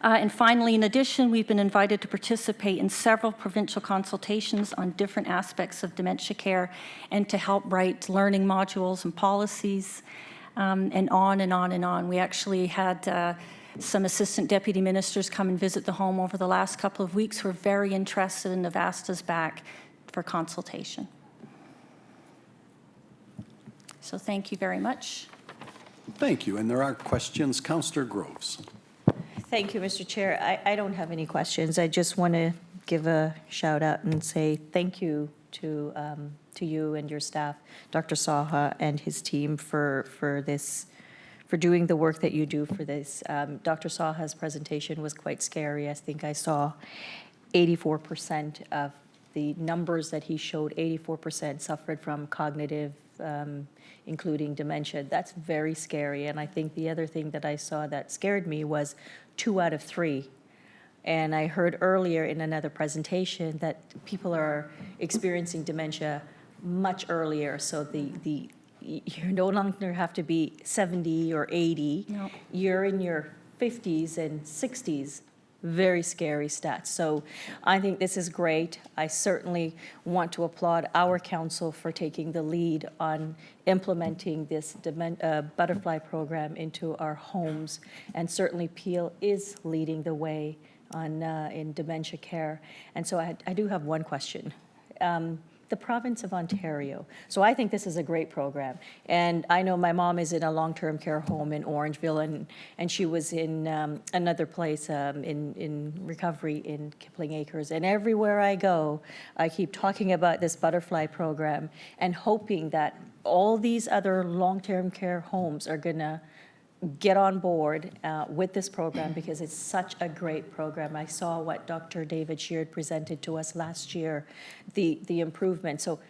And finally, in addition, we've been invited to participate in several provincial consultations on different aspects of dementia care and to help write learning modules and policies, and on and on and on. We actually had some assistant deputy ministers come and visit the home over the last couple of weeks who are very interested in Navasta's back for consultation. So thank you very much. Thank you. And there are questions. Councillor Groves. Thank you, Mr. Chair. I don't have any questions. I just want to give a shout out and say thank you to you and your staff, Dr. Saha and his team for doing the work that you do for this. Dr. Saha's presentation was quite scary. I think I saw 84% of the numbers that he showed, 84% suffered from cognitive, including dementia. That's very scary. And I think the other thing that I saw that scared me was 2 out of 3. And I heard earlier in another presentation that people are experiencing dementia much earlier. So you no longer have to be 70 or 80. No. You're in your 50s and 60s. Very scary stats. So I think this is great. I certainly want to applaud our council for taking the lead on implementing this butterfly program into our homes. And certainly Peel is leading the way on in dementia care. And so I do have one question. The province of Ontario. So I think this is a great program. And I know my mom is in a long-term care home in Orangeville, and she was in another place in recovery in Kipling Acres. And everywhere I go, I keep talking about this butterfly program and hoping that all these other long-term care homes are gonna get on board with this program because it's such a great program. I saw what Dr. David Sheard presented to us last year, the improvement. So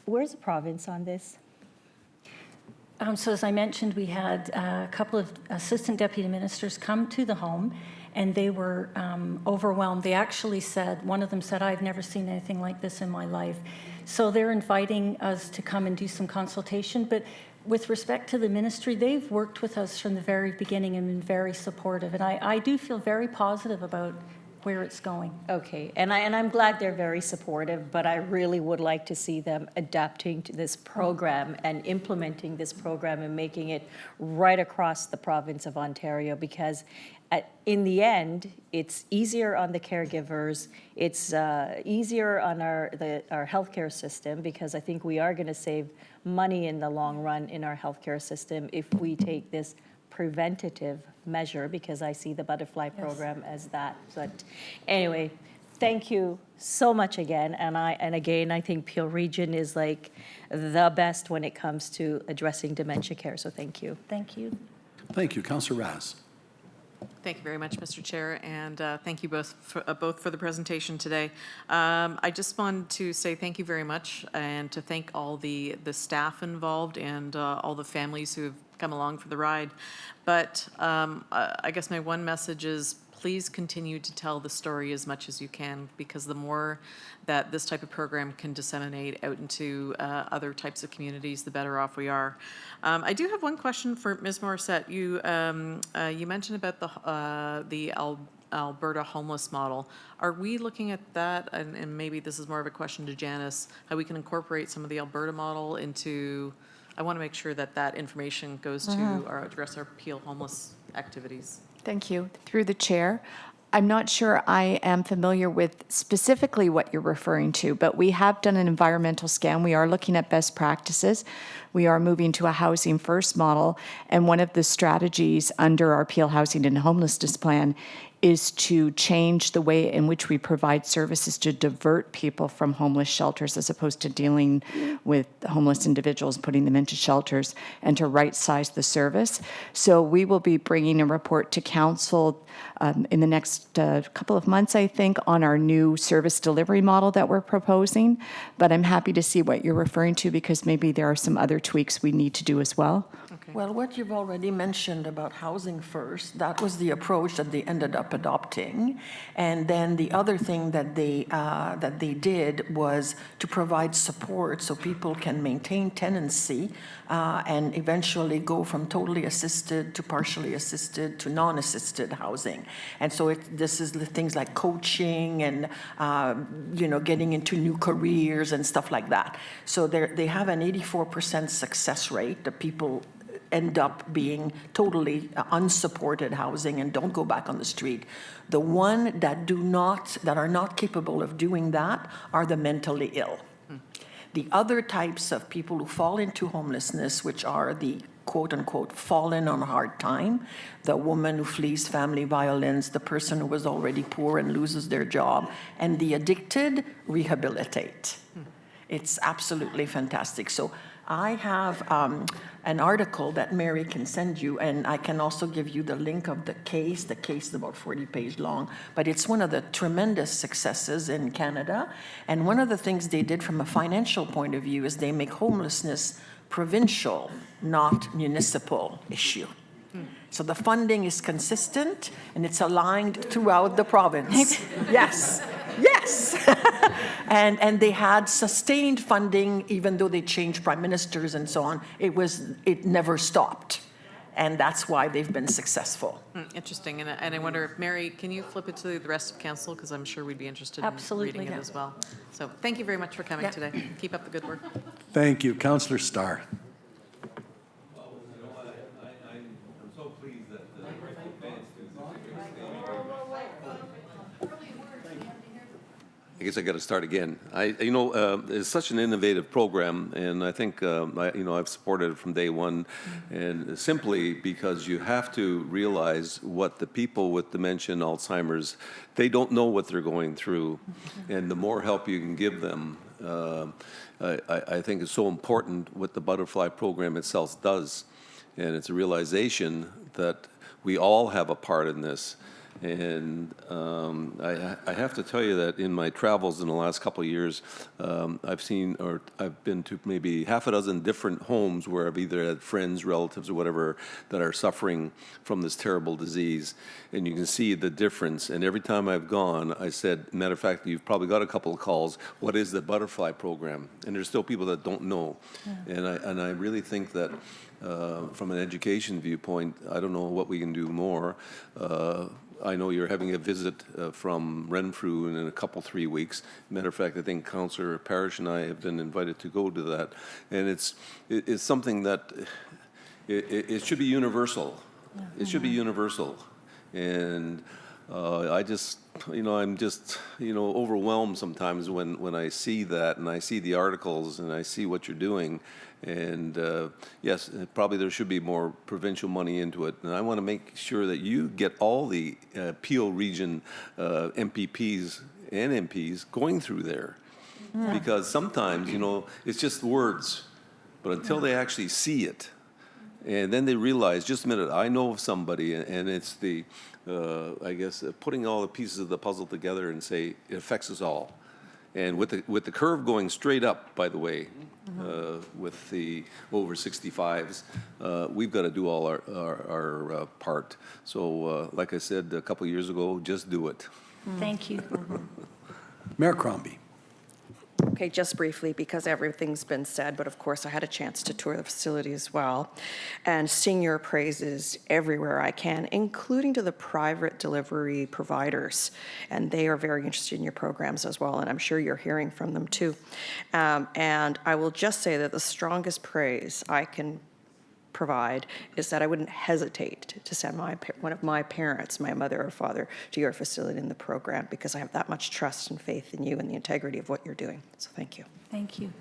where's the province on this? So as I mentioned, we had a couple of assistant deputy ministers come to the home, and they were overwhelmed. They actually said, one of them said, I've never seen anything like this in my life. So they're inviting us to come and do some consultation. But with respect to the ministry, they've worked with us from the very beginning and been very supportive. And I do feel very positive about where it's going. Okay, and I'm glad they're very supportive, but I really would like to see them adapting to this program and implementing this program and making it right across the province of Ontario, because in the end, it's easier on the caregivers, it's easier on our healthcare system, because I think we are going to save money in the long run in our healthcare system if we take this preventative measure, because I see the butterfly program as that. But anyway, thank you so much again. And again, I think Peel Region is like the best when it comes to addressing dementia care. So thank you. Thank you. Thank you. Councillor Raz. Thank you very much, Mr. Chair, and thank you both for the presentation today. I just wanted to say thank you very much, and to thank all the staff involved and all the families who have come along for the ride. But I guess my one message is, please continue to tell the story as much as you can, because the more that this type of program can disseminate out into other types of communities, the better off we are. I do have one question for Ms. Morissette. You mentioned about the Alberta homeless model. Are we looking at that, and maybe this is more of a question to Janice, how we can incorporate some of the Alberta model into, I want to make sure that that information goes to address our Peel homeless activities. Thank you. Through the chair, I'm not sure I am familiar with specifically what you're referring to, but we have done an environmental scan. We are looking at best practices. We are moving to a housing first model, and one of the strategies under our Peel Housing and Homelessness Plan is to change the way in which we provide services to divert people from homeless shelters, as opposed to dealing with homeless individuals, putting them into shelters, and to right-size the service. So we will be bringing a report to council in the next couple of months, I think, on our new service delivery model that we're proposing. But I'm happy to see what you're referring to, because maybe there are some other tweaks we need to do as well. Okay. Well, what you've already mentioned about housing first, that was the approach that they ended up adopting. And then the other thing that they did was to provide support so people can maintain tenancy and eventually go from totally assisted to partially assisted to non-assisted housing. And so this is the things like coaching and getting into new careers and stuff like that. So they have an 84% success rate. The people end up being totally unsupported housing and don't go back on the street. The one that are not capable of doing that are the mentally ill. The other types of people who fall into homelessness, which are the quote unquote fallen on hard time, the woman who flees family violence, the person who was already poor and loses their job, and the addicted, rehabilitate. It's absolutely fantastic. So I have an article that Mary can send you, and I can also give you the link of the case. The case is about 40 pages long, but it's one of the tremendous successes in Canada. And one of the things they did from a financial point of view is they make homelessness provincial, not municipal issue. So the funding is consistent and it's aligned throughout the province. Yes, yes. And they had sustained funding even though they changed prime ministers and so on. It never stopped. And that's why they've been successful. Interesting. And I wonder if, Mary, can you flip it to the rest of council? Because I'm sure we'd be interested in reading it as well. So thank you very much for coming today. Keep up the good work. Thank you. Councillor Starr. I guess I got to start again. It's such an innovative program, and I think I've supported it from day one, and simply because you have to realize what the people with dementia and Alzheimer's, they don't know what they're going through, and the more help you can give them, I think it's so important what the Butterfly program itself does, and it's a realization that we all have a part in this. And I have to tell you that in my travels in the last couple of years, I've been to maybe half a dozen different homes where I've either had friends, relatives, or whatever that are suffering from this terrible disease. And you can see the difference. And every time I've gone, I said, matter of fact, you've probably got a couple of calls. What is the Butterfly program? And there's still people that don't know. Yeah. And I really think that from an education viewpoint, I don't know what we can do more. I know you're having a visit from Renfrew in a couple, 3 weeks. Matter of fact, I think Councillor Parrish and I have been invited to go to that. And it's something that it should be universal. It should be universal. And I'm just overwhelmed sometimes when I see that and I see the articles and I see what you're doing. And yes, probably there should be more provincial money into it. And I want to make sure that you get all the Peel region MPPs and MPs going through there. Yeah. Because sometimes, it's just words. But until they actually see it, and then they realize, just a minute, I know of somebody, and it's the, putting all the pieces of the puzzle together and say, it affects us all. And with the curve going straight up, by the way, with the over 65s, we've got to do all our part. So, like I said a couple of years ago, just do it. Thank you. Mayor Crombie. Okay, just briefly, because everything's been said, but of course I had a chance to tour the facility as well and sing your praises everywhere I can, including to the private delivery providers. And they are very interested in your programs as well, and I'm sure you're hearing from them too. And I will just say that the strongest praise I can provide is that I wouldn't hesitate to send one of my parents, my mother or father, to your facility in the program, because I have that much trust and faith in you and the integrity of what you're doing. So thank you. Thank you.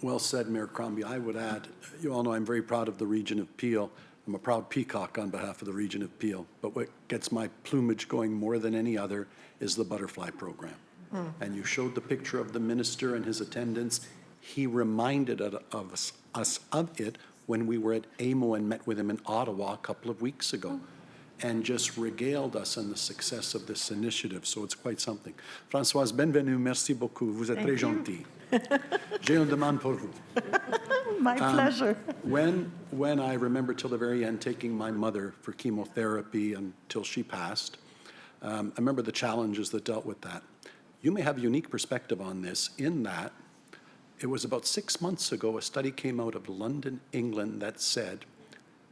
Well said, Mayor Crombie. I would add, you all know I'm very proud of the region of Peel. I'm a proud peacock on behalf of the region of Peel. But what gets my plumage going more than any other is the Butterfly program. And you showed the picture of the minister and his attendants. He reminded us of it when we were at AMO and met with him in Ottawa a couple of weeks ago, and just regaled us on the success of this initiative. So it's quite something. Françoise, bienvenue. Merci beaucoup. Vous êtes très gentille. J'ai une demande pour vous. My pleasure. When I remember till the very end taking my mother for chemotherapy until she passed, I remember the challenges that dealt with that. You may have a unique perspective on this in that it was about 6 months ago, a study came out of London, England that said,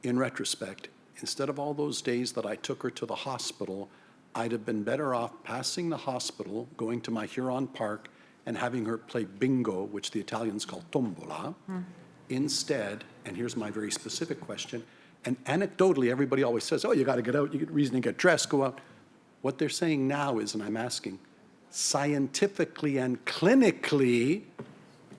in retrospect, instead of all those days that I took her to the hospital, I'd have been better off passing the hospital, going to my Huron Park, and having her play bingo, which the Italians call tombola, instead, and here's my very specific question, and anecdotally, everybody always says, oh, you got to get out, you get reason to get dressed, go out. What they're saying now is, and I'm asking, scientifically and clinically,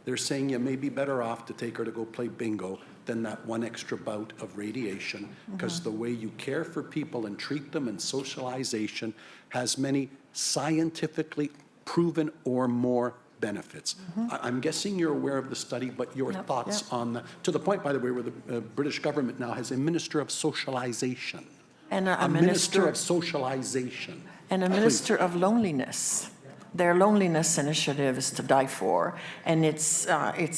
they're saying you may be better off to take her to go play bingo than that one extra bout of radiation, because the way you care for people and treat them and socialization has many scientifically proven or more benefits. I'm guessing you're aware of the study, but your thoughts on that, to the point, by the way, where the British government now has a Minister of Socialization. And a Minister of Socialization. And a Minister of Loneliness. Their loneliness initiative is to die for, and it's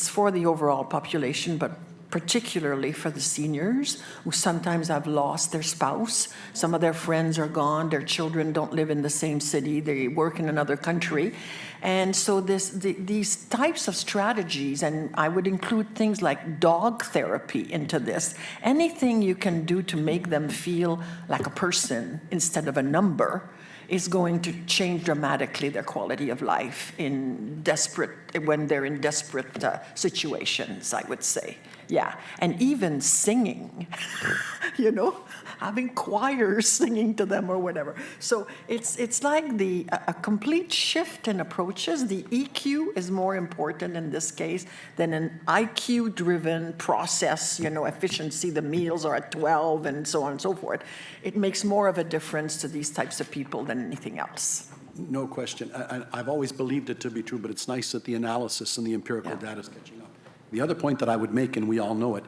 for the overall population, but particularly for the seniors who sometimes have lost their spouse. Some of their friends are gone, their children don't live in the same city, they work in another country. And so these types of strategies, and I would include things like dog therapy into this, anything you can do to make them feel like a person instead of a number, is going to change dramatically their quality of life when they're in desperate situations, I would say. Yeah, and even singing, having choirs singing to them or whatever. So it's like a complete shift in approaches. The EQ is more important in this case than an IQ-driven process, efficiency, the meals are at 12 and so on and so forth. It makes more of a difference to these types of people than anything else. No question. I've always believed it to be true, but it's nice that the analysis and the empirical data is catching up. The other point that I would make, and we all know it,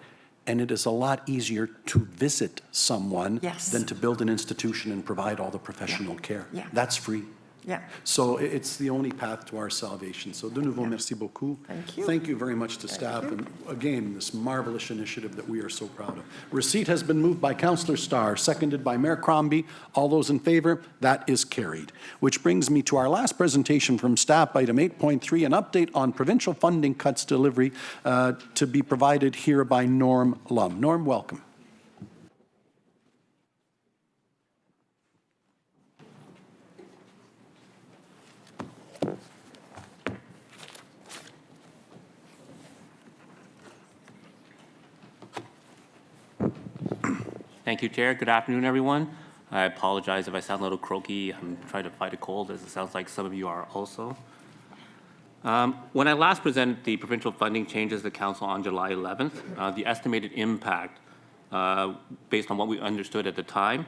and it is a lot easier to visit someone than to build an institution and provide all the professional care. That's free. Yeah. So it's the only path to our salvation. So de nouveau, merci beaucoup. Thank you. Thank you very much to staff. And again, this marvelous initiative that we are so proud of. Receipt has been moved by Councillor Starr, seconded by Mayor Crombie. All those in favor? That is carried. Which brings me to our last presentation from staff, item 8.3, an update on provincial funding cuts delivery to be provided here by Norm Lum. Norm, welcome. Thank you, Chair. Good afternoon, everyone. I apologize if I sound a little croaky. I'm trying to fight a cold, as it sounds like some of you are also. When I last presented the provincial funding changes to the Council on July 11th, the estimated impact, based on what we understood at the time,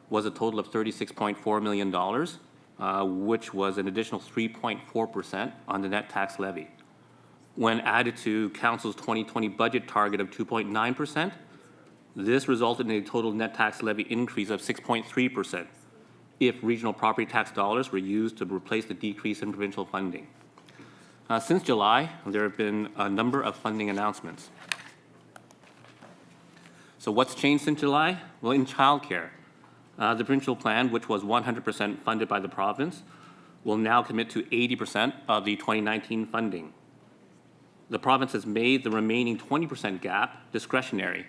was a total of $36.4 million, which was an additional 3.4% on the net tax levy. When added to Council's 2020 budget target of 2.9%, this resulted in a total net tax levy increase of 6.3% if regional property tax dollars were used to replace the decrease in provincial funding. Since July, there have been a number of funding announcements. So what's changed since July? Well, in childcare, the provincial plan, which was 100% funded by the province, will now commit to 80% of the 2019 funding. The province has made the remaining 20% gap discretionary,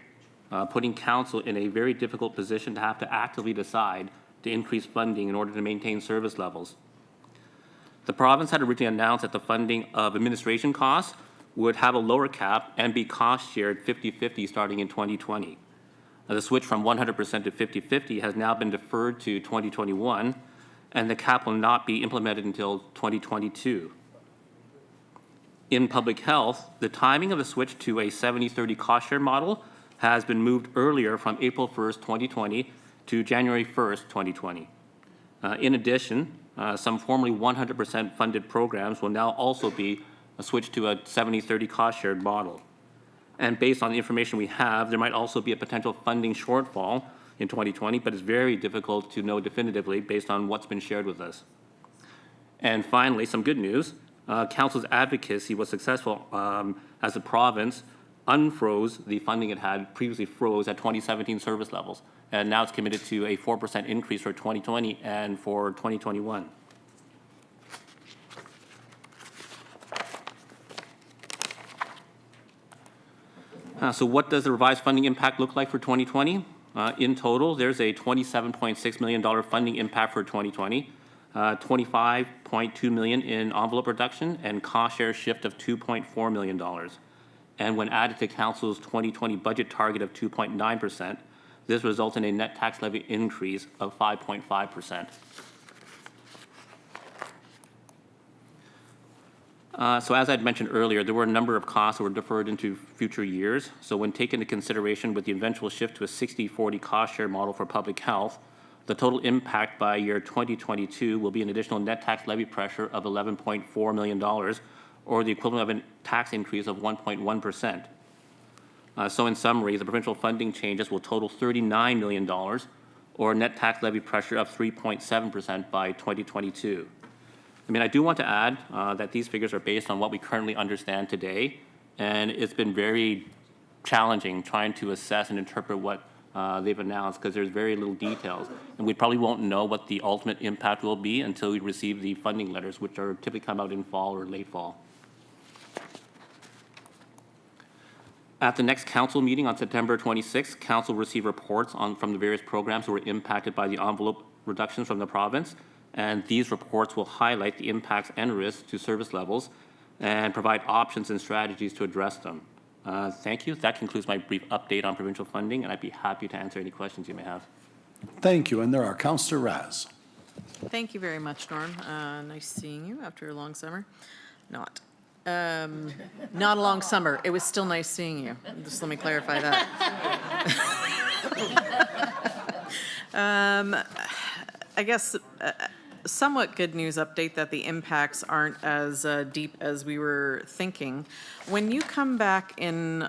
putting Council in a very difficult position to have to actively decide to increase funding in order to maintain service levels. The province had originally announced that the funding of administration costs would have a lower cap and be cost shared 50-50 starting in 2020. The switch from 100% to 50-50 has now been deferred to 2021, and the cap will not be implemented until 2022. In public health, the timing of the switch to a 70-30 cost share model has been moved earlier from April 1st, 2020 to January 1st, 2020. In addition, some formerly 100% funded programs will now also be switched to a 70-30 cost shared model. And based on the information we have, there might also be a potential funding shortfall in 2020, but it's very difficult to know definitively based on what's been shared with us. And finally, some good news. Council's advocacy was successful as the province unfroze the funding it had previously froze at 2017 service levels. And now it's committed to a 4% increase for 2020 and for 2021. So what does the revised funding impact look like for 2020? In total, there's a $27.6 million funding impact for 2020, $25.2 million in envelope reduction, and cost share shift of $2.4 million. And when added to Council's 2020 budget target of 2.9%, this results in a net tax levy increase of 5.5%. So as I'd mentioned earlier, there were a number of costs that were deferred into future years. So when taken into consideration with the eventual shift to a 60-40 cost share model for public health, the total impact by year 2022 will be an additional net tax levy pressure of $11.4 million, or the equivalent of a tax increase of 1.1%. So in summary, the provincial funding changes will total $39 million, or a net tax levy pressure of 3.7% by 2022. I mean, I do want to add that these figures are based on what we currently understand today, and it's been very challenging trying to assess and interpret what they've announced because there's very little details. And we probably won't know what the ultimate impact will be until we receive the funding letters, which are typically come out in fall or late fall. At the next council meeting on September 26th, council will receive reports from the various programs that were impacted by the envelope reductions from the province. And these reports will highlight the impacts and risks to service levels and provide options and strategies to address them. Thank you. That concludes my brief update on provincial funding, and I'd be happy to answer any questions you may have. Thank you. And there are Councillor Raz. Thank you very much, Norm. Nice seeing you after a long summer. Not a long summer. It was still nice seeing you. Just let me clarify that. I guess somewhat good news update that the impacts aren't as deep as we were thinking. When you come back in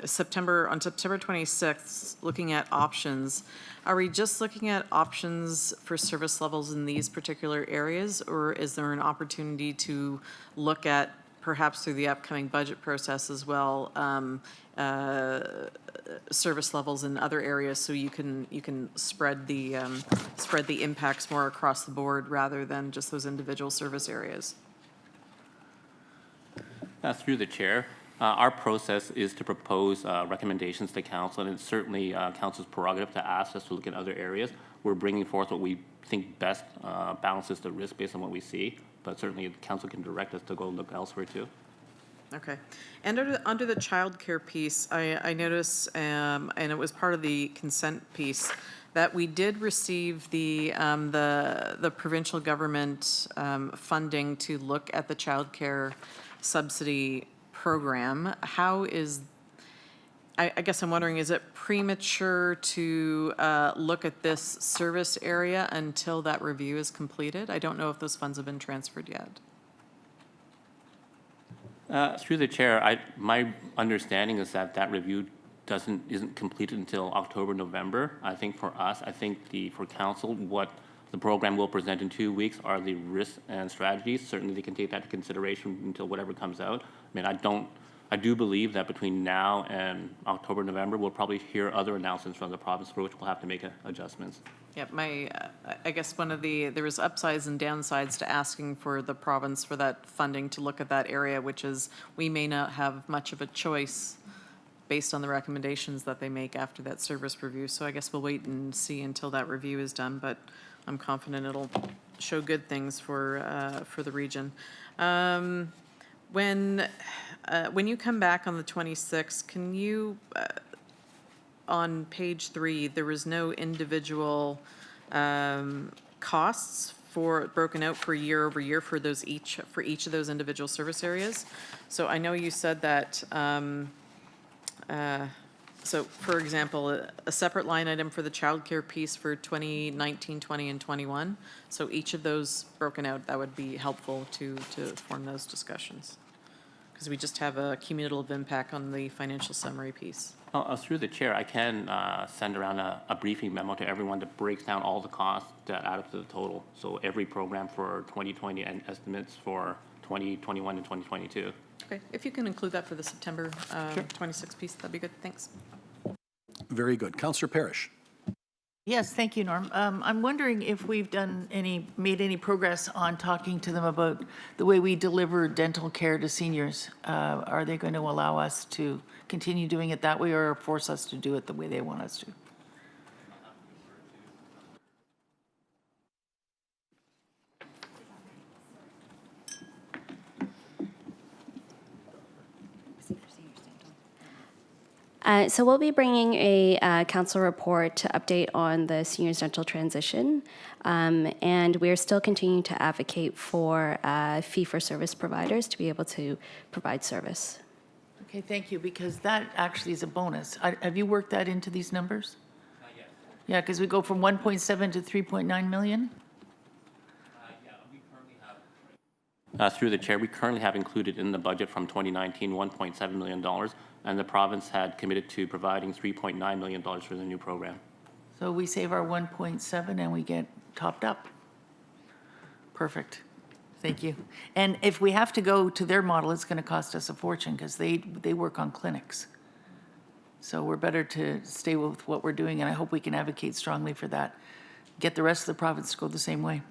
September 26th, looking at options, are we just looking at options for service levels in these particular areas, or is there an opportunity to look at, perhaps through the upcoming budget process as well, service levels in other areas, so you can spread the impacts more across the board rather than just those individual service areas? Through the chair, our process is to propose recommendations to council, and it's certainly council's prerogative to ask us to look at other areas. We're bringing forth what we think best balances the risk based on what we see, but certainly the council can direct us to go look elsewhere too. Okay. And under the childcare piece, I noticed, and it was part of the consent piece, that we did receive the provincial government funding to look at the childcare subsidy program. How is, I guess I'm wondering, is it premature to look at this service area until that review is completed? I don't know if those funds have been transferred yet. Through the chair, my understanding is that that review isn't completed until October, November. I think for us, for council, what the program will present in 2 weeks are the risks and strategies. Certainly they can take that into consideration until whatever comes out. I mean, I do believe that between now and October, November, we'll probably hear other announcements from the province for which we'll have to make adjustments. Yep, I guess there was upsides and downsides to asking for the province for that funding to look at that area, which is we may not have much of a choice based on the recommendations that they make after that service review. So I guess we'll wait and see until that review is done, but I'm confident it'll show good things for the region. When you come back on the 26th, can you, on page 3, there was no individual costs broken out for year over year for each of those individual service areas. So I know you said that. So, for example, a separate line item for the childcare piece for 2019, 20, and 21. So each of those broken out, that would be helpful to form those discussions. Because we just have a cumulative impact on the financial summary piece. Through the chair, I can send around a briefing memo to everyone that breaks down all the costs that add up to the total. So every program for 2020 and estimates for 2021 and 2022. Okay, if you can include that for the September 26th piece, that'd be good. Thanks. Very good. Councillor Parrish. Yes, thank you, Norm. I'm wondering if we've made any progress on talking to them about the way we deliver dental care to seniors. Are they going to allow us to continue doing it that way or force us to do it the way they want us to? So we'll be bringing a council report to update on the seniors dental transition, and we're still continuing to advocate for fee-for-service providers to be able to provide service. Okay, thank you, because that actually is a bonus. Have you worked that into these numbers? Not yet. Yeah, because we go from 1.7 to 3.9 million? Through the chair, we currently have included in the budget from 2019 $1.7 million, and the province had committed to providing $3.9 million for the new program. So we save our 1.7 and we get topped up. Perfect. Thank you. And if we have to go to their model, it's going to cost us a fortune because they work on clinics. So we're better to stay with what we're doing, and I hope we can advocate strongly for that. Get the rest of the province to go the same way.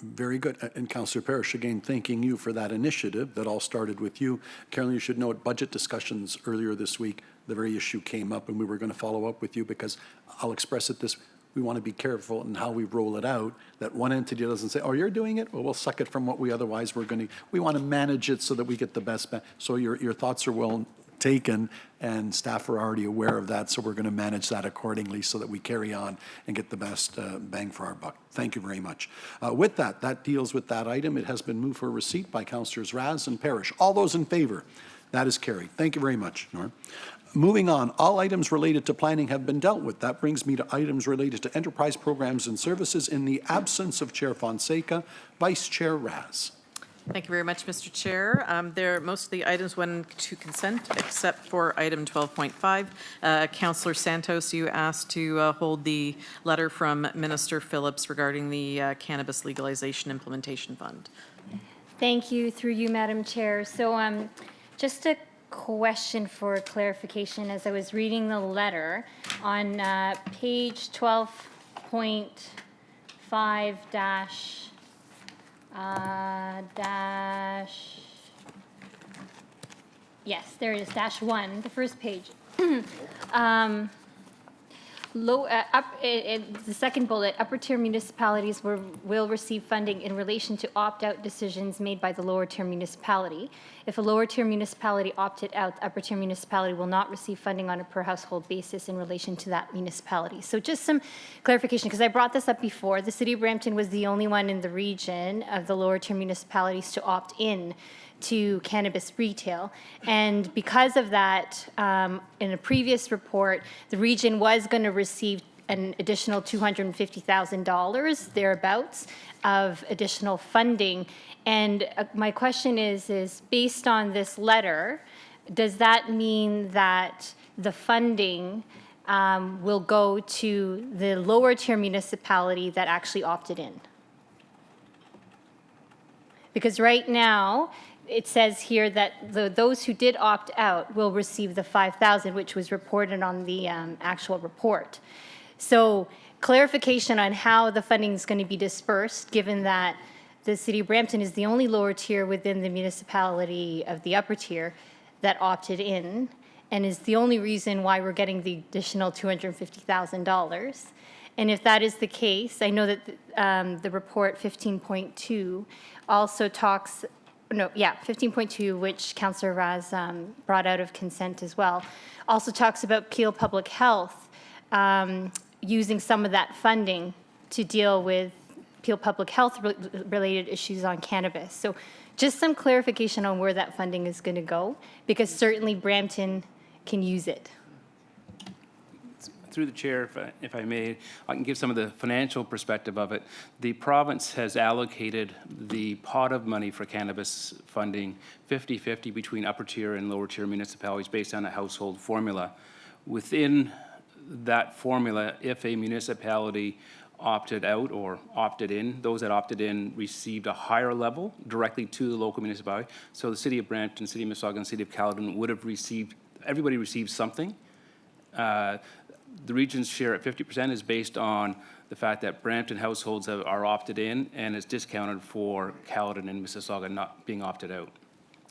Very good. And Councillor Parrish, again, thanking you for that initiative that all started with you. Carolyn, you should know at budget discussions earlier this week, the very issue came up, and we were going to follow up with you because I'll express it this, we want to be careful in how we roll it out, that one entity doesn't say, oh, you're doing it? Well, we'll suck it from what we otherwise were going to. We want to manage it so that we get the best. So your thoughts are well taken, and staff are already aware of that, so we're going to manage that accordingly so that we carry on and get the best bang for our buck. Thank you very much. With that deals with that item. It has been moved for receipt by Councillors Raz and Parrish. All those in favour? That is carried. Thank you very much, Norm. Moving on, all items related to planning have been dealt with. That brings me to items related to enterprise programs and services. In the absence of Chair Fonseca, Vice Chair Raz. Thank you very much, Mr. Chair. Most of the items went to consent except for item 12.5. Councillor Santos, you asked to hold the letter from Minister Phillips regarding the Cannabis Legalization Implementation Fund. Thank you, through you, Madam Chair. So just a question for clarification. As I was reading the letter on page 12.5 yes, there it is, -1, the first page. The second bullet, upper tier municipalities will receive funding in relation to opt-out decisions made by the lower tier municipality. If a lower tier municipality opted out, the upper tier municipality will not receive funding on a per household basis in relation to that municipality. So just some clarification, because I brought this up before. The City of Brampton was the only one in the region of the lower tier municipalities to opt in to cannabis retail. And because of that, in a previous report, the region was going to receive an additional $250,000, thereabouts, of additional funding. And my question is based on this letter, does that mean that the funding will go to the lower tier municipality that actually opted in? Because right now, it says here that those who did opt out will receive the $5,000, which was reported on the actual report. So clarification on how the funding is going to be dispersed, given that the City of Brampton is the only lower tier within the municipality of the upper tier that opted in, and is the only reason why we're getting the additional $250,000. And if that is the case, I know that the report 15.2 also talks, 15.2, which Councillor Raz brought out of consent as well, also talks about Peel Public Health using some of that funding to deal with Peel Public Health related issues on cannabis. So just some clarification on where that funding is going to go, because certainly Brampton can use it. through the chair, if I may, I can give some of the financial perspective of it. The province has allocated the pot of money for cannabis funding 50-50 between upper tier and lower tier municipalities based on a household formula. Within that formula, if a municipality opted out or opted in, those that opted in received a higher level directly to the local municipality. So the city of Brampton, city of Mississauga, and city of Caledon would have received, everybody received something. The region's share at 50% is based on the fact that Brampton households are opted in, and it's discounted for Caledon and Mississauga not being opted out.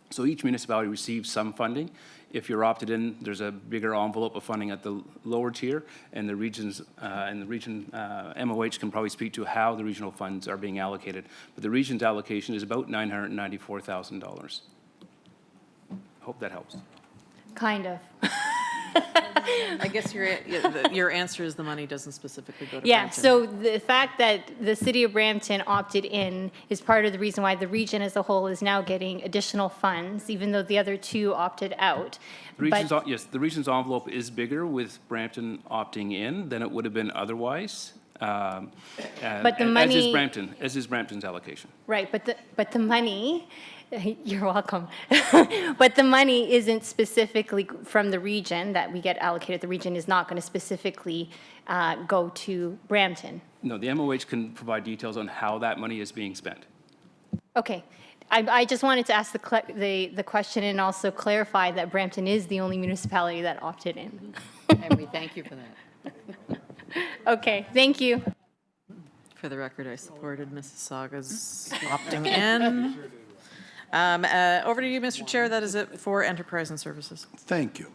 So each municipality receives some funding. If you're opted in, there's a bigger envelope of funding at the lower tier, and the regions MOH can probably speak to how the regional funds are being allocated. But the region's allocation is about $994,000. Hope that helps. Kind of. I guess your answer is the money doesn't specifically go to Yeah, Brampton. so the fact that the city of Brampton opted in is part of the reason why the region as a whole is now getting additional funds, even though the other two opted out. The region's, yes, the region's envelope is bigger with Brampton opting in than it would have been otherwise. But the money, as is Brampton's allocation. right, but the money, you're welcome. But the money isn't specifically from the region that we get allocated. The region is not going to specifically go to Brampton. No, the MOH can provide details on how that money is being spent. Okay. I just wanted to ask the question and also clarify that Brampton is the only municipality that opted in. And we thank you for that. Okay, thank you. For the record, I supported Mississauga's opting in. Over to you, Mr. Chair. That is it for enterprise and services. Thank you.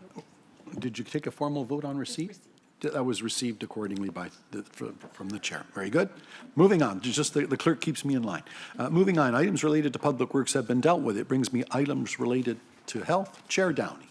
Did you take a formal vote on receipt? That was received accordingly from the chair. Very good. Moving on, just the clerk keeps me in line. Moving on, items related to public works have been dealt with. It brings me items related to health. Chair Downey.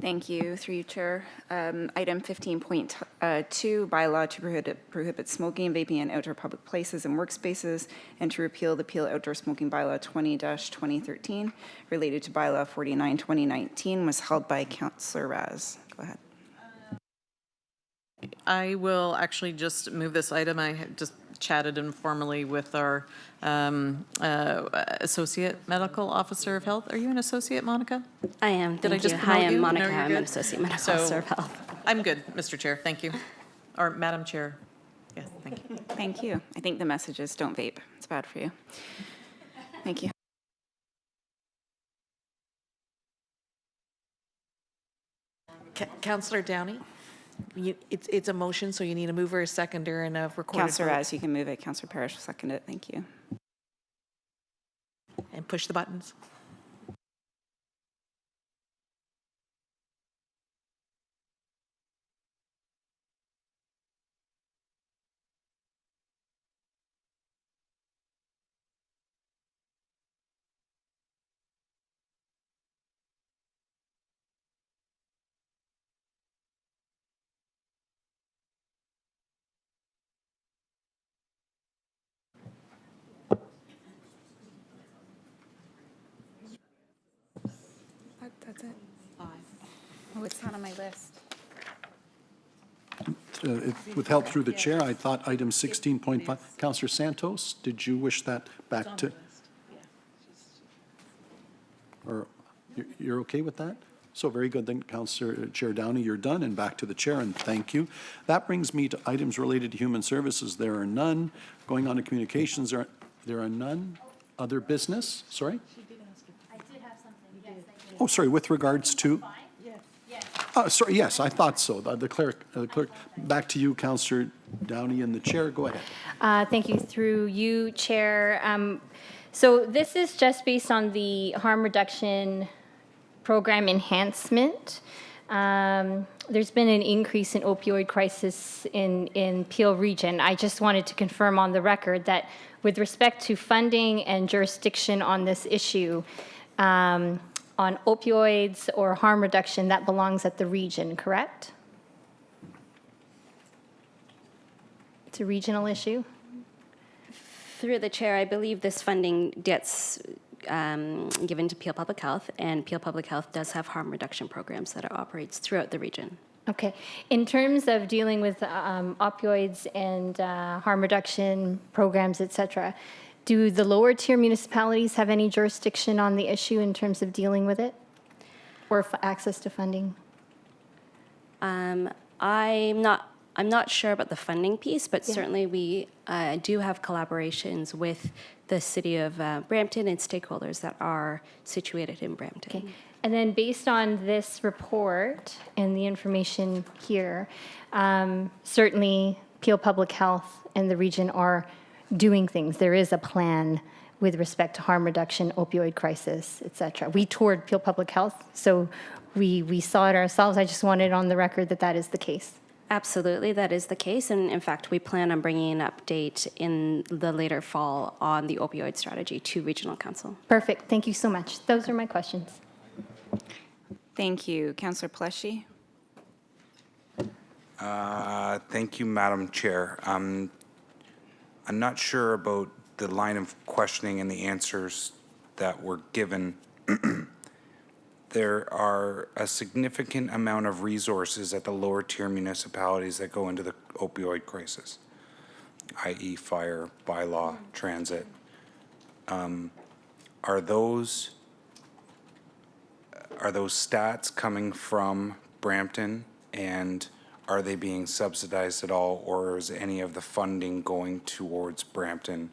Thank you, through you, Chair. Item 15.2, bylaw to prohibit smoking and vaping in outdoor public places and workspaces, and to repeal the Peel Outdoor Smoking Bylaw 20-2013 related to Bylaw 49-2019 was held by Councillor Raz. Go ahead. I will actually just move this item. I had just chatted informally with our Associate Medical Officer of Health. Are you an associate, Monica? I am. Did I Thank just you. promote Hi, I'm you? Monica. No, you're I'm good. an associate medical So, officer of health. I'm good, Mr. Chair. Thank you. Or Madam Chair. Yes, thank you. Thank you. I think the message is don't vape. It's bad for you. Thank you. Councillor Downey, it's a motion, so you need a mover, a seconder, and a recorded Councillor vote. Raz, you can move it. Councillor Parrish will second it. Thank you. And push the buttons. That's it. 5. Oh, it's not on my list. With help through the chair, I thought item 16.5. Councillor Santos, did you wish that back to? Or you're okay with that? So very good, then Councillor Chair Downey, you're done, and back to the chair, and thank you. That brings me to items related to human services. There are none. Going on to communications, there are none. Other business, sorry? Oh, sorry, with regards to? Sorry, yes, I thought so. The clerk, back to you, Councillor Downey, and the chair. Go ahead. Thank you, through you, Chair. So this is just based on the harm reduction program enhancement. There's been an increase in opioid crisis in Peel region. I just wanted to confirm on the record that with respect to funding and jurisdiction on this issue, on opioids or harm reduction, that belongs at the region, correct? It's a regional issue? Through the chair, I believe this funding gets given to Peel Public Health, and Peel Public Health does have harm reduction programs that it operates throughout the region. Okay. In terms of dealing with opioids and harm reduction programs, et cetera, do the lower tier municipalities have any jurisdiction on the issue in terms of dealing with it or access to funding? I'm not sure about the funding piece, but certainly we do have collaborations with the city of Brampton and stakeholders that are situated in Brampton. Okay. And then based on this report and the information here, certainly Peel Public Health and the region are doing things. There is a plan with respect to harm reduction, opioid crisis, et cetera. We toured Peel Public Health, so we saw it ourselves. I just wanted on the record that that is the case. Absolutely, that is the case. And in fact, we plan on bringing an update in the later fall on the opioid strategy to Regional Council. Perfect. Thank you so much. Those are my questions. Thank you. Councillor Pleshy. Thank you, Madam Chair. I'm not sure about the line of questioning and the answers that were given. There are a significant amount of resources at the lower tier municipalities that go into the opioid crisis, i.e. fire, bylaw, transit. Are those stats coming from Brampton, and are they being subsidized at all, or is any of the funding going towards Brampton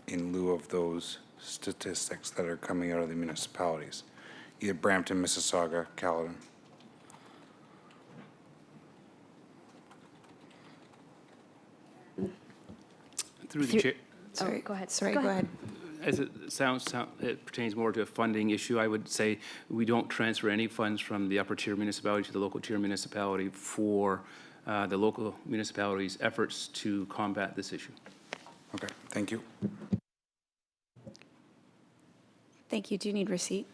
in lieu of those statistics that are coming out of the municipalities? Either Brampton, Mississauga, Caledon. Through the chair. Sorry, go ahead. Sorry, go ahead. As it it pertains more to a funding issue, I would say we don't transfer any funds from the upper tier municipality to the local tier municipality for the local municipalities' efforts to combat this issue. Okay, thank you. Thank you. Do you need receipt?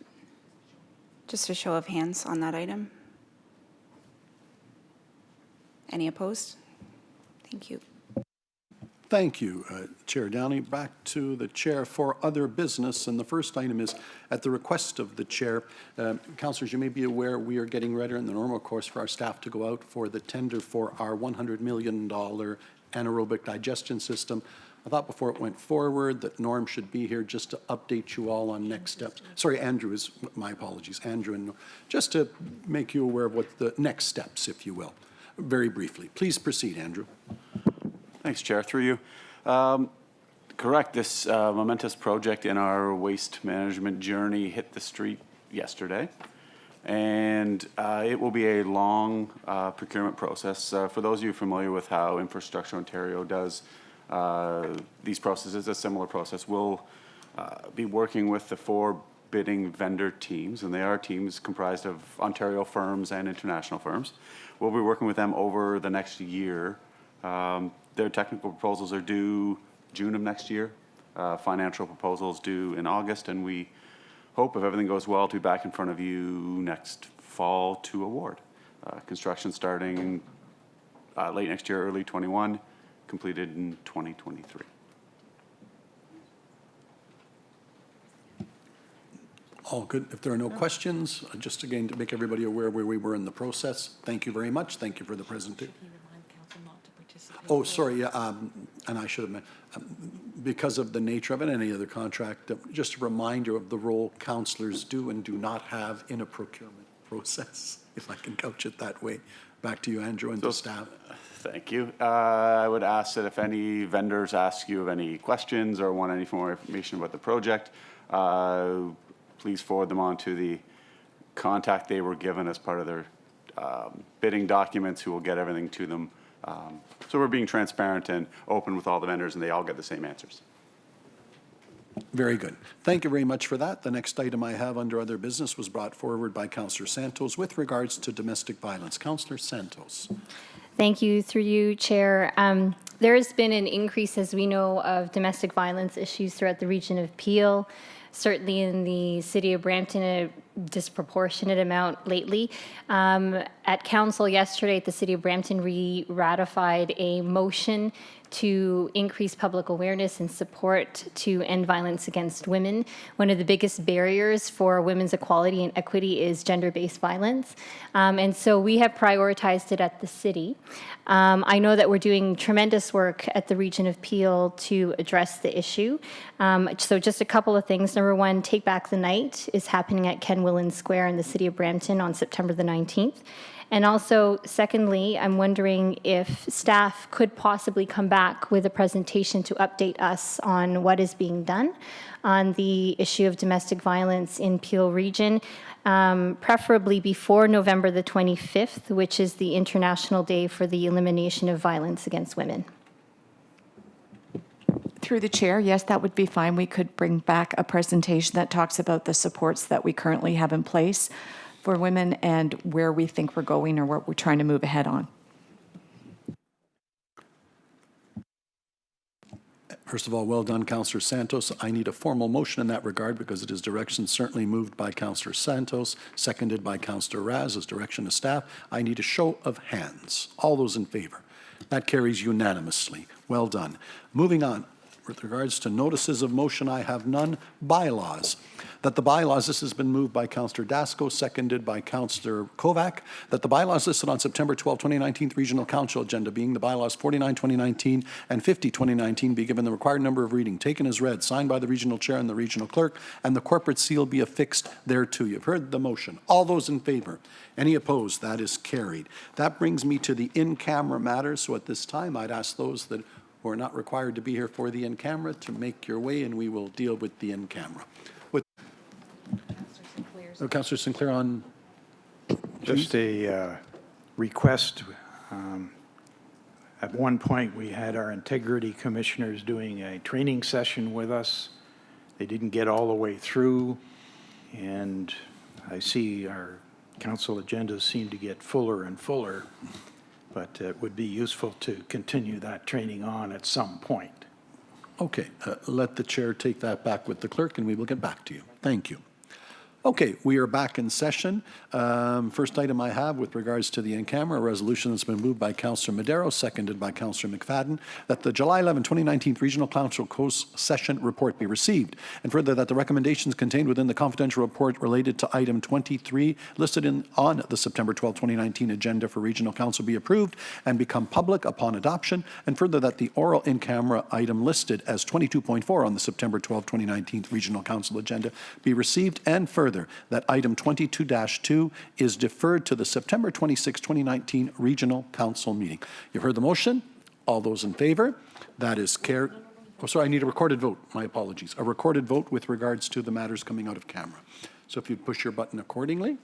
Just a show of hands on that item. Any opposed? Thank you. Thank you, Chair Downey. Back to the chair for other business, and the first item is at the request of the chair. Councillors, you may be aware we are getting ready in the normal course for our staff to go out for the tender for our $100 million anaerobic digestion system. I thought before it went forward that Norm should be here just to update you all on next steps. Sorry, Andrew is, my apologies, Andrew and Norm, just to make you aware of what the next steps, if you will, very briefly. Please proceed, Andrew. Thanks, Chair. Through you. Correct. This momentous project in our waste management journey hit the street yesterday, and it will be a long procurement process. For those of you familiar with how Infrastructure Ontario does these processes, a similar process. We'll be working with the 4 bidding vendor teams, and they are teams comprised of Ontario firms and international firms. We'll be working with them over the next year. Their technical proposals are due June of next year. Financial proposals due in August, and we hope, if everything goes well, to be back in front of you next fall to award. Construction starting late next year, early 21, completed in 2023. All good. If there are no questions, just again to make everybody aware where we were in the process, thank you very much. Thank you for the presentation. Oh, sorry, yeah, and I should have meant, because of the nature of it, any other contract, just a reminder of the role councillors do and do not have in a procurement process, if I can couch it that way. Back to you, Andrew, and the staff. Thank you. I would ask that if any vendors ask you of any questions or want any more information about the project, please forward them on to the contact they were given as part of their bidding documents, who will get everything to them. So we're being transparent and open with all the vendors, and they all get the same answers. Very good. Thank you very much for that. The next item I have under other business was brought forward by Councillor Santos with regards to domestic violence. Councillor Santos. Thank you. Through you, Chair. There has been an increase, as we know, of domestic violence issues throughout the region of Peel. Certainly in the city of Brampton, disproportionate amount lately. At council yesterday at the City of Brampton, we ratified a motion to increase public awareness and support to end violence against women. One of the biggest barriers for women's equality and equity is gender-based violence. And so we have prioritized it at the city. I know that we're doing tremendous work at the region of Peel to address the issue. So just a couple of things. Number one, Take Back the Night is happening at Ken Willen Square in the City of Brampton on September the 19th. And also, secondly, I'm wondering if staff could possibly come back with a presentation to update us on what is being done on the issue of domestic violence in Peel Region, preferably before November the 25th, which is the International Day for the Elimination of Violence Against Women. Through the chair, yes, that would be fine. We could bring back a presentation that talks about the supports that we currently have in place for women and where we think we're going or what we're trying to move ahead on. First of all, well done, Councillor Santos. I need a formal motion in that regard because it is direction certainly moved by Councillor Santos, seconded by Councillor Raz as direction of staff. I need a show of hands. All those in favor? That carries unanimously. Well done. Moving on. With regards to notices of motion, I have none. Bylaws. That the bylaws, this has been moved by Councillor Dasco, seconded by Councillor Kovac, that the bylaws listed on September 12, 2019 Regional Council agenda, being the bylaws 49, 2019 and 50, 2019, be given the required number of reading, taken as read, signed by the regional chair and the regional clerk, and the corporate seal be affixed thereto. You've heard the motion. All those in favor? Any opposed? That is carried. That brings me to the in-camera matters. So at this time, I'd ask those that who are not required to be here for the in-camera to make your way, and we will deal with the in-camera. With Councillor Sinclair on. Just a request. At one point, we had our integrity commissioners doing a training session with us. They didn't get all the way through, and I see our council agendas seem to get fuller and fuller. But it would be useful to continue that training on at some point. Okay, let the chair take that back with the clerk and we will get back to you. Thank you. Okay, we are back in session. First item I have with regards to the in-camera resolution that's been moved by Councillor Madero, seconded by Councillor McFadden, that the July 11, 2019 Regional Council closed session report be received, and further that the recommendations contained within the confidential report related to item 23 listed on the September 12, 2019 agenda for Regional Council be approved and become public upon adoption, and further that the oral in-camera item listed as 22.4 on the September 12, 2019 Regional Council agenda be received, and further that item 22-2 is deferred to the September 26, 2019 Regional Council meeting. You've heard the motion. All those in favor? That is carried. Oh, sorry, I need a recorded vote. My apologies. A recorded vote with regards to the matters coming out of camera. So if you'd push your button accordingly.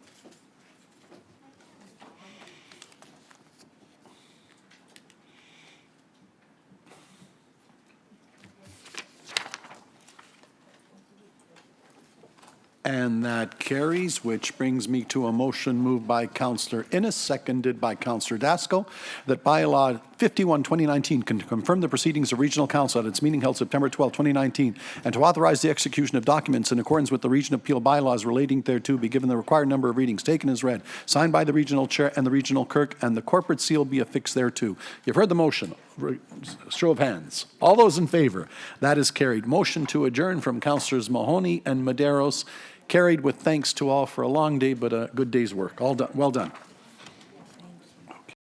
And that carries, which brings me to a motion moved by Councillor Innes, seconded by Councillor Dasco, that bylaw 51, 2019 can confirm the proceedings of Regional Council at its meeting held September 12, 2019, and to authorize the execution of documents in accordance with the Region of Peel bylaws relating thereto be given the required number of readings, taken as read, signed by the regional chair and the regional clerk, and the corporate seal be affixed thereto. You've heard the motion. Show of hands. All those in favor? That is carried. Motion to adjourn from Councillors Mahoney and Maderos. Carried with thanks to all for a long day, but a good day's work. All done. Well done.